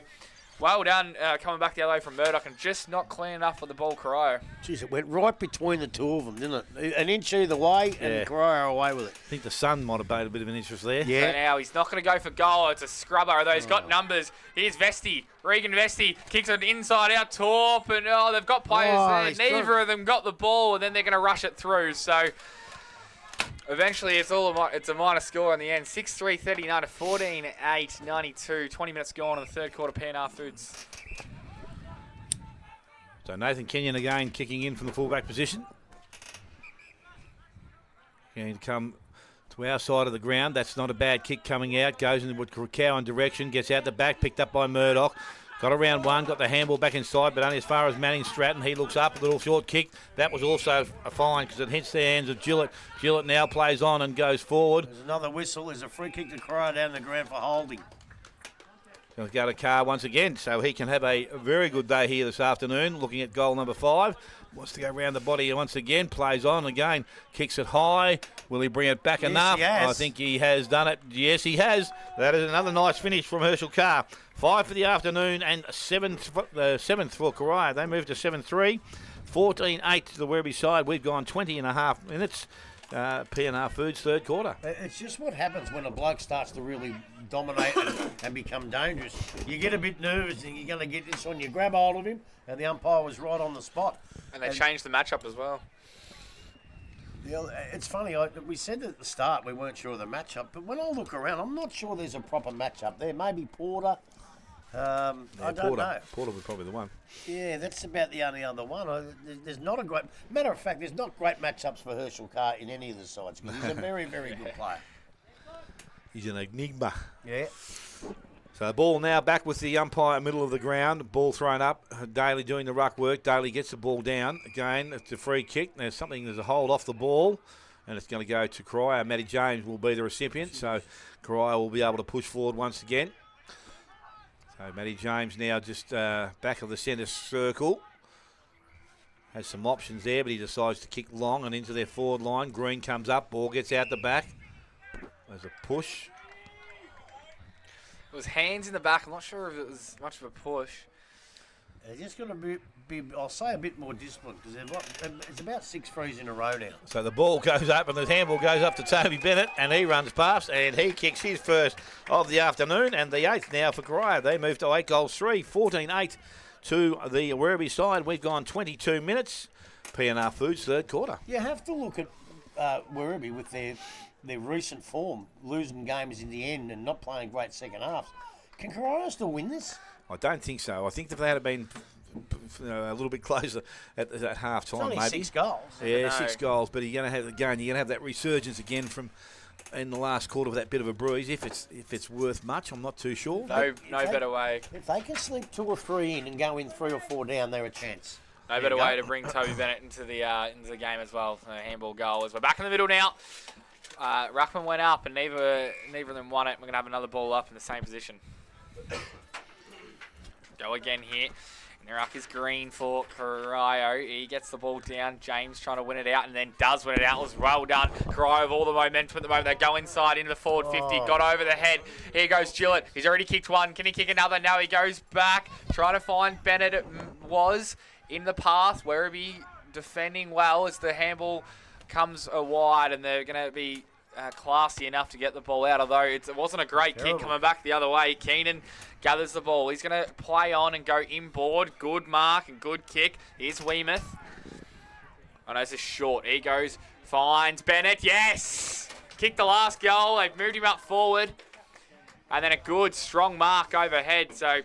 well done coming back the other way from Murdoch. And just not clean enough for the ball, Corio. Jeez, it went right between the two of them, didn't it? An inch either way, and Corio away with it. I think the sun might have made a bit of an interest there. So now he's not going to go for goal. It's a scrubber, although he's got numbers. Here's Vesti. Regan Vesti kicks it inside out. Torp, and they've got players there. Neither of them got the ball, and then they're going to rush it through. So eventually it's a minor score in the end. 6-3, 39 to 14-8, 92. 20 minutes gone in the third quarter. PNR Foods. So Nathan Kenyon again kicking in from the fullback position. Going to come to our side of the ground. That's not a bad kick coming out. Goes in with Cowan direction. Gets out the back. Picked up by Murdoch. Got around one. Got the handball back inside, but only as far as Manning Stratton. He looks up. A little short kick. That was also a fine because it hits the hands of Gillett. Gillett now plays on and goes forward. There's another whistle. There's a free kick to Corio down the ground for holding. Going to go to Carr once again, so he can have a very good day here this afternoon. Looking at goal number 5. Wants to go round the body once again. Plays on again. Kicks it high. Will he bring it back enough? He has. I think he has done it. Yes, he has. That is another nice finish from Herschel Carr. 5 for the afternoon and 7th for Corio. They move to 7-3. 14-8 to the Werribee side. We've gone 20 and a half minutes. PNR Foods third quarter. It's just what happens when a bloke starts to really dominate and become dangerous. You get a bit nervous and you're going to get this on. You grab hold of him, and the umpire was right on the spot. And they changed the matchup as well. It's funny, we said at the start we weren't sure of the matchup, but when I look around, I'm not sure there's a proper matchup there. Maybe Porter. I don't know. Porter was probably the one. Yeah, that's about the only other one. There's not a great... Matter of fact, there's not great matchups for Herschel Carr in any of the sides. He's a very, very good player. He's an enigma. Yeah. So the ball now back with the umpire middle of the ground. Ball thrown up. Daly doing the ruck work. Daly gets the ball down. Again, it's a free kick. There's a hold off the ball. And it's going to go to Corio. Matty James will be the recipient. So Corio will be able to push forward once again. So Matty James now just back of the centre circle. Has some options there, but he decides to kick long and into their forward line. Green comes up. Ball gets out the back. There's a push. It was hands in the back. I'm not sure if it was much of a push. They're just going to be, I'll say, a bit more disciplined because it's about 6 frees in a row now. So the ball goes up and the handball goes up to Toby Bennett and he runs past and he kicks his first of the afternoon and the 8th now for Corio. They move to 8 goals 3, 14-8 to the Werribee side. We've gone 22 minutes. PNR Foods third quarter. You have to look at Werribee with their recent form, losing games in the end and not playing great second halves. Can Corio still win this? I don't think so. I think if they had been a little bit closer at half time, only maybe 6 goals. Yeah, 6 goals. But you're going to have that resurgence again from in the last quarter with that bit of a bruise. If it's worth much, I'm not too sure. No better way. If they can slip 2 or 3 in and go in 3 or 4 down, they're a chance. No better way to bring Toby Bennett into the game as well. Handball goal as we're back in the middle now. Ruckman went up and neither of them won it. We're going to have another ball up in the same position. Go again here. Ruck is green for Corio. He gets the ball down. James trying to win it out and then does win it out. It was well done. Corio with all the momentum at the moment. They go inside into the forward 50. Got over the head. Here goes Gillett. He's already kicked one. Can he kick another? Now he goes back. Trying to find Bennett. It was in the path. Werribee defending well as the handball comes wide and they're going to be classy enough to get the ball out, although it wasn't a great kick coming back the other way. Keenan gathers the ball. He's going to play on and go inboard. Good mark and good kick. Here's Weemuth. Oh no, this is short. He goes, finds Bennett. Yes! Kicked the last goal. They've moved him up forward. And then a good, strong mark overhead. So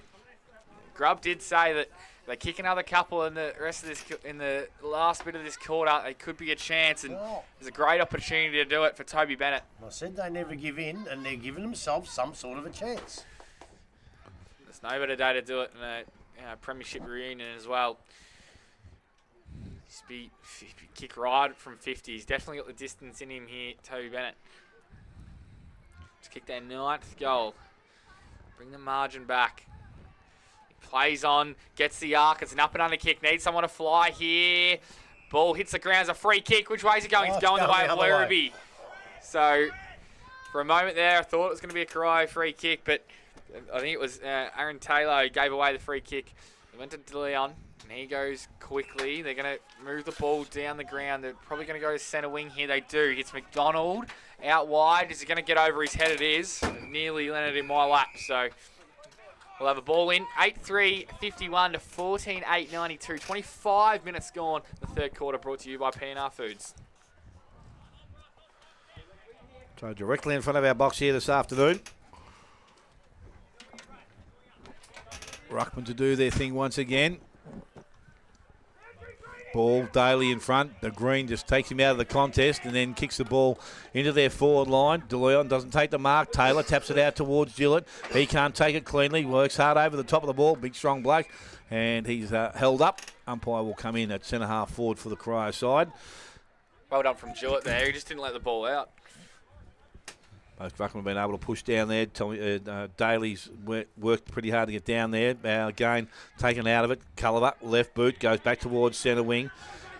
Grubb did say that they kick another couple in the rest of this, in the last bit of this quarter, it could be a chance, and there's a great opportunity to do it for Toby Bennett. I said they never give in, and they're giving themselves some sort of a chance. There's no better day to do it in a premiership reunion as well. Kick right from 50. He's definitely got the distance in him here, Toby Bennett. Just kick their 9th goal. Bring the margin back. He plays on, gets the arc. It's an up and under kick. Needs someone to fly here. Ball hits the ground. It's a free kick. Which way is it going? It's going the way of Werribee. So, for a moment there, I thought it was going to be a Corio free kick, but I think it was Aaron Taylor who gave away the free kick. It went to De Leon. And he goes quickly. They're going to move the ball down the ground. They're probably going to go to centre wing here. They do. Hits McDonald out wide. Is he going to get over his head? It is. Nearly landed in my lap. So we'll have a ball in. 8-3-51 to 14-8-92. 25 minutes gone. The third quarter brought to you by P&R Foods. So directly in front of our box here this afternoon. Ruckman to do their thing once again. Ball, Daly in front. The Green just takes him out of the contest and then kicks the ball into their forward line. De Leon doesn't take the mark. Taylor taps it out towards Gillett. He can't take it cleanly. Works hard over the top of the ball. Big, strong bloke. And he's held up. Umpire will come in at centre-half forward for the Corio side. Well done from Gillett there. He just didn't let the ball out. Both Ruckman have been able to push down there. Daly's worked pretty hard to get down there. Again, taken out of it. Culliver, left boot, goes back towards centre wing.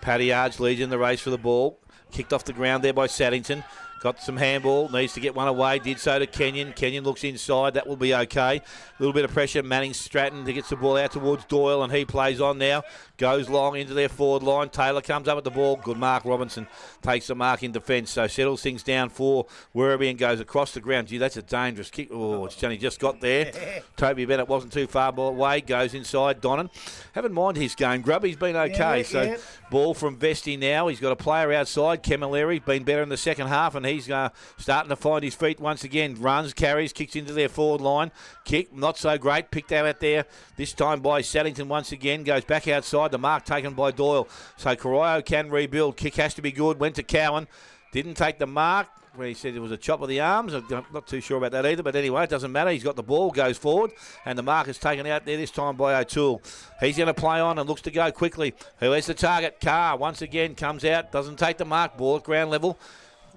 Paddy Arge leads in the race for the ball. Kicked off the ground there by Saddington. Got some handball, needs to get one away, did so to Kenyon. Kenyon looks inside, that will be okay. A little bit of pressure, Manning Stratton to get the ball out towards Doyle, and he plays on now. Goes long into their forward line. Taylor comes up at the ball. Good mark. Robinson takes the mark in defence, so settles things down for Werribee and goes across the ground. Gee, that's a dangerous kick. Oh, it's Johnny just got there. Toby Bennett wasn't too far away. Goes inside. Donnan. Haven't mind his game, Grub. He's been okay. Ball from Vesti now. He's got a player outside. Camilleri been better in the second half, and he's starting to find his feet once again. Runs, carries, kicks into their forward line. Kick, not so great. Picked out there this time by Saddington once again. Goes back outside. The mark taken by Doyle. So Corio can rebuild. Kick has to be good. Went to Cowan. Didn't take the mark. Where he said it was a chop of the arms. I'm not too sure about that either, but anyway, it doesn't matter. He's got the ball, goes forward, and the mark is taken out there this time by O'Toole. He's going to play on and looks to go quickly. Who has the target? Carr once again comes out, doesn't take the mark. Ball at ground level.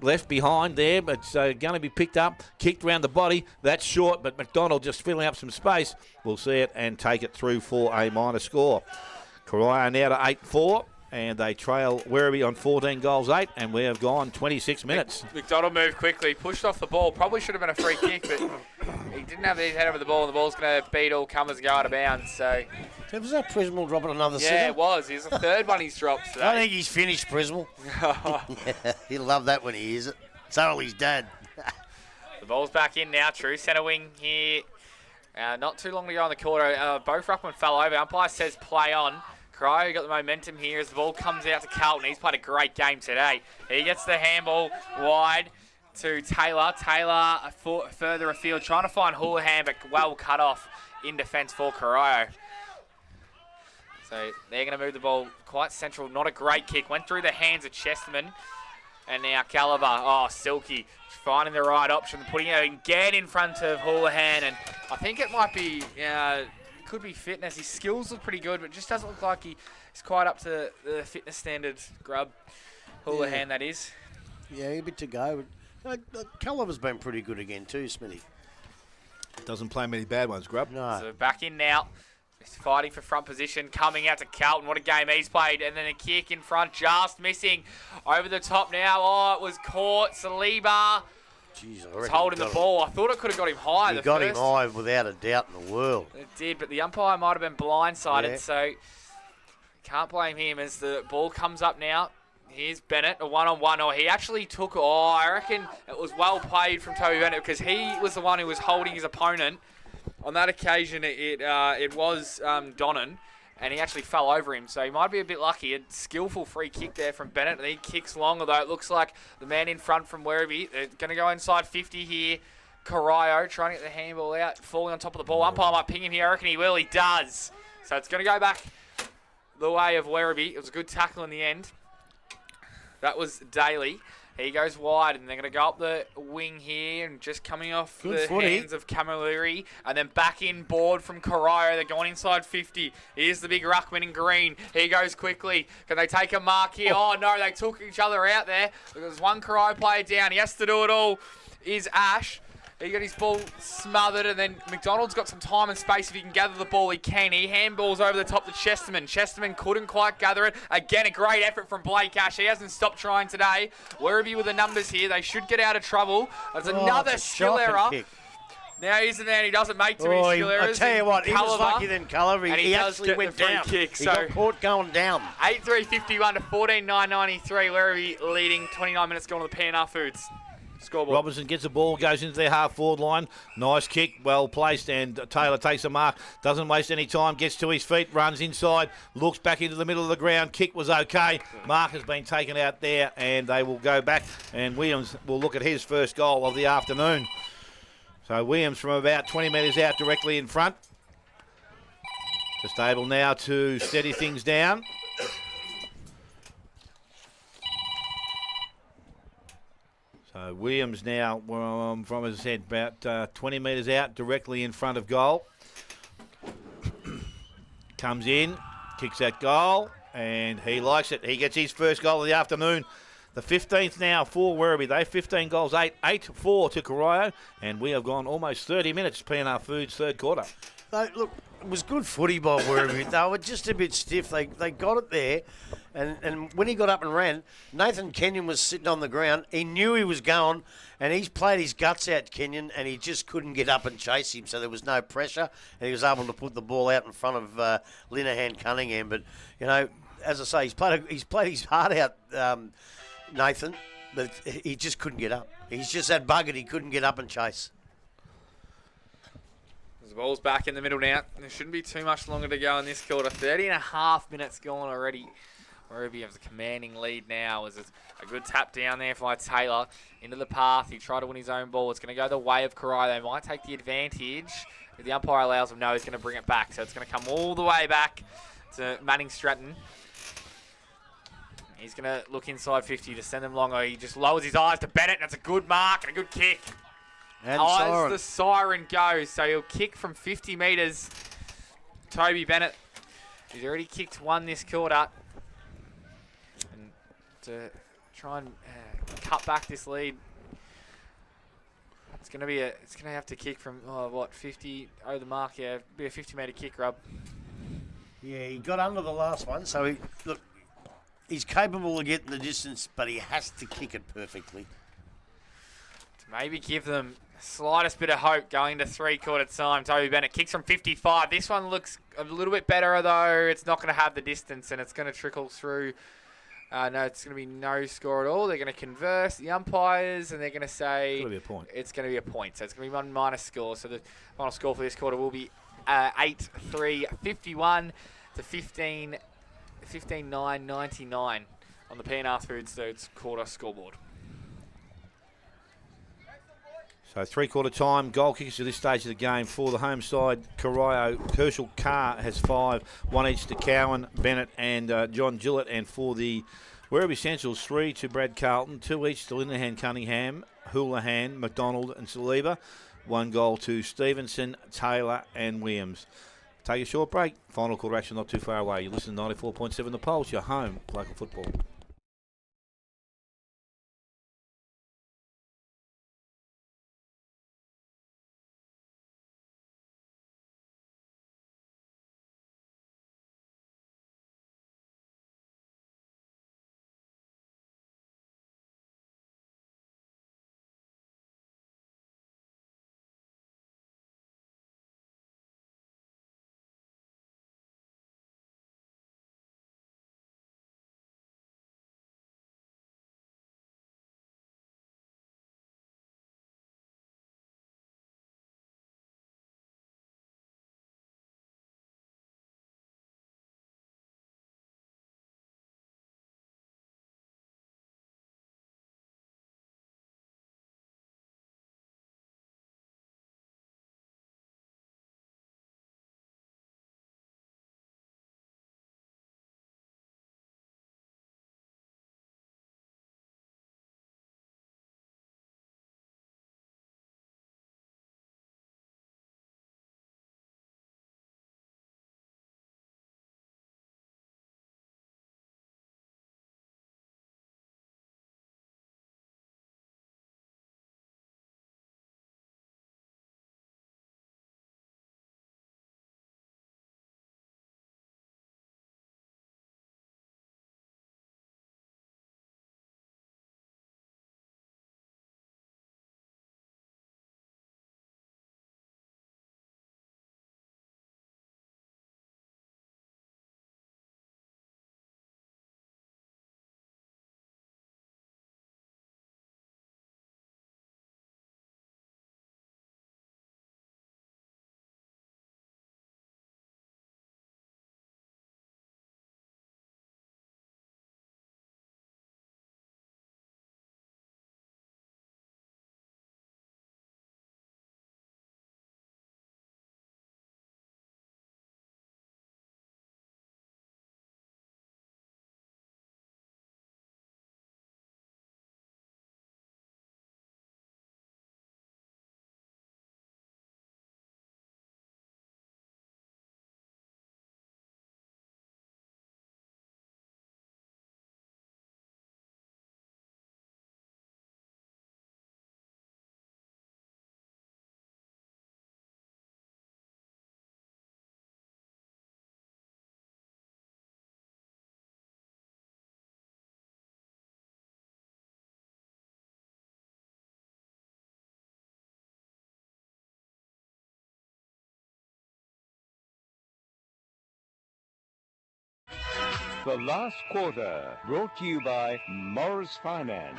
Left behind there, but it's going to be picked up, kicked round the body. That's short, but McDonald just filling up some space. We'll see it and take it through for a minor score. Corio now to 8-4, and they trail Werribee on 14 goals 8, and we have gone 26 minutes. McDonald moved quickly, pushed off the ball. Probably should have been a free kick, but he didn't have his head over the ball, and the ball's going to beat all comers and go out of bounds. So was that Prismal dropping another sitter? Yeah, it was. He's the third one he's dropped today. I think he's finished, Prismal. He'll love that when he hears it. So will his dad. The ball's back in now, true centre wing here. Not too long to go on the quarter. Both Ruckman fell over. Umpire says play on. Corio got the momentum here as the ball comes out to Carlton. He's played a great game today. He gets the handball wide to Taylor. Taylor further afield, trying to find Houlihan, but well cut off in defence for Corio. So they're going to move the ball quite central. Not a great kick. Went through the hands of Chesterman. And now Caliber. Oh, Silky. Finding the right option. Putting it again in front of Houlihan. And I think it might be... could be fitness. His skills look pretty good, but it just doesn't look like he's quite up to the fitness standards. Grub. Houlihan, that is. Yeah, a bit to go. Caliber's been pretty good again too, Smithy. Doesn't play many bad ones, Grub. No. So back in now. He's fighting for front position, coming out to Carlton. What a game he's played. And then a kick in front, just missing. Over the top now. Oh, it was caught. Saliba. Jeez, was holding the ball. I thought it could have got him high. He got him high without a doubt in the world. It did, but the umpire might have been blindsided, Yeah. so can't blame him as the ball comes up now. Here's Bennett, a one-on-one. Or he actually took... Oh, I reckon it was well played from Toby Bennett because he was the one who was holding his opponent. On that occasion, it was Donnan, and he actually fell over him, so he might be a bit lucky. A skillful free kick there from Bennett, and he kicks long, although it looks like the man in front from Werribee. They're going to go inside 50 here. Corio trying to get the handball out, falling on top of the ball. Umpire might ping him here. I reckon he will. He does. So it's going to go back the way of Werribee. It was a good tackle in the end. That was Daly. He goes wide, and they're going to go up the wing here, and just coming off the hands of Camilleri, and then back in board from Corio. They're going inside 50. Here's the big ruckman in green. He goes quickly. Can they take a mark here? Oh, no, they took each other out there. There's one Corio player down. He has to do it all. Is Ash. He got his ball smothered, and then McDonald's got some time and space. If he can gather the ball, he can. He handballs over the top to Chesterman. Chesterman couldn't quite gather it. Again, a great effort from Blake Ash. He hasn't stopped trying today. Werribee with the numbers here. They should get out of trouble. There's another skill error. Kick. Now he's the man. He doesn't make too many skill errors. I tell you what, he was lucky than Cullery. He actually went down. Kick, he got caught going down. 8-3-51 to 14-9-93. Werribee leading. 29 minutes gone to the PNR Foods scoreboard. Robinson gets the ball, goes into their half-forward line. Nice kick, well placed, and Taylor takes a mark. Doesn't waste any time, gets to his feet, runs inside, looks back into the middle of the ground. Kick was okay. Mark has been taken out there, and they will go back, and Williams will look at his first goal of the afternoon. So Williams from about 20 metres out directly in front. Just able now to steady things down. So Williams now, from, as I said, about 20 metres out, directly in front of goal. Comes in, kicks that goal, and he likes it. He gets his first goal of the afternoon. The 15th now for Werribee. They 15 goals, 8-4 to Corio, and we have gone almost 30 minutes, PNR Foods third quarter. Look, it was good footy by Werribee. They were just a bit stiff. They got it there, and when he got up and ran, Nathan Kenyon was sitting on the ground. He knew he was going, and he's played his guts out, Kenyon, and he just couldn't get up and chase him, so there was no pressure, and he was able to put the ball out in front of Linehan Cunningham. But, you know, as I say, he's played his heart out, Nathan, but he just couldn't get up. He's just that buggered he couldn't get up and chase. The ball's back in the middle now. There shouldn't be too much longer to go in this quarter. 30.5 minutes gone already. Werribee has a commanding lead now. As a good tap down there by Taylor into the path. He tried to win his own ball. It's going to go the way of Corio. They might take the advantage. If the umpire allows them, no, he's going to bring it back. So it's going to come all the way back to Manning Stratton. He's going to look inside 50 to send them longer. He just lowers his eyes to Bennett, and it's a good mark and a good kick. And as the siren goes, so he'll kick from 50 metres. Toby Bennett, he's already kicked one this quarter. And to try and cut back this lead, it's going to have to kick from 50 over the mark. Yeah, be a 50-metre kick, Rob. Yeah, he got under the last one, so he's capable of getting the distance, but he has to kick it perfectly. To maybe give them slightest bit of hope going to three-quarter time. Toby Bennett kicks from 55. This one looks a little bit better, though. It's not going to have the distance, and it's going to trickle through. No, it's going to be no score at all. They're going to converse the umpires, and they're going to say it's going to be a point. So it's going to be one minus score. So the final score for this quarter will be 8-3-51 to 15-9-99 on the PNR Foods third quarter scoreboard. So three-quarter time, goal kickers at this stage of the game for the home side. Corio, Herschel Carr has 5, 1 each to Cowan, Bennett and John Gillett. And for the Werribee Centrals, 3 to Brad Carlton, 2 each to Linehan Cunningham, Houlihan, McDonald and Saliba. 1 goal to Stevenson, Taylor and Williams. Take a short break. Final quarter action not too far away. You listen to 94.7 The Pulse, your home local football. The last quarter, brought to you by Morris Finance.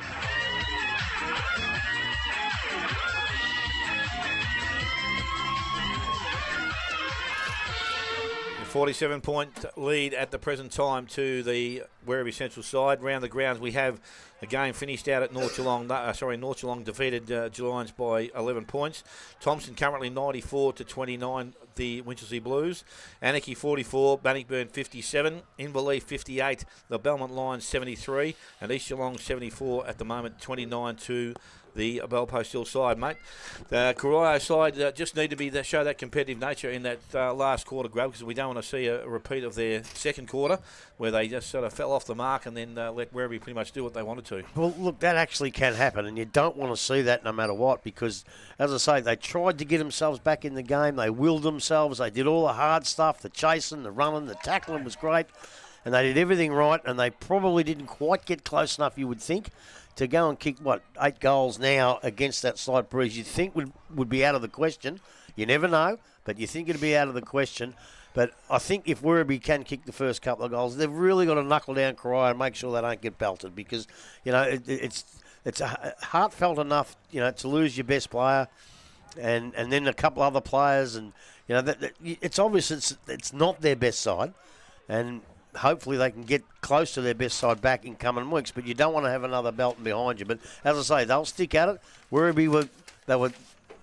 47-point lead at the present time to the Werribee Central side. Round the grounds, we have a game finished out at North Geelong. North Geelong defeated Geelong by 11 points. Thompson currently 94-29, the Winchelsea Blues. Anarchy 44, Bannockburn 57, Inverleith 58, the Belmont Lions 73, and East Geelong 74 at the moment, 29 to the Bellpost Hill side, mate. The Corio side just need to show that competitive nature in that last quarter grab, because we don't want to see a repeat of their second quarter where they just sort of fell off the mark and then let Werribee pretty much do what they wanted to. Well, look, that actually can happen, and you don't want to see that no matter what, because, as I say, they tried to get themselves back in the game. They willed themselves. They did all the hard stuff, the chasing, the running, the tackling was great, and they did everything right, and they probably didn't quite get close enough, you would think, to go and kick, 8 goals now against that slight breeze. You'd think would be out of the question. You never know, but you think it'd be out of the question. But I think if Werribee can kick the first couple of goals, they've really got to knuckle down Corio and make sure they don't get belted, because, it's heartfelt enough, to lose your best player and then a couple other players. And, it's obvious it's not their best side. And hopefully they can get close to their best side back in coming weeks, but you don't want to have another Belton behind you. But as I say, they'll stick at it. Werribee were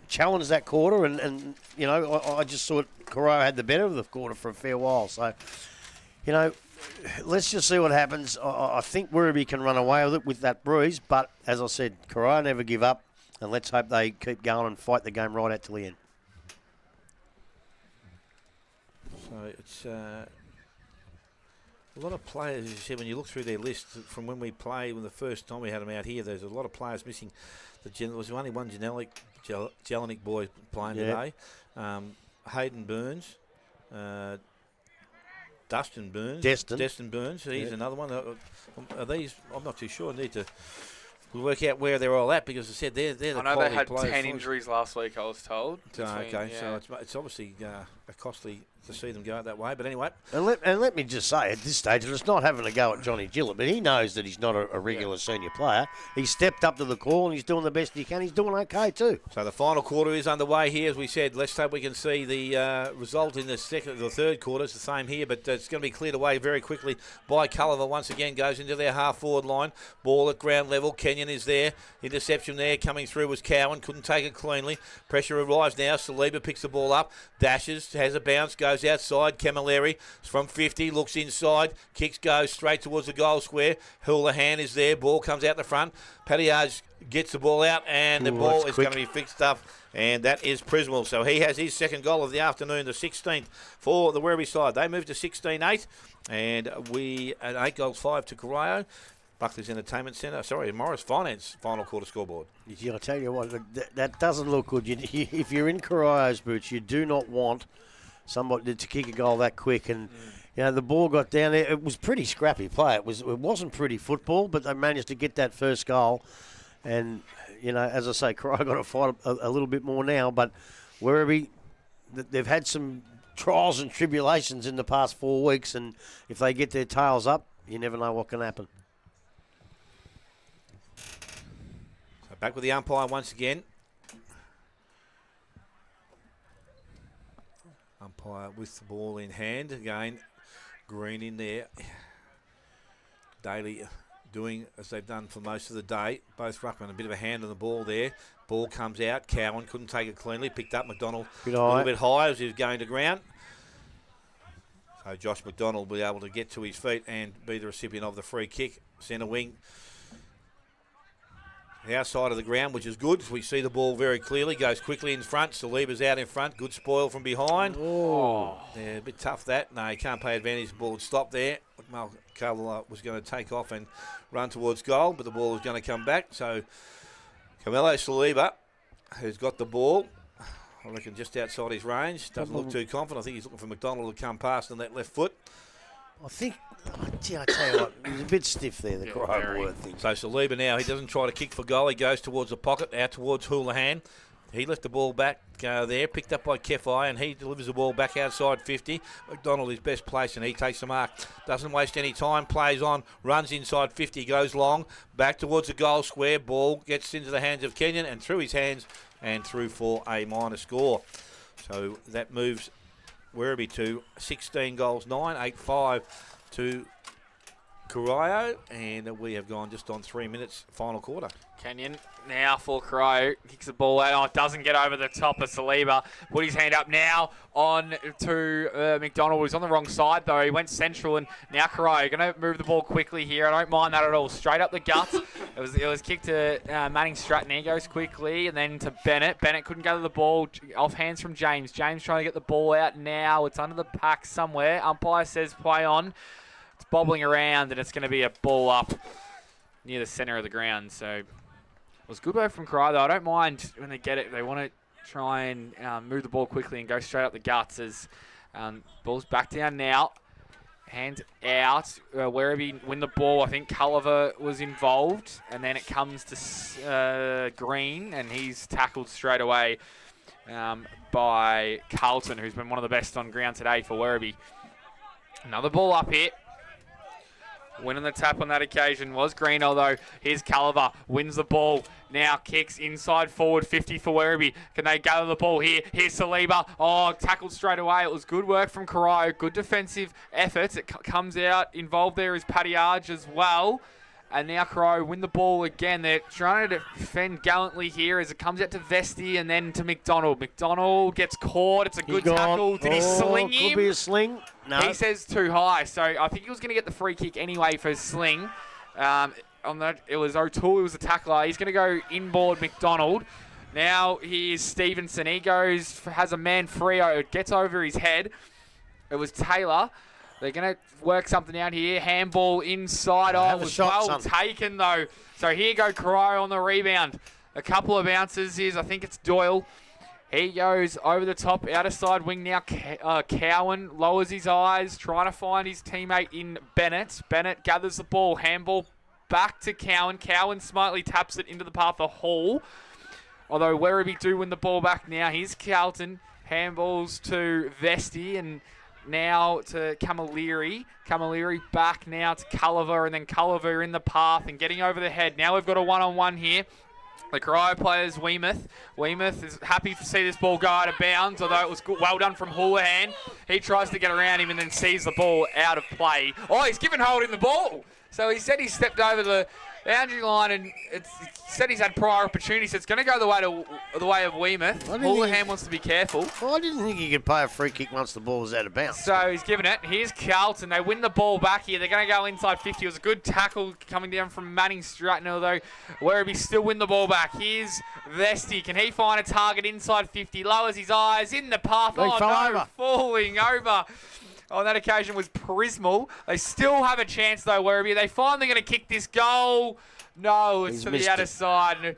challenged that quarter, and I just thought Corio had the better of the quarter for a fair while. So, let's just see what happens. I think Werribee can run away with it with that breeze, but as I said, Corio never give up, and let's hope they keep going and fight the game right out till the end. So it's a lot of players, as you said, when you look through their list from when we played, when the first time we had them out here, there's a lot of players missing. There was only one Jelinek boy playing today. Hayden Burns, Destin Burns, he's another one. Are these? I'm not too sure. I need to work out where they're all at, because I said they're the I know quality they had players. 10 injuries last week, I was told. Okay, so it's obviously costly to see them go out that way. But anyway. And let me just say, at this stage, it's not having a go at Johnny Gillett, but he knows that he's not a regular senior player. He's stepped up to the call and he's doing the best he can. He's doing okay too. So the final quarter is underway here, as we said. Let's hope we can see the result in the third quarter. It's the same here, but it's going to be cleared away very quickly by Culliver. Once again goes into their half-forward line. Ball at ground level. Kenyon is there. Interception there. Coming through was Cowan. Couldn't take it cleanly. Pressure arrives now. Saliba picks the ball up. Dashes. Has a bounce. Goes outside. Camilleri from 50. Looks inside. Kicks goes straight towards the goal square. Houlihan is there. Ball comes out the front. Patiage gets the ball out, and the ball is going to be fixed up, and that is Prismal. So he has his second goal of the afternoon, the 16th for the Werribee side. They move to 16-8, and we at 8 goals 5 to Corio. Buckley's Entertainment Centre, Morris Finance final quarter scoreboard. I tell you what, that doesn't look good. If you're in Corio's boots, you do not want somebody to kick a goal that quick, and the ball got down there. It was pretty scrappy play. It wasn't pretty football, but they managed to get that first goal. And as I say, Corio got to fight a little bit more now. But Werribee, they've had some trials and tribulations in the past 4 weeks, and if they get their tails up, you never know what can happen. So back with the umpire once again. Umpire with the ball in hand again. Green in there. Daly doing as they've done for most of the day. Both ruckmen, a bit of a hand on the ball there. Ball comes out. Cowan couldn't take it cleanly. Picked up McDonald a little bit high as he was going to ground. So Josh McDonald will be able to get to his feet and be the recipient of the free kick. Centre wing. Our side of the ground, which is good. We see the ball very clearly. Goes quickly in front. Saliba's out in front. Good spoil from behind. Oh. Yeah, a bit tough that. No, he can't pay advantage. The ball would stop there. Carl was going to take off and run towards goal, but the ball was going to come back. So Carmelo Saliba, who's got the ball, I reckon just outside his range. Doesn't look too confident. I think he's looking for McDonald to come past on that left foot. I tell you what, he's a bit stiff there, the Corio boy, I think. So Saliba now, he doesn't try to kick for goal. He goes towards the pocket, out towards Houlihan. He left the ball back there, picked up by Kefi, and he delivers the ball back outside 50. McDonald is best placed, and he takes the mark. Doesn't waste any time, plays on, runs inside 50, goes long, back towards the goal square. Ball gets into the hands of Kenyon and through his hands and through for a minor score. So that moves Werribee to 16 goals, 9, 8-5 to Corio, and we have gone just on 3 minutes, final quarter. Kenyon now for Corio. Kicks the ball out. Oh, it doesn't get over the top of Saliba. Put his hand up now on to McDonald. He's on the wrong side, though. He went central, and now Corio going to move the ball quickly here. I don't mind that at all. Straight up the guts. It was kicked to Manning Stratton. He goes quickly, and then to Bennett. Bennett couldn't gather the ball. Off hands from James. James trying to get the ball out now. It's under the pack somewhere. Umpire says play on. It's bobbling around, and it's going to be a ball up near the centre of the ground. So it was good work from Corio, though. I don't mind when they get it. They want to try and move the ball quickly and go straight up the guts as ball's back down now. Hand out. Werribee win the ball. I think Culliver was involved. And then it comes to Green, and he's tackled straight away by Carlton, who's been one of the best on ground today for Werribee. Another ball up here. Winning the tap on that occasion was Green, although here's Culliver, wins the ball, now kicks inside forward 50 for Werribee. Can they gather the ball here? Here's Saliba. Oh, tackled straight away. It was good work from Corio. Good defensive efforts. It comes out. Involved there is Paddy Arge as well. And now Corio win the ball again. They're trying to defend gallantly here as it comes out to Vesti and then to McDonald. McDonald gets caught. It's a good tackle. Did he sling him? Could be a sling. No. He says too high. So I think he was going to get the free kick anyway for his sling. On that, it was O'Toole who was the tackler. He's going to go inboard McDonald. Now here's Stevenson. He goes, has a man free. It gets over his head. It was Taylor. They're going to work something out here. Handball inside. Oh, it was well taken, though. So here go Corio on the rebound. A couple of bounces. Here's, I think it's Doyle. He goes over the top, outer side wing now. Cowan lowers his eyes, trying to find his teammate in Bennett. Bennett gathers the ball. Handball back to Cowan. Cowan smartly taps it into the path of Hall. Although Werribee do win the ball back now. Here's Carlton. Handballs to Vesti and now to Camilleri. Camilleri back now to Culliver, and then Culliver in the path and getting over the head. Now we've got a one-on-one here. The Corio players, Weymouth. Weymouth is happy to see this ball go out of bounds, although it was good, well done from Houlihan. He tries to get around him and then sees the ball out of play. Oh, he's given holding the ball. So he said he stepped over the boundary line and said he's had prior opportunities. So it's going to go the way of Weymouth. Houlihan wants to be careful. Well, I didn't think he could pay a free kick once the ball was out of bounds. So he's given it. Here's Carlton. They win the ball back here. They're going to go inside 50. It was a good tackle coming down from Manning Stratton, although Werribee still win the ball back. Here's Vesti. Can he find a target inside 50? Lowers his eyes in the path. Oh, no, falling over. On that occasion was Prismal. They still have a chance, though, Werribee. Are they finally going to kick this goal? No, it's to the outer side.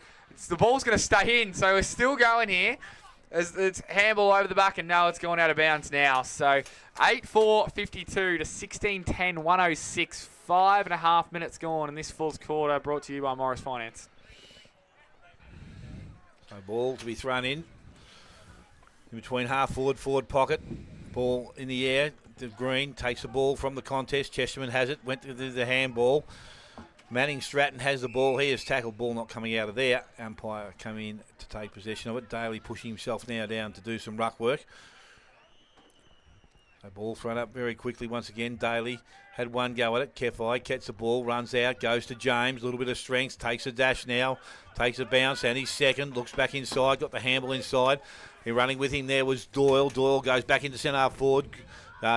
The ball's going to stay in, so we're still going here. It's handball over the back, and no, it's going out of bounds now. So 8-4-52 to 16-10, 106. 5.5 minutes gone in this fourth quarter, brought to you by Morris Finance. So ball to be thrown in between half forward pocket. Ball in the air. The Green takes the ball from the contest. Chesterman has it. Went to the handball. Manning Stratton has the ball. He has tackled. Ball not coming out of there. Umpire coming in to take possession of it. Daly pushing himself now down to do some ruck work. So ball thrown up very quickly once again. Daly had one go at it. Kefi gets the ball, runs out, goes to James. A little bit of strength. Takes a dash now. Takes a bounce and he's second. Looks back inside. Got the handball inside. He running with him there was Doyle. Doyle goes back into centre half forward.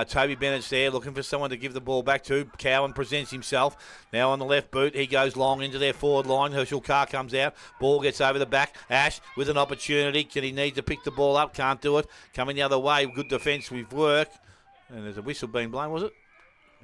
Toby Bennett's there looking for someone to give the ball back to. Cowan presents himself. Now on the left boot. He goes long into their forward line. Herschel Carr comes out. Ball gets over the back. Ash with an opportunity. He needs to pick the ball up. Can't do it. Coming the other way. Good defensive work. And there's a whistle being blown, was it?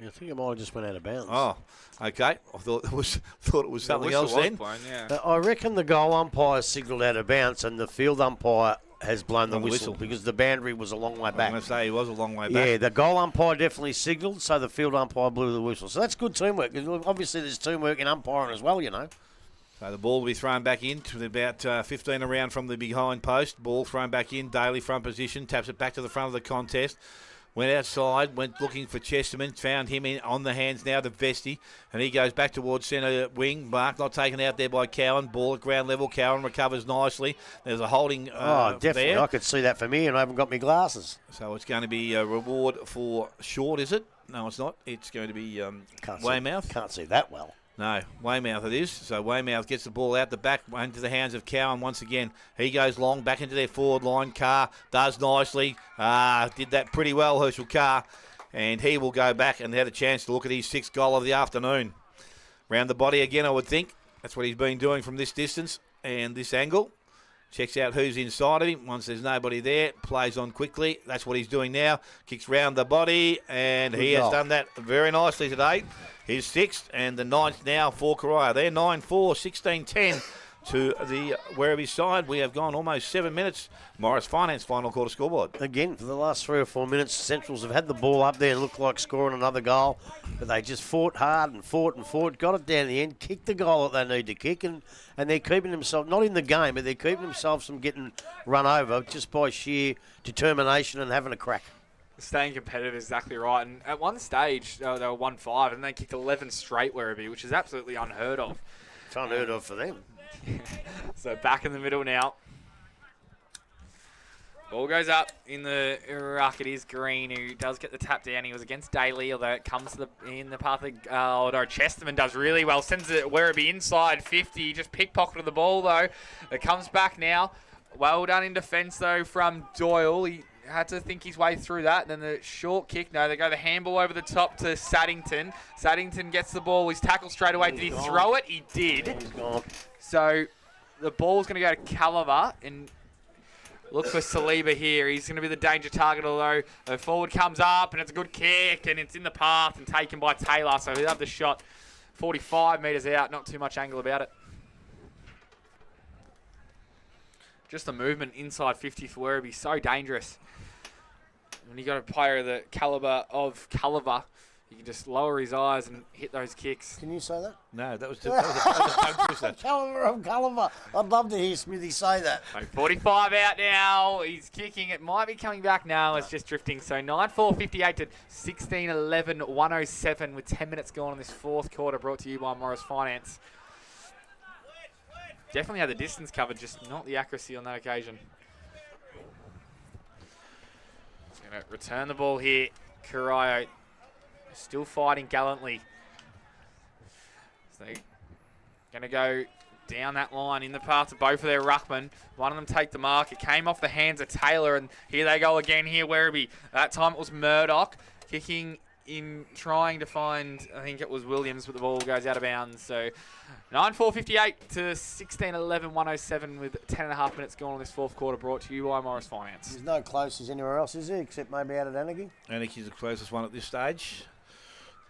I think it might have just went out of bounds. Oh, okay. I thought it was something else then. Blown, yeah. I reckon the goal umpire signalled out of bounds and the field umpire has blown the whistle because the boundary was a long way back. I'm going to say he was a long way back. Yeah, the goal umpire definitely signalled, so the field umpire blew the whistle. So that's good teamwork. Obviously, there's teamwork in umpiring as well, you know. So the ball will be thrown back in to about 15 around from the behind post. Ball thrown back in, Daly front position, taps it back to the front of the contest. Went outside, went looking for Chesterman, found him in on the hands now to Vesti, and he goes back towards centre wing. Mark not taken out there by Cowan. Ball at ground level. Cowan recovers nicely. There's a holding definitely. there. I could see that for me, and I haven't got my glasses. So it's going to be a reward for Short, is it? No, it's not. It's going to be Weymouth. Can't see that well. No, Weymouth it is. So Weymouth gets the ball out the back into the hands of Cowan once again. He goes long back into their forward line. Carr does nicely. Did that pretty well, Herschel Carr. And he will go back and had a chance to look at his 6th goal of the afternoon. Round the body again, I would think. That's what he's been doing from this distance and this angle. Checks out who's inside of him. Once there's nobody there, plays on quickly. That's what he's doing now. Kicks round the body, and he has done that very nicely today. His 6th and the 9th now for Corio. They're 9-4, 16-10 to the Werribee side. We have gone almost 7 minutes. Morris Finance final quarter scoreboard. Again, for the last 3 or 4 minutes, Centrals have had the ball up there and looked like scoring another goal, but they just fought hard and fought, got it down the end, kicked the goal that they need to kick, and they're keeping themselves, not in the game, but they're keeping themselves from getting run over just by sheer determination and having a crack. Staying competitive is exactly right. And at one stage, they were 1-5, and they kicked 11 straight Werribee, which is absolutely unheard of. It's unheard of for them. So back in the middle now. Ball goes up in the ruck. It is Green who does get the tap down. He was against Daly, although it comes to in the path of Chesterman does really well. Sends it Werribee inside 50. Just pickpocketed the ball though. It comes back now. Well done in defence though from Doyle. He had to think his way through that. Then the short kick. No, they go the handball over the top to Saddington. Saddington gets the ball. He's tackled straight away. Did he throw it? He did. He's gone. So the ball's going to go to Caliver and look for Saliba here. He's going to be the danger target, although the forward comes up and it's a good kick and it's in the path and taken by Taylor. So he'll have the shot 45 metres out. Not too much angle about it. Just the movement inside 50 for Werribee, so dangerous. When you got a player of the calibre of Caliver, you can just lower his eyes and hit those kicks. Can you say that? No, that was a tongue twister. Caliver of Caliver. I'd love to hear Smithy say that. So 45 out now. He's kicking. It might be coming back now. It's just drifting. So 9-4, 58 to 16-11, 107 with 10 minutes gone in this 4th quarter, brought to you by Morris Finance. Definitely had the distance covered, just not the accuracy on that occasion. He's going to return the ball here. Corio still fighting gallantly. So going to go down that line in the path of both of their ruckmen. One of them take the mark. It came off the hands of Taylor, and here they go again here, Werribee. That time it was Murdoch kicking in, trying to find, I think it was Williams, but the ball goes out of bounds. So 9-4, 58 to 16-11, 107 with 10.5 minutes gone on this 4th quarter, brought to you by Morris Finance. There's no closest anywhere else, is there, except maybe out at Anarchy? Anarchy's the closest one at this stage.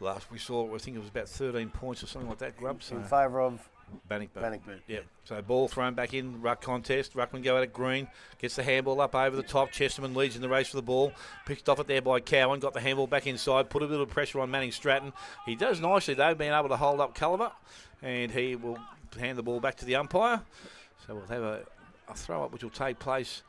Last we saw, I think it was about 13 points or something like that, Grub. So in favour of Bannockburn. Yep. Yep. So ball thrown back in, ruck contest. Ruckman go out at Green. Gets the handball up over the top. Chesterman leads in the race for the ball. Picked off it there by Cowan. Got the handball back inside. Put a bit of pressure on Manning Stratton. He does nicely though, being able to hold up Culliver. And he will hand the ball back to the umpire. So we'll have a throw up which will take place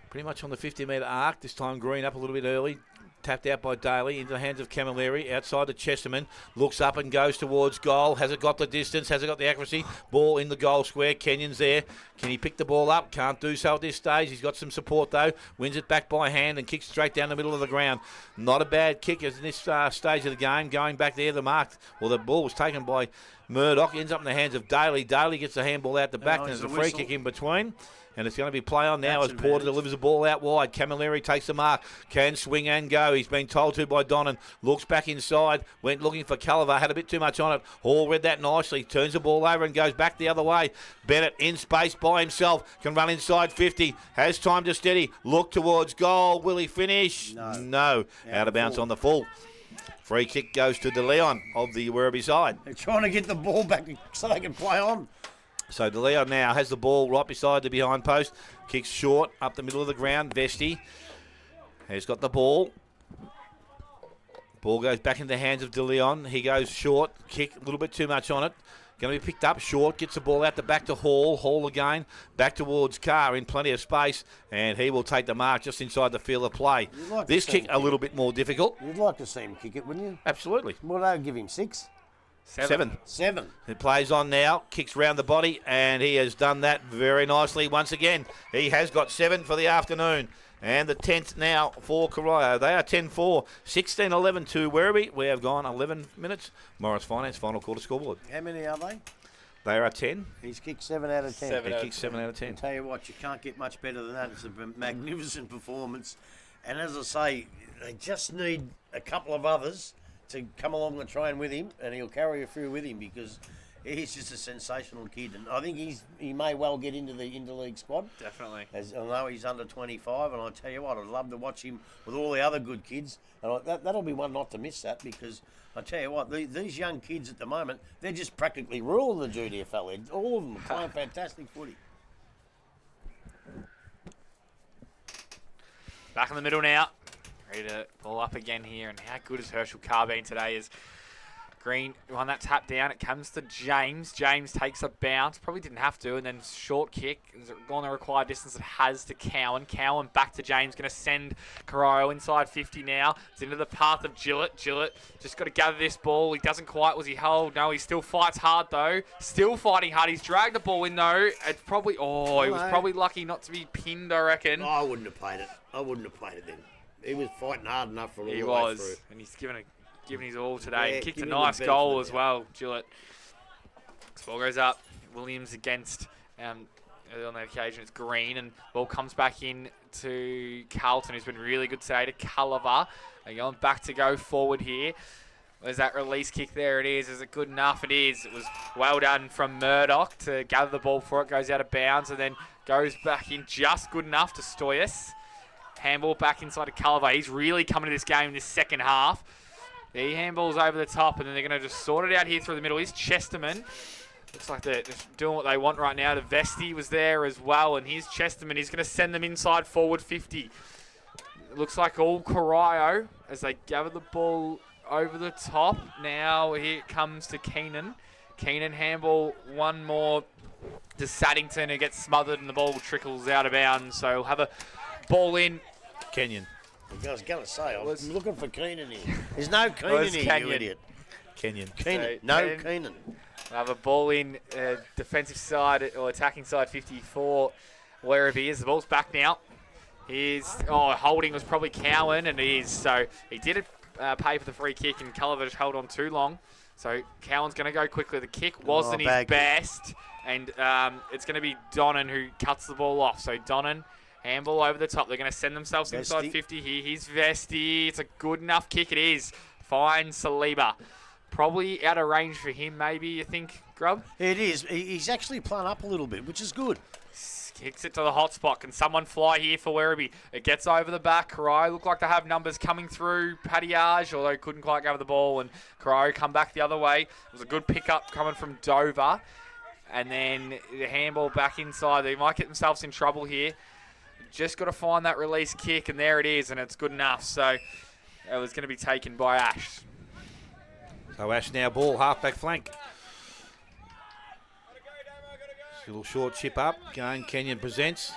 pretty much on the 50-metre arc. This time Green up a little bit early. Tapped out by Daly into the hands of Camilleri. Outside to Chesterman. Looks up and goes towards goal. Has it got the distance? Has it got the accuracy? Ball in the goal square. Kenyon's there. Can he pick the ball up? Can't do so at this stage. He's got some support though. Wins it back by hand and kicks straight down the middle of the ground. Not a bad kick in this stage of the game. Going back there, the ball was taken by Murdoch. Ends up in the hands of Daly. Daly gets the handball out the back. And there's a free kick in between. And it's going to be play on now as Porter delivers the ball out wide. Camilleri takes the mark. Can swing and go. He's been told to by Donnan. Looks back inside. Went looking for Culliver. Had a bit too much on it. Hall read that nicely. Turns the ball over and goes back the other way. Bennett in space by himself. Can run inside 50. Has time to steady. Look towards goal. Will he finish? No. Out of bounds on the full. Free kick goes to De Leon of the Werribee side. They're trying to get the ball back so they can play on. So De Leon now has the ball right beside the behind post. Kicks short up the middle of the ground. Vesti has got the ball. Ball goes back into the hands of De Leon. He goes short. Kick a little bit too much on it. Going to be picked up short, gets the ball out the back to Hall. Hall again, back towards Carr in plenty of space, and he will take the mark just inside the field of play. Like This kick a little bit more difficult. You'd like to see him kick it, wouldn't you? Absolutely. Well, they'll give him 6. 7. 7. He plays on now, kicks round the body, and he has done that very nicely once again. He has got 7 for the afternoon. And the 10th now for Corio. They are 10-4, 16-11 to Werribee. We have gone 11 minutes. Morris Finance, final quarter scoreboard. How many are they? They are 10. He's kicked 7 out of 10. He kicked 7 out of 10. I'll tell you what, you can't get much better than that. It's a magnificent performance. And as I say, they just need a couple of others to come along the train with him, and he'll carry you through with him because he's just a sensational kid. And I think he may well get into the interleague squad. Definitely. As I know he's under 25, and I tell you what, I'd love to watch him with all the other good kids. And that'll be one not to miss that because I tell you what, these young kids at the moment, they're just practically ruling the GDFNL. All of them are playing fantastic footy. Back in the middle now. Ready to pull up again here. And how good has Herschel Carr been today? As Green won that tap down. It comes to James. James takes a bounce. Probably didn't have to. And then short kick. Is it gone the required distance? It has to Cowan. Cowan back to James. Going to send Corio inside 50 now. It's into the path of Gillett. Gillett just got to gather this ball. He doesn't quite. Was he held? No, he still fights hard though. Still fighting hard. He's dragged the ball in though. It's probably... Oh, he was probably lucky not to be pinned, I reckon. Oh, I wouldn't have played it. I wouldn't have played it then. He was fighting hard enough for all the way through. He was. And he's given his all today. Yeah, Kicked a give him nice the goal benefit as of well, Gillett. This ball goes up. Williams against, on that occasion, it's Green. And ball comes back in to Carlton, who's been really good today, to Culliver. They're going back to go forward here. There's that release kick. There it is. Is it good enough? It is. It was well done from Murdoch to gather the ball for it. Goes out of bounds and then goes back in just good enough to Stoyas. Handball back inside of Culliver. He's really coming to this game in this second half. The handball's over the top, and then they're going to just sort it out here through the middle. Here's Chesterman. Looks like they're just doing what they want right now. The Vesti was there as well, and here's Chesterman. He's going to send them inside forward 50. It looks like all Corio as they gather the ball over the top. Now here it comes to Keenan. Keenan handball one more to Saddington, who gets smothered, and the ball trickles out of bounds. So we'll have a ball in. Kenyon. I was going to say, I was looking for Keenan here. There's no Keenan here, Kenyon. you idiot. Keenan. Keenan. So, No Keenan. We'll have a ball in defensive side or attacking side 54. Werribee is. The ball's back now. Holding was probably Cowan, and he is. So he did pay for the free kick, and Culliver just held on too long. So Cowan's going to go quickly. The kick wasn't his best, and it's going to be Donnan who cuts the ball off. So Donnan, handball over the top. They're going to send themselves inside 50 here. Here's Vesti. It's a good enough kick. It is. Fine Saliba. Probably out of range for him, maybe, you think, Grub? It is. He's actually playing up a little bit, which is good. Kicks it to the hot spot. Can someone fly here for Werribee? It gets over the back. Corio look like they have numbers coming through. Patillage, although couldn't quite go with the ball. And Corio come back the other way. It was a good pickup coming from Dover. And then the handball back inside. They might get themselves in trouble here. Just got to find that release kick, and there it is, and it's good enough. So it was going to be taken by Ash. So Ash now ball, half-back flank. A little short chip up. Again, Kenyon presents.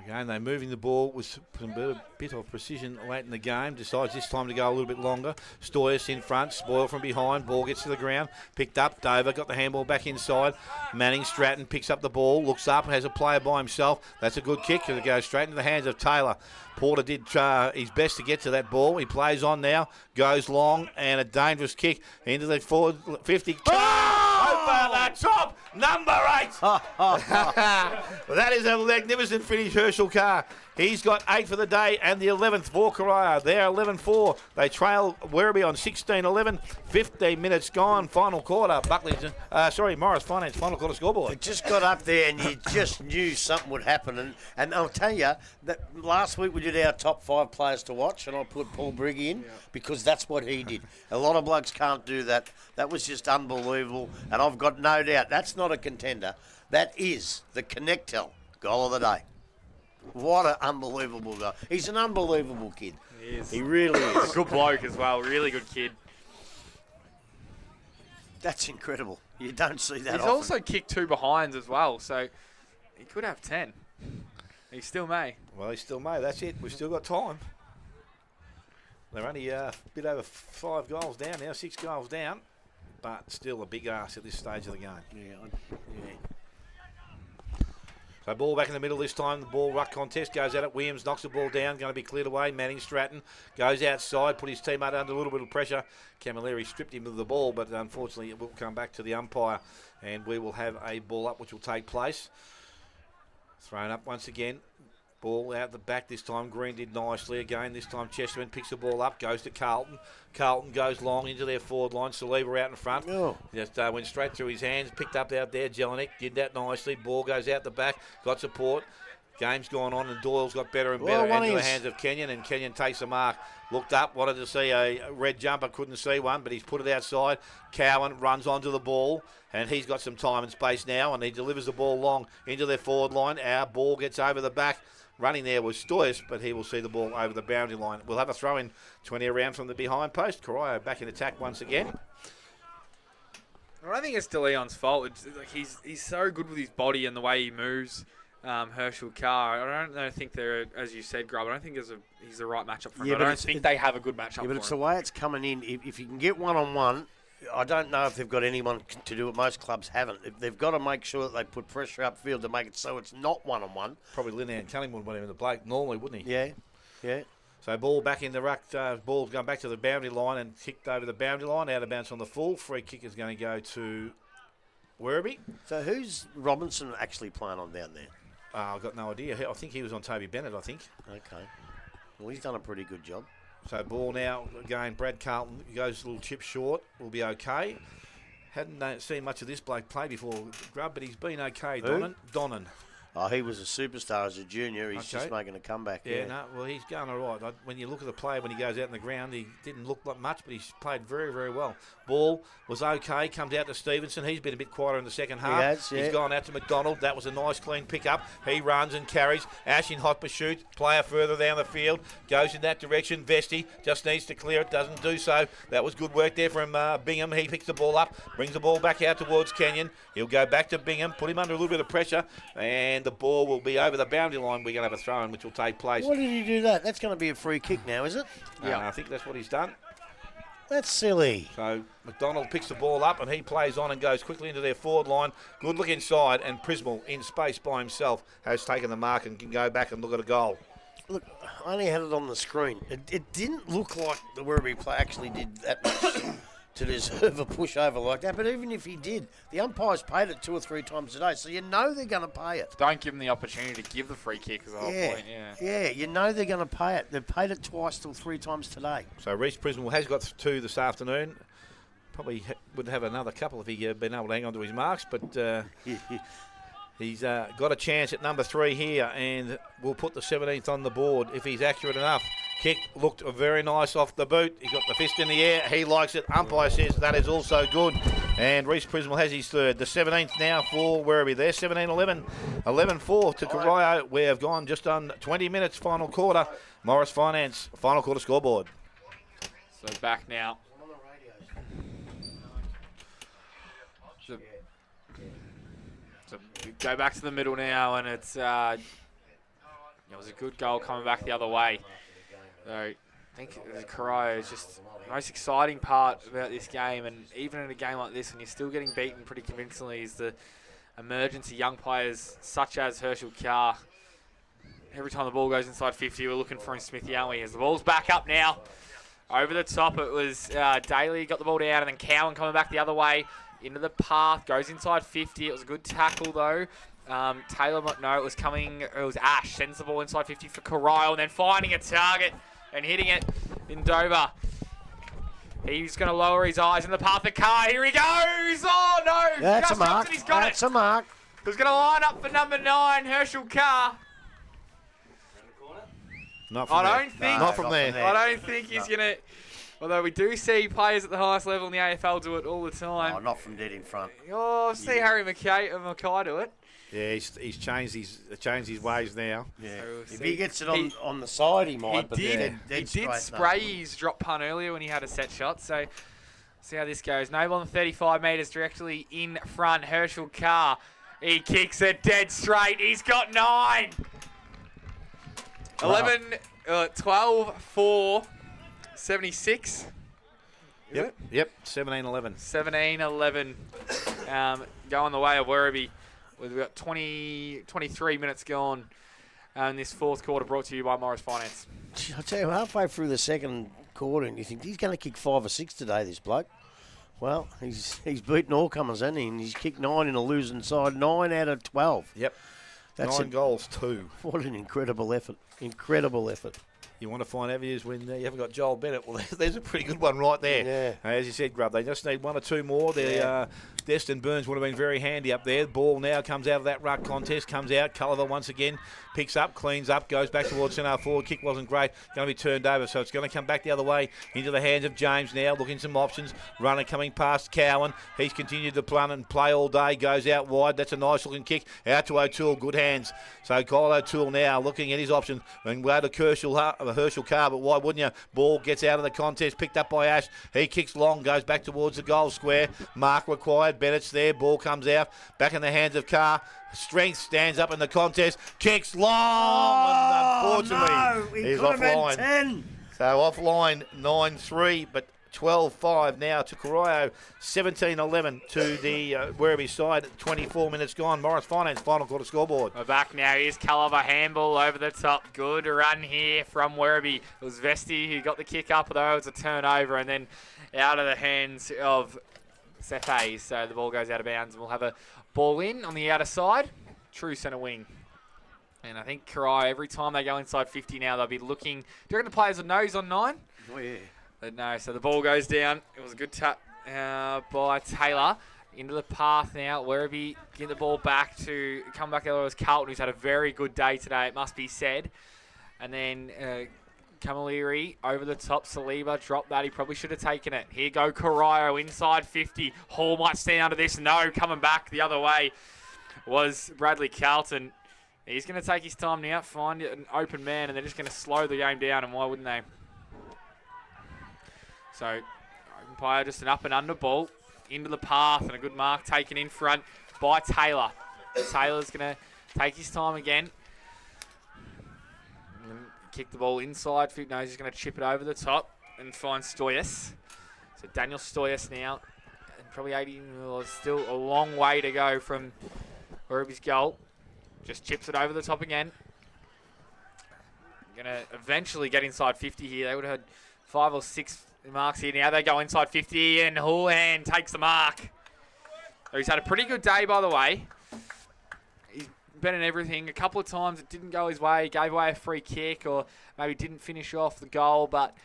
Again, they're moving the ball with a bit of precision late in the game. Decides this time to go a little bit longer. Stoyas in front. Spoil from behind. Ball gets to the ground. Picked up. Dover got the handball back inside. Manning Stratton picks up the ball. Looks up and has a player by himself. That's a good kick. It goes straight into the hands of Taylor. Porter did his best to get to that ball. He plays on now. Goes long. And a dangerous kick into the forward 50. Over the top, number 8. Well, that is a magnificent finish, Herschel Carr. He's got 8 for the day and the 11th for Corio. They're 11-4. They trail Werribee on 16-11. 15 minutes gone. Final quarter. Morris Finance. Final quarter scoreboard. It just got up there and you just knew something would happen. And I'll tell you, that last week we did our top 5 players to watch, and I put Paul Brigg in because that's what he did. A lot of blokes can't do that. That was just unbelievable. And I've got no doubt that's not a contender. That is the Connectel goal of the day. What an unbelievable goal. He's an unbelievable kid. He is. He really is. Good bloke as well. Really good kid. That's incredible. You don't see that He's often. also kicked 2 behinds as well, so he could have 10. He still may. Well, he still may. That's it. We've still got time. They're only a bit over 5 goals down now, 6 goals down, but still a big ask at this stage of the game. Yeah. So ball back in the middle this time. The ball ruck contest goes at it. Williams knocks the ball down. Going to be cleared away. Manning Stratton goes outside. Put his teammate under a little bit of pressure. Camilleri stripped him of the ball, but unfortunately it will come back to the umpire. And we will have a ball up which will take place. Thrown up once again. Ball out the back this time. Green did nicely again. This time Chesterman picks the ball up. Goes to Carlton. Carlton goes long into their forward line. Saliba out in front. Oh. Just went straight through his hands. Picked up out there. Jelinek did that nicely. Ball goes out the back. Got support. Game's gone on and Doyle's got better and better into the hands of Kenyon, and Kenyon takes the mark. Looked up, wanted to see a red jumper, couldn't see one, but he's put it outside. Cowan runs onto the ball, and he's got some time and space now, and he delivers the ball long into their forward line. Our ball gets over the back. Running there was Stoyce, but he will see the ball over the boundary line. We'll have a throw-in 20 around from the behind post. Corio back in attack once again. I don't think it's De Leon's fault. It's like he's so good with his body and the way he moves. Herschel Carr. I don't think they're, as you said, Grub. I don't think he's the right matchup for him. Yeah, I don't think they have a good matchup. Yeah, but it's for the him. way it's coming in. If you can get one-on-one, I don't know if they've got anyone to do it. Most clubs haven't. They've got to make sure that they put pressure upfield to make it so it's not one-on-one. Probably Linnea Cunningham would want him to play normally, wouldn't he? Yeah. So ball back in the ruck. Ball's going back to the boundary line and kicked over the boundary line. Out of bounds on the full. Free kick is going to go to Werribee. So who's Robinson actually playing on down there? I've got no idea. I think he was on Toby Bennett, I think. Okay. Well, he's done a pretty good job. So ball now, again, Brad Carlton goes a little chip short. Will be okay. Hadn't seen much of this bloke play before, Grub, but he's been okay. Who? Donnan. Oh, he was a superstar as a junior. He's just making a comeback. Yeah, no, well, he's going all right. When you look at the player when he goes out in the ground, he didn't look like much, but he's played very, very well. Ball was okay, comes out to Stevenson. He's been a bit quieter in the second half. He has, He's gone out to McDonald. That was a nice, clean pick-up. He runs and carries. Ash in hot pursuit. Player further down the field. Goes in that direction. Vesti just needs to clear it. Doesn't do so. That was good work there from Bingham. He picks the ball up. Brings the ball back out towards Kenyon. He'll go back to Bingham. Put him under a little bit of pressure. And the ball will be over the boundary line. We're going to have a throw-in, which will take place. Why did he do that? That's going to be a free kick now, is it? Yeah, I think that's what he's done. That's silly. So McDonald picks the ball up and he plays on and goes quickly into their forward line. Good look inside, and Prismal in space by himself has taken the mark and can go back and look at a goal. Look, I only had it on the screen. It didn't look like the Werribee play actually did that much to deserve a push over like that. But even if he did, the umpires paid it 2 or 3 times today, so you know they're going to pay it. Don't give them the opportunity to give the free kick is the whole point. Yeah, you know they're going to pay it. They've paid it twice till 3 times today. So Reece Prismal has got 2 this afternoon. Probably would have another couple if he been able to hang on to his marks, but he's got a chance at number 3 here, and we'll put the 17th on the board if he's accurate enough. Kick looked very nice off the boot. He got the fist in the air. He likes it. Umpire says that is also good. And Reece Prismal has his 3rd. The 17th now for Werribee. There, 17-11. 11-4 to Corio. We have gone just on 20 minutes, final quarter. Morris Finance, final quarter scoreboard. So back now. So we go back to the middle now, and it's it was a good goal coming back the other way. So I think Corio is just the most exciting part about this game, and even in a game like this, when you're still getting beaten pretty convincingly, is the emergence of young players such as Herschel Carr. Every time the ball goes inside 50, we're looking for him Smithy, aren't we? As the ball's back up now. Over the top, it was Daly got the ball down, and then Cowan coming back the other way into the path, goes inside 50. It was a good tackle, though. Taylor, no, it was Ash, sends the ball inside 50 for Corio, and then finding a target and hitting it in Dover. He's going to lower his eyes in the path of Carr. Here he goes! Oh, no! That's Just a mark. He's got That's it. a mark. Who's going to line up for number 9, Herschel Carr? Not from there. Not from there. I don't think he's going to... Although we do see players at the highest level in the AFL do it all the time. Oh, not from dead in front. Oh, see Harry Mackay do it. Yeah, he's changed his ways now. Yeah. So If he gets it on the side, he might. He did spray his drop punt earlier when he had a set shot. So See how this goes. No more than 35 metres directly in front. Herschel Carr. He kicks it dead straight. He's got 9. 12, 4, 76. Yep. 17-11. 17-11. Going the way of Werribee. We've got 23 minutes gone in this fourth quarter, brought to you by Morris Finance. I tell you, halfway through the second quarter, and you think he's going to kick 5 or 6 today, this bloke. Well, he's beaten all comers, hasn't he? And he's kicked 9 in a losing side, 9 out of 12. Yep. That's 9 goals, 2. What an incredible effort. Incredible effort. You want to find avenues when you haven't got Joel Bennett. Well, there's a pretty good one right there. Yeah. As you said, Grub, they just need 1 or 2 more. Destin Burns would have been very handy up there. The ball now comes out of that ruck contest, comes out. Culliver once again picks up, cleans up, goes back towards centre forward. Kick wasn't great. Going to be turned over, so it's going to come back the other way into the hands of James now. Looking some options. Runner coming past Cowan. He's continued to plun and play all day. Goes out wide. That's a nice looking kick. Out to O'Toole. Good hands. So Kyle O'Toole now looking at his option. And go to Herschel Carr, but why wouldn't you? Ball gets out of the contest. Picked up by Ash. He kicks long. Goes back towards the goal square. Mark required. Bennett's there. Ball comes out. Back in the hands of Carr. Strength stands up in the contest. Kicks long. And unfortunately, he's offline. 10. So offline 9-3, but 12-5 now to Corio. 17-11 to the Werribee side. 24 minutes gone. Morris Finance final quarter scoreboard. We're back now. Here's Culliver, handball over the top. Good run here from Werribee. It was Vesti who got the kick up, though it was a turnover, and then out of the hands of Cephas. So the ball goes out of bounds, and we'll have a ball in on the outer side. True centre wing. And I think Corio, every time they go inside 50 now, they'll be looking. Do you reckon the players will know he's on 9? Oh, yeah. No, so the ball goes down. It was a good tap by Taylor. Into the path now. Werribee get the ball back to come back. There was Carlton, who's had a very good day today, it must be said. And then Camilleri over the top. Saliba dropped that. He probably should have taken it. Here go Corio inside 50. Hall might stand under this. No, coming back the other way was Bradley Carlton. He's going to take his time now, find an open man, and they're just going to slow the game down, and why wouldn't they? So, umpire just an up and under ball into the path, and a good mark taken in front by Taylor. Taylor's going to take his time again. And kick the ball inside. No, he's going to chip it over the top and find Stoyas. So Daniel Stoyas now, and probably 80, still a long way to go from Werribee's goal. Just chips it over the top again. Going to eventually get inside 50 here. They would have had 5 or 6 marks here. Now they go inside 50 and Houlihan takes the mark. He's had a pretty good day, by the way. He's been in everything. A couple of times it didn't go his way. He gave away a free kick or maybe didn't finish off the goal, but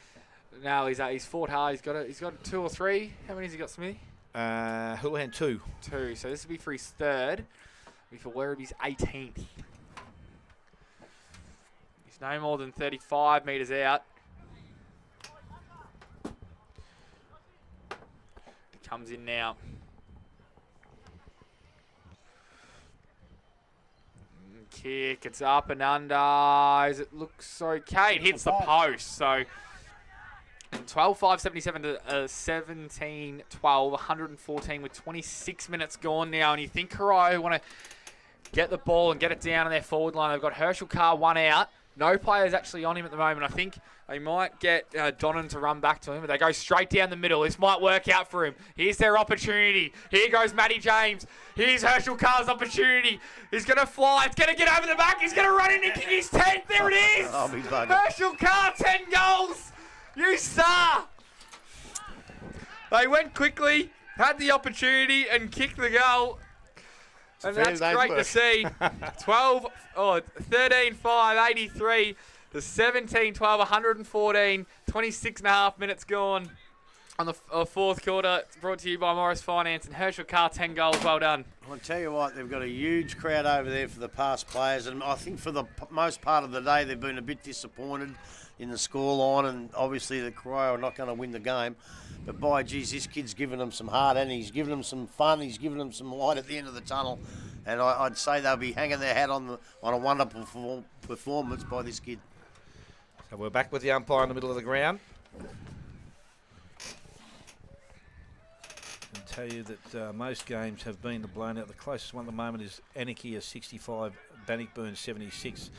no, he's fought hard. He's got 2 or 3. How many has he got, Smithy? Houlihan 2. 2. So this will be for his 3rd. Be for Werribee's 18th. He's no more than 35 metres out. He comes in now. Kick, it's up and under. As it looks okay, it hits the post. So 12-5-77 to 17-12, 114 with 26 minutes gone now. And you think Corio want to get the ball and get it down on their forward line. They've got Herschel Carr 1 out. No players actually on him at the moment. I think they might get Donnan to run back to him, but they go straight down the middle. This might work out for him. Here's their opportunity. Here goes Matty James. Here's Herschel Carr's opportunity. He's going to fly. It's going to get over the back. He's going to run in and kick his 10th. There it is. Herschel Carr, 10 goals. You star. They went quickly, had the opportunity, and kicked the goal. And that's great to see. 13-5, 83 to 17-12, 114, 26 and a half minutes gone on the fourth quarter. It's brought to you by Morris Finance and Herschel Carr, 10 goals. Well done. I'll tell you what, they've got a huge crowd over there for the past players, and I think for the most part of the day they've been a bit disappointed in the scoreline, and obviously the Corio are not going to win the game. But by geez, this kid's giving them some heart, and he's giving them some fun. He's giving them some light at the end of the tunnel, and I'd say they'll be hanging their hat on a wonderful performance by this kid. So we're back with the umpire in the middle of the ground. tell you that most games have been the blown out. The closest one at the moment is Anarchy 65, Bannockburn 76.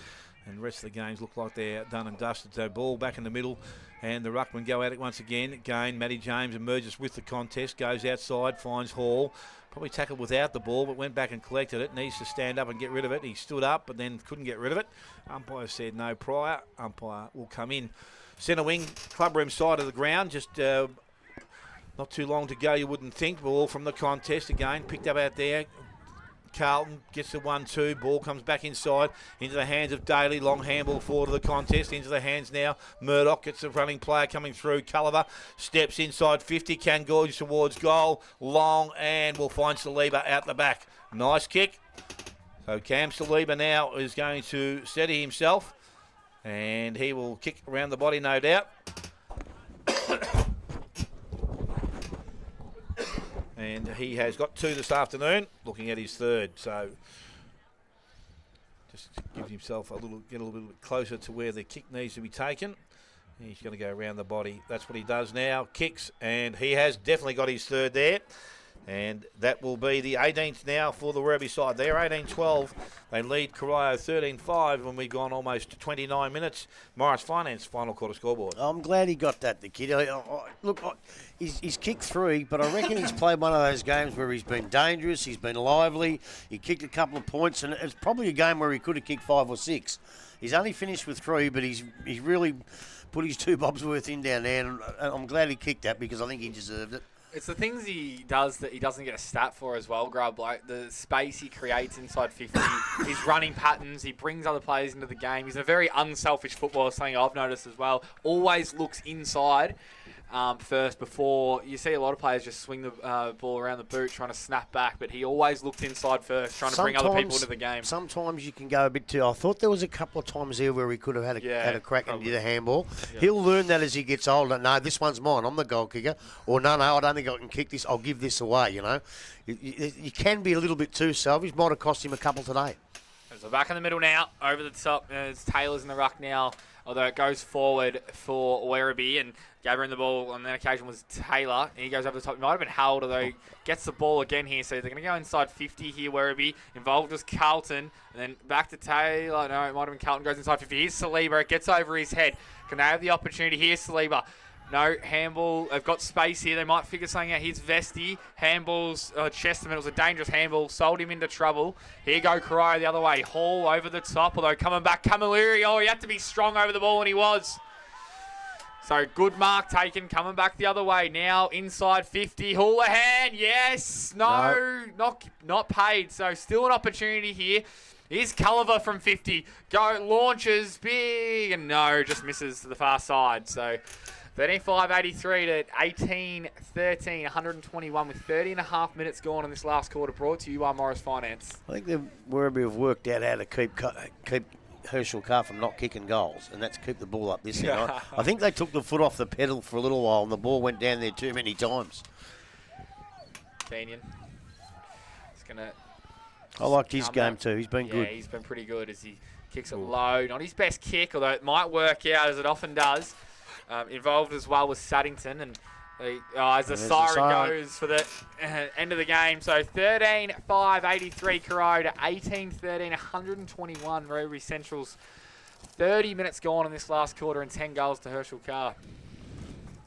And the rest of the games look like they're done and dusted. So ball back in the middle, and the ruckman go at it once again. Again, Matty James emerges with the contest, goes outside, finds Hall. Probably tackled without the ball, but went back and collected it. Needs to stand up and get rid of it. He stood up, but then couldn't get rid of it. Umpire said no prior. Umpire will come in. Centre wing, clubroom side of the ground, just not too long to go, you wouldn't think. Ball from the contest again, picked up out there. Carlton gets the 1-2, ball comes back inside, into the hands of Daly, long handball forward of the contest, into the hands now, Murdoch gets the running player coming through, Culliver steps inside 50, can gorge towards goal, long, and will find Saliba out the back. Nice kick. So Cam Saliba now is going to steady himself, and he will kick around the body, no doubt. And he has got 2 this afternoon, looking at his 3rd. So just give himself get a little bit closer to where the kick needs to be taken. He's going to go around the body. That's what he does now. Kicks, and he has definitely got his 3rd there. And that will be the 18th now for the Werribee side. They're 18-12. They lead Corio 13-5 when we've gone almost 29 minutes. Morris Finance, final quarter scoreboard. I'm glad he got that, the kid. He's kicked 3, but I reckon he's played one of those games where he's been dangerous, he's been lively, he kicked a couple of points, and it's probably a game where he could have kicked 5 or 6. He's only finished with 3, but he's really put his 2 bobs worth in down there, and I'm glad he kicked that because I think he deserved it. It's the things he does that he doesn't get a stat for as well, Grub. Like the space he creates inside 50, his running patterns, he brings other players into the game. He's a very unselfish footballer, something I've noticed as well. Always looks inside first before. You see a lot of players just swing the ball around the boot trying to snap back, but he always looked inside first, trying to bring other people into the game. Sometimes you can go a bit too. I thought there was a couple of times there where he could have had a crack and did a handball. Yeah. He'll learn that as he gets older. No, this one's mine. I'm the goal kicker. Or no, I don't think I can kick this. I'll give this away, you know. You can be a little bit too selfish. Might have cost him a couple today. So back in the middle now, over the top. It's Taylor's in the ruck now, although it goes forward for Werribee, and gathering the ball on that occasion was Taylor. And he goes over the top. He might have been held, although he gets the ball again here. So they're going to go inside 50 here, Werribee. Involved was Carlton. And then back to Taylor. No, it might have been Carlton. Goes inside 50. Here's Saliba. It gets over his head. Can they have the opportunity? Here's Saliba. No, handball. They've got space here. They might figure something out. Here's Vesti. Handball's Chesterman. It was a dangerous handball. Sold him into trouble. Here go Corio the other way. Hall over the top. Although coming back, Camilleri. Oh, he had to be strong over the ball, and he was. So good mark taken. Coming back the other way. Now inside 50. Houlihan. Yes. No. Not paid. So still an opportunity here. Here's Culliver from 50. Launches big. And no, just misses to the far side. So 35-83 to 18-13, 121 with 30.5 minutes gone in this last quarter. Brought to you by Morris Finance. I think the Werribee have worked out how to keep Herschel Carr from not kicking goals, and that's keep the ball up this end. I think they took the foot off the pedal for a little while, and the ball went down there too many times. Kenyon. It's gonna. I liked his game too. He's been good. Yeah, he's been pretty good as he kicks it low. Not his best kick, although it might work out as it often does. Involved as well was Saddington, and as the siren goes for the end of the game. So 13-5, 83 Corio to 18-13, 121 Werribee Central's. 30 minutes gone in this last quarter and 10 goals to Herschel Carr.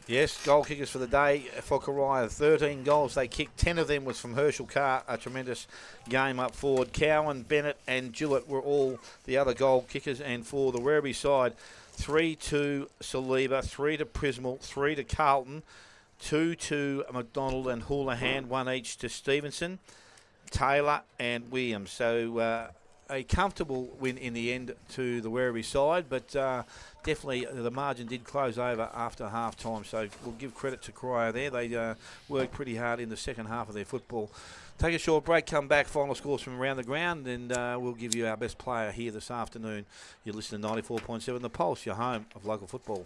Yes, goal kickers for the day for Corio. 13 goals they kicked. 10 of them was from Herschel Carr. A tremendous game up forward. Cowan, Bennett and Jewett were all the other goal kickers. And for the Werribee side, 3 to Saliba, 3 to Prismal, 3 to Carlton, 2 to McDonald and Houlihan, 1 each to Stevenson, Taylor and Williams. So a comfortable win in the end to the Werribee side, but definitely the margin did close over after half time. So we'll give credit to Corio there. They worked pretty hard in the second half of their football. Take a short break, come back, final scores from around the ground, and we'll give you our best player here this afternoon. You listen to 94.7 The Pulse, your home of local football.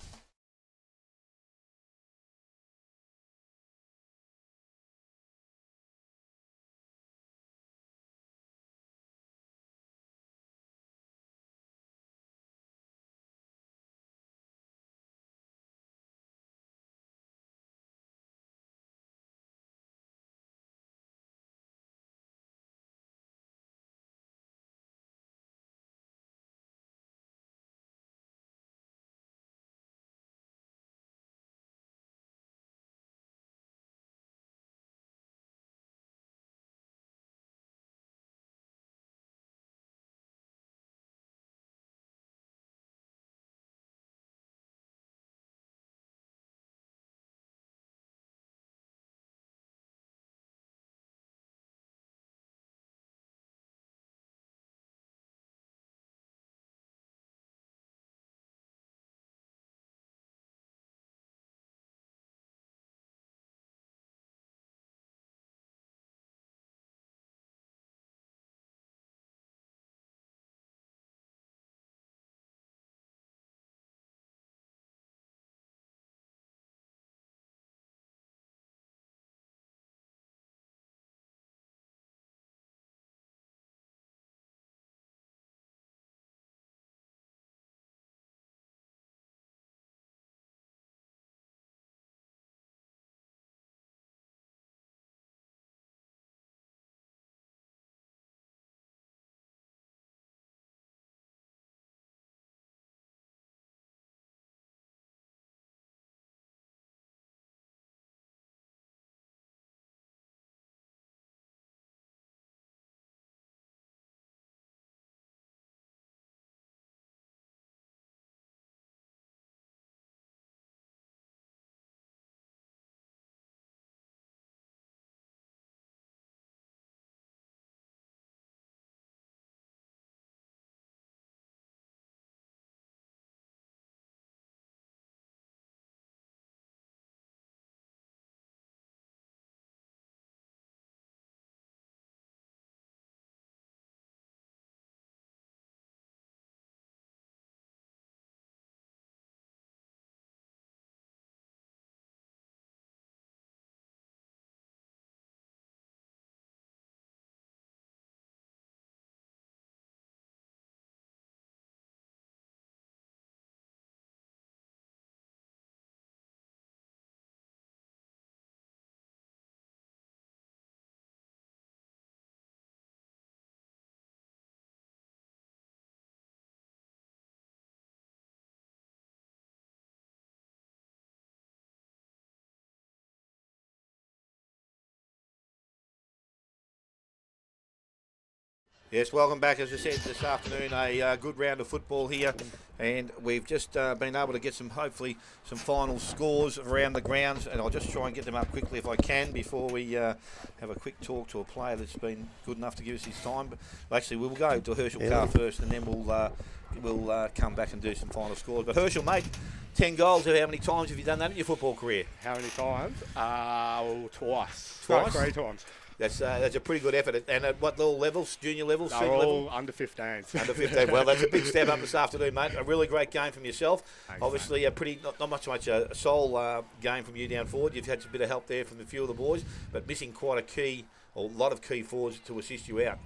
Yes, welcome back. As I said this afternoon, a good round of football here, and we've just been able to get hopefully some final scores around the grounds, and I'll just try and get them up quickly if I can before we have a quick talk to a player that's been good enough to give us his time. But actually, we'll go to Herschel Carr first, and then we'll come back and do some final scores. But Herschel, mate, 10 goals. How many times have you done that in your football career? How many times? Well, twice. Twice? No, 3 times. That's a pretty good effort. And at what little levels? Junior levels? They're Senior all level? under 15s. Under 15. Well, that's a big step up this afternoon, mate. A really great game from yourself. Thanks, Obviously, a pretty not much a sole game from you down forward. You've had a bit of help there from a few of the boys, but missing quite a lot of key forwards to assist you out.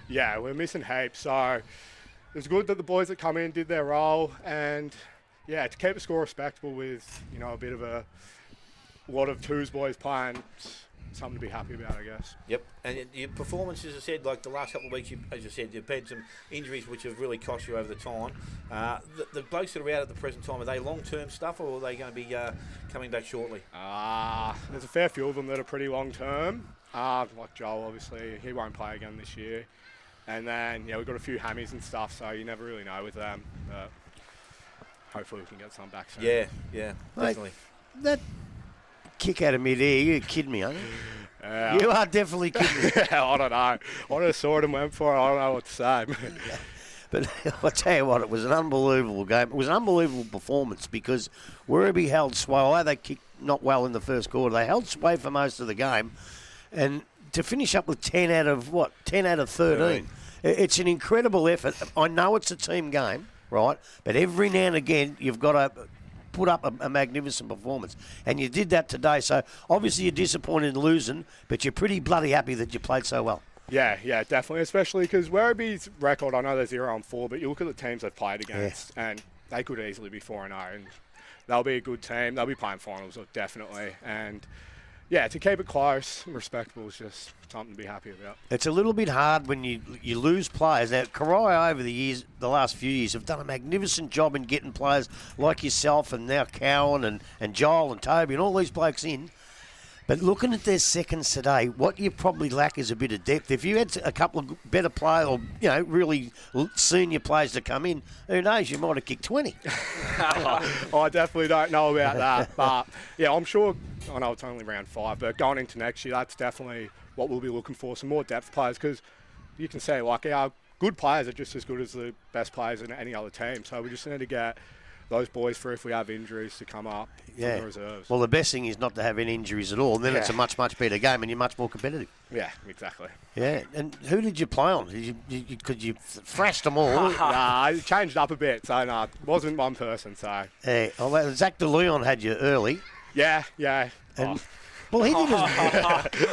Yeah, we're missing heaps. So it's good that the boys that come in did their role, and yeah, to keep the score respectable with a bit of a lot of twos boys playing. Something to be happy about, I guess. Yep, and your performance, as I said, like the last couple of weeks, as you said, you've had some injuries which have really cost you over the time. The blokes that are out at the present time, are they long-term stuff, or are they going to be coming back shortly? There's a fair few of them that are pretty long-term. Like Joel, obviously, he won't play again this year. And then, we've got a few hammies and stuff, so you never really know with them. But hopefully we can get some back soon. Yeah, definitely. That kick out of mid-air, you're kidding me, aren't you? You are definitely kidding me. I don't know. I just saw it and went for it. I don't know what to say. But I'll tell you what, it was an unbelievable game. It was an unbelievable performance because Werribee held sway. Although they kicked not well in the first quarter, they held sway for most of the game. And to finish up with 10 out of 13. It's an incredible effort. I know it's a team game, right? But every now and again, you've got to put up a magnificent performance. And you did that today. So obviously you're disappointed in losing, but you're pretty bloody happy that you played so well. Yeah, definitely. Especially because Werribee's record, I know they're 0-4, but you look at the teams they've played against, and they could easily be 4-0. And they'll be a good team. They'll be playing finals, definitely. And yeah, to keep it close and respectable is just something to be happy about. It's a little bit hard when you lose players. Now, Corio over the last few years, have done a magnificent job in getting players like yourself and now Cowan and Joel and Toby and all these blokes in. But looking at their seconds today, what you probably lack is a bit of depth. If you had a couple of better players or, really senior players to come in, who knows, you might have kicked 20. I definitely don't know about that. But, yeah, I'm sure, I know it's only round 5, but going into next year, that's definitely what we'll be looking for, some more depth players, because you can say, like, our good players are just as good as the best players in any other team. So we just need to get those boys for if we have injuries to come up from the reserves. Well, the best thing is not to have any injuries at all, and then it's a much, much better game and you're much more competitive. Yeah, exactly. Yeah, and who did you play on? Could you thrashed them all? Nah, I changed up a bit, so it wasn't one person, so. Yeah, Zach De Leon had you early. Yeah. And, well, he did his...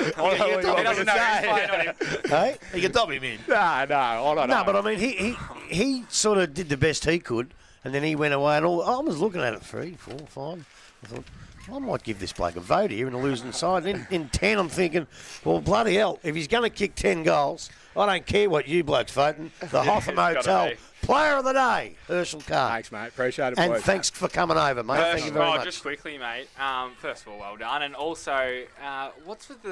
He doesn't know who's playing on him. Hey? You can dob him in. No, I don't know. No, but I mean, he sort of did the best he could, and then he went away, and I was looking at it, 3, 4, 5. I thought, I might give this bloke a vote here in the losing side. In 10, I'm thinking, well, bloody hell, if he's going to kick 10 goals, I don't care what you blokes voting. The Hotham Hotel Player of the Day, Herschel Carr. Thanks, mate. Appreciate it, and boys. thanks for coming over, mate. Thank you very much. Just quickly, mate. First of all, well done. And also, what's with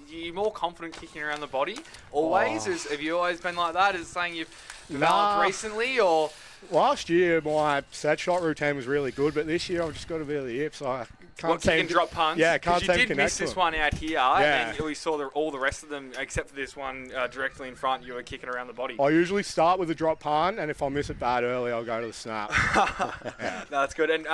you more confident kicking around the body always? Have you always been like that? Is it something you've developed recently, or...? Last year, my set shot routine was really good, but this year I've just got a bit of the hips. I can't kick and drop punts? Yeah, can't you did miss this one out here, yeah. and we saw all the rest of them, except for this one directly in front, you were kicking around the body. I usually start with a drop punt, and if I miss it bad early, I'll go to the snap. No, that's good. And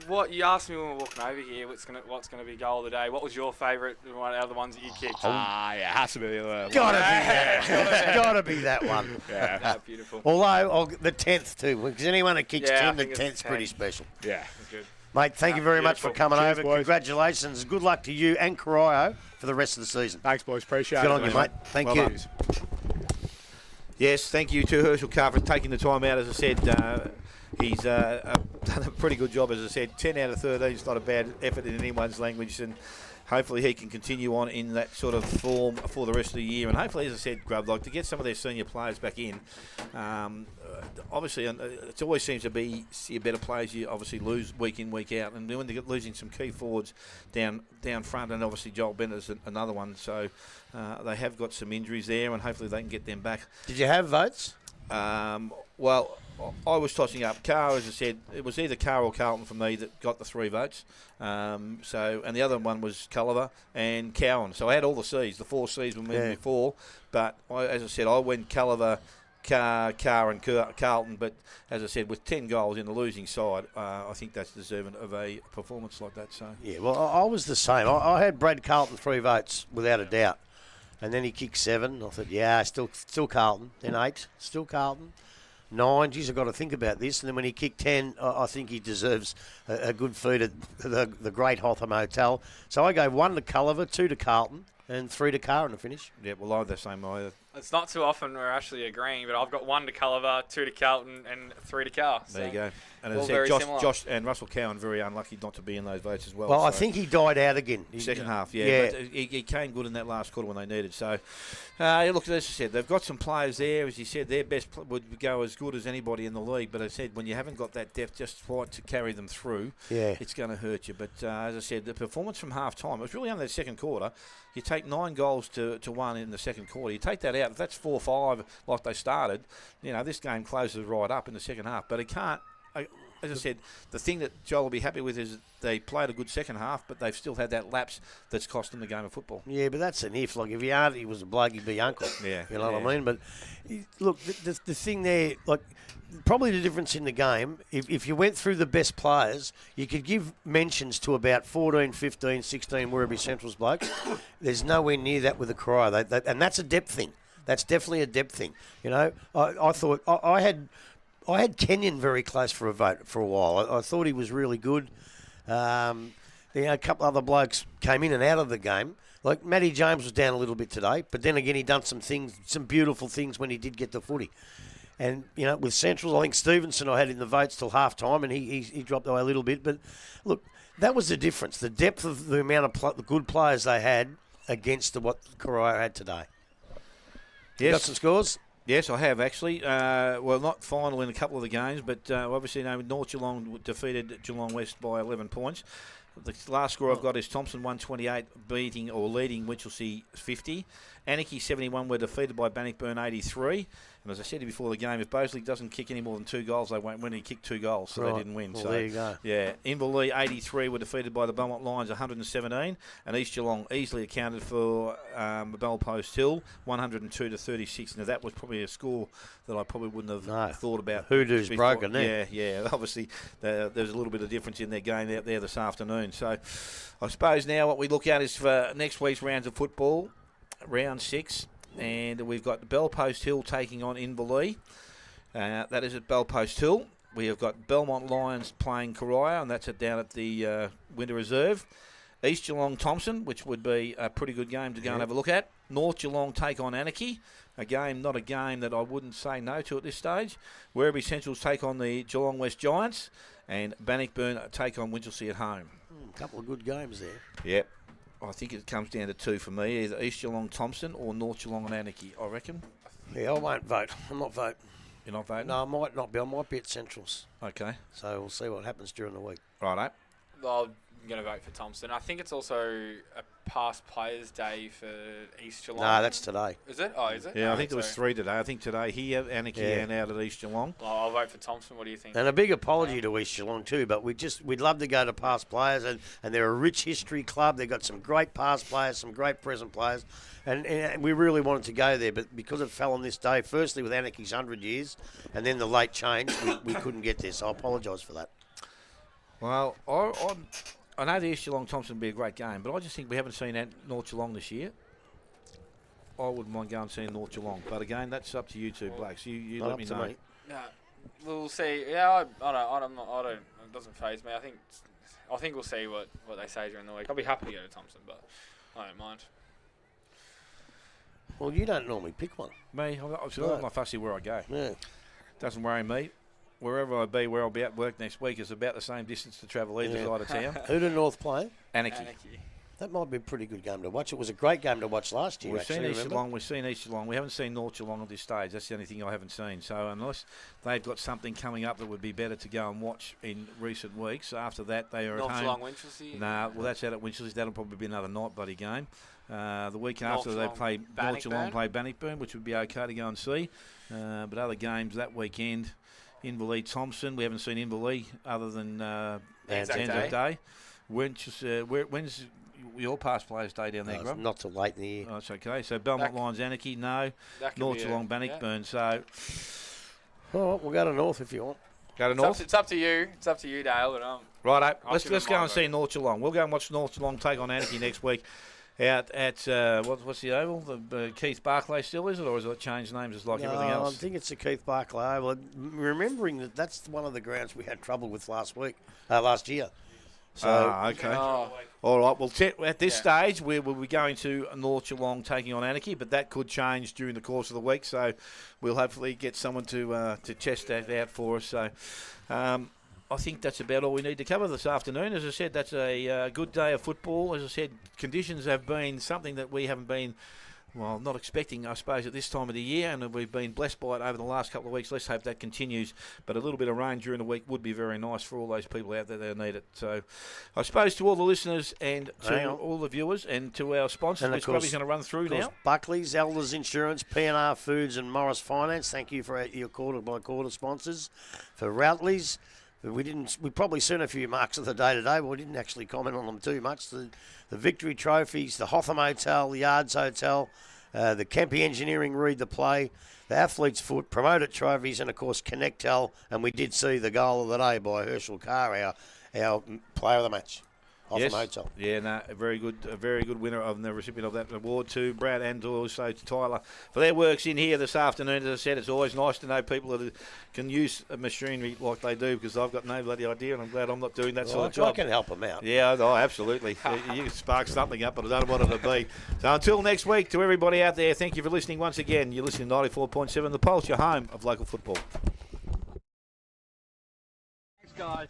what you asked me when we were walking over here, what's gonna be goal of the day? What was your favourite one out of the ones that you kicked? Yeah, it has to be the Gotta be that one. Yeah, beautiful. Although the 10th too, because anyone that kicks 10, the 10th's pretty special. Yeah, that's good. Mate, thank you very much for coming over. Boys. Congratulations. Good luck to you and Corio for the rest of the season. Thanks, boys. Appreciate it. Good on you, mate. Thank you. Done. Yes, thank you to Herschel Carr for taking the time out. As I said, he's done a pretty good job. As I said, 10 out of 13 is not a bad effort in anyone's language. And hopefully he can continue on in that sort of form for the rest of the year. And hopefully, as I said, Grub, like to get some of their senior players back in. Obviously, it always seems to be your better players you obviously lose week in, week out. And when they're losing some key forwards down front, and obviously Joel Bennett's another one. So they have got some injuries there, and hopefully they can get them back. Did you have votes? Well, I was tossing up Carr, as I said. It was either Carr or Carlton for me that got the 3 votes. And the other one was Culliver and Cowan. So I had all the C's. The 4 C's were moving before. But as I said, I went Culliver, Carr and Carlton. But as I said, with 10 goals in the losing side, I think that's deserving of a performance like that. So Yeah, well, I was the same. I had Brad Carlton 3 votes without a doubt. And then he kicked 7. I thought, yeah, still Carlton. Then 8, still Carlton. 9, geez, I've got to think about this. And then when he kicked 10, I think he deserves a good feed at the Great Hotham Hotel. So I gave 1 to Culliver, 2 to Carlton, and 3 to Carr in the finish. yeah, well, I had the same either. It's not too often we're actually agreeing, but I've got 1 to Culliver, 2 to Carlton, and 3 to Carr. So There you go. And all as I very said, similar. Josh and Russell Cowan very unlucky not to be in those votes as well. Well, I so- think he died out again. Second half, yeah. Yeah. But he came good in that last quarter when they needed. So, look, as I said, they've got some players there. As you said, their best would go as good as anybody in the league. But as I said, when you haven't got that depth just right to carry them through, it's going to hurt you. But as I said, the performance from half time, it was really only that second quarter. You take 9 goals to 1 in the second quarter. You take that out. If that's 4-5 like they started, this game closes right up in the second half. But it can't. As I said, the thing that Joel will be happy with is they played a good second half, but they've still had that lapse that's cost them the game of football. Yeah, but that's an if. Like, if your auntie was a bloke, he'd be uncle. Yeah, You know what I mean? But, look, the thing there, like, probably the difference in the game, if you went through the best players, you could give mentions to about 14, 15, 16 Werribee Central's blokes. There's nowhere near that with the Corio. And that's a depth thing. That's definitely a depth thing. I thought I had Kenyon very close for a vote for a while. I thought he was really good. A couple other blokes came in and out of the game. Like Matty James was down a little bit today, but then again he done some beautiful things when he did get the footy. And with Centrals, I think Stevenson I had in the votes till half time, and he dropped away a little bit. But look, that was the difference. The depth of the amount of the good players they had against what Corio had today. You got some scores? Yes, I have actually. Well, not final in a couple of the games, but obviously, North Geelong defeated Geelong West by 11 points. The last score I've got is Thompson 128 leading Winchelsea 50. Anarchy 71 were defeated by Bannockburn 83. And as I said before the game, if Bosley doesn't kick any more than 2 goals, they won't win. He kicked 2 goals, so they didn't win. Well, so there you go. Yeah, Inverleigh 83 were defeated by the Belmont Lions 117, and East Geelong easily accounted for Bell Post Hill 102 to 36. Now that was probably a score that I probably wouldn't have thought about. Hoodoo's before. broken there. Yeah. Obviously, there's a little bit of difference in their game out there this afternoon. So, I suppose now what we look at is for next week's rounds of football, round 6. And we've got Bell Post Hill taking on Inverleigh. That is at Bell Post Hill. We have got Belmont Lions playing Corio, and that's down at the Winter Reserve. East Geelong Thompson, which would be a pretty good game to go and have a look at. North Geelong take on Anarchy. Not a game that I wouldn't say no to at this stage. Werribee Centrals take on the Geelong West Giants. And Bannockburn take on Winchelsea at home. A couple of good games there. Yep. I think it comes down to 2 for me, either East Geelong Thompson or North Geelong and Anarchy, I reckon. Yeah, I won't vote. I'm not voting. You're not voting? No, I might not be. I might be at Centrals. Okay. So we'll see what happens during the week. Righto. I'm going to vote for Thompson. I think it's also a past players' day for East Geelong. No, that's today. Is it? Oh, is it? Yeah, I think there was 3 today. I think today here, Anarchy and out at East Geelong. Well, I'll vote for Thompson. What do you think? And a big apology to East Geelong too, but we'd love to go to past players, and they're a rich history club. They've got some great past players, some great present players, and we really wanted to go there, but because it fell on this day, firstly with Anarchy's 100 years, and then the late change, we couldn't get there, so I apologise for that. Well, I know the East Geelong Thompson will be a great game, but I just think we haven't seen North Geelong this year. I wouldn't mind going and seeing North Geelong, but again, that's up to you two blokes. You let me know. No, we'll see. Yeah, I don't. It doesn't faze me. I think we'll see what they say during the week. I'll be happy to go to Thompson, but I don't mind. Well, you don't normally pick one. Me, I'm not fussy where I go. Yeah. Doesn't worry me. Wherever I be, where I'll be at work next week is about the same distance to travel either side of town. Who do North play? Anarchy. That might be a pretty good game to watch. It was a great game to watch last year. We've seen actually, East remember? Geelong. We've seen East Geelong. We haven't seen North Geelong at this stage. That's the only thing I haven't seen. So unless they've got something coming up that would be better to go and watch in recent weeks, after that they are North at home. Geelong, Winchelsea. Nah, well that's out at Winchelsea. That'll probably be another night bloody game. The week North after they Geelong, play North Bannockburn. Geelong play Bannockburn, which would be okay to go and see. But other games that weekend, Inverleigh Thompson. We haven't seen Inverleigh other than Anzac Anzac Day. Day. When's your past players' day down there, No, Grub? it's not till late in the year. Oh, that's okay. So Belmont That- Lions Anarchy, no. That could North be Geelong Bannockburn. So All right, we'll go to North if you want. go to It's up, North. it's up to you. It's up to you, Dale. But Right, I'll let's give it go my and see vote. North Geelong. We'll go and watch North Geelong take on Anarchy next week out at what's the oval? The Keith Barclay still is it, or has it changed names just like everything I else? think it's the Keith Barclay Oval. Remembering that that's one of the grounds we had trouble with last year. So Okay. Oh, All right. Well, at this Yeah. stage, we will be going to North Geelong taking on Anarchy, but that could change during the course of the week. So we'll hopefully get someone to test that out for us. So I think that's about all we need to cover this afternoon. As I said, that's a good day of football. As I said, conditions have been something that we haven't been, well, not expecting, I suppose, at this time of the year, and we've been blessed by it over the last couple of weeks. Let's hope that continues. But a little bit of rain during the week would be very nice for all those people out there that need it. So I suppose to all the listeners and Hang to on. all the viewers and to our sponsors, And of which Grubby's course- going to run through Of course, now. Buckley's, Elders Insurance, P&R Foods and Morris Finance. Thank you for your quarter-by-quarter sponsors. For Routley's, we probably seen a few marks of the day today, but we didn't actually comment on them too much. The Victory Trophies, the Hotham Hotel, the Yards Hotel, the Kempe Engineering Read the Play, the Athlete's Foot, Promoted Trophies, and of course Connectel. And we did see the goal of the day by Herschel Carr, our player of the match. Hotham Hotel. Yeah, no, a very good winner of the recipient of that award to Brad and also to Tyler for their works in here this afternoon. As I said, it's always nice to know people that can use machinery like they do, because I've got no bloody idea, and I'm glad I'm not doing that sort of I job. can help them out. Yeah, no, absolutely. You can spark something up, but I don't know what it'll be. So until next week, to everybody out there, thank you for listening once again. You're listening to 94.7 The Pulse, your home of local football. Thanks, guys.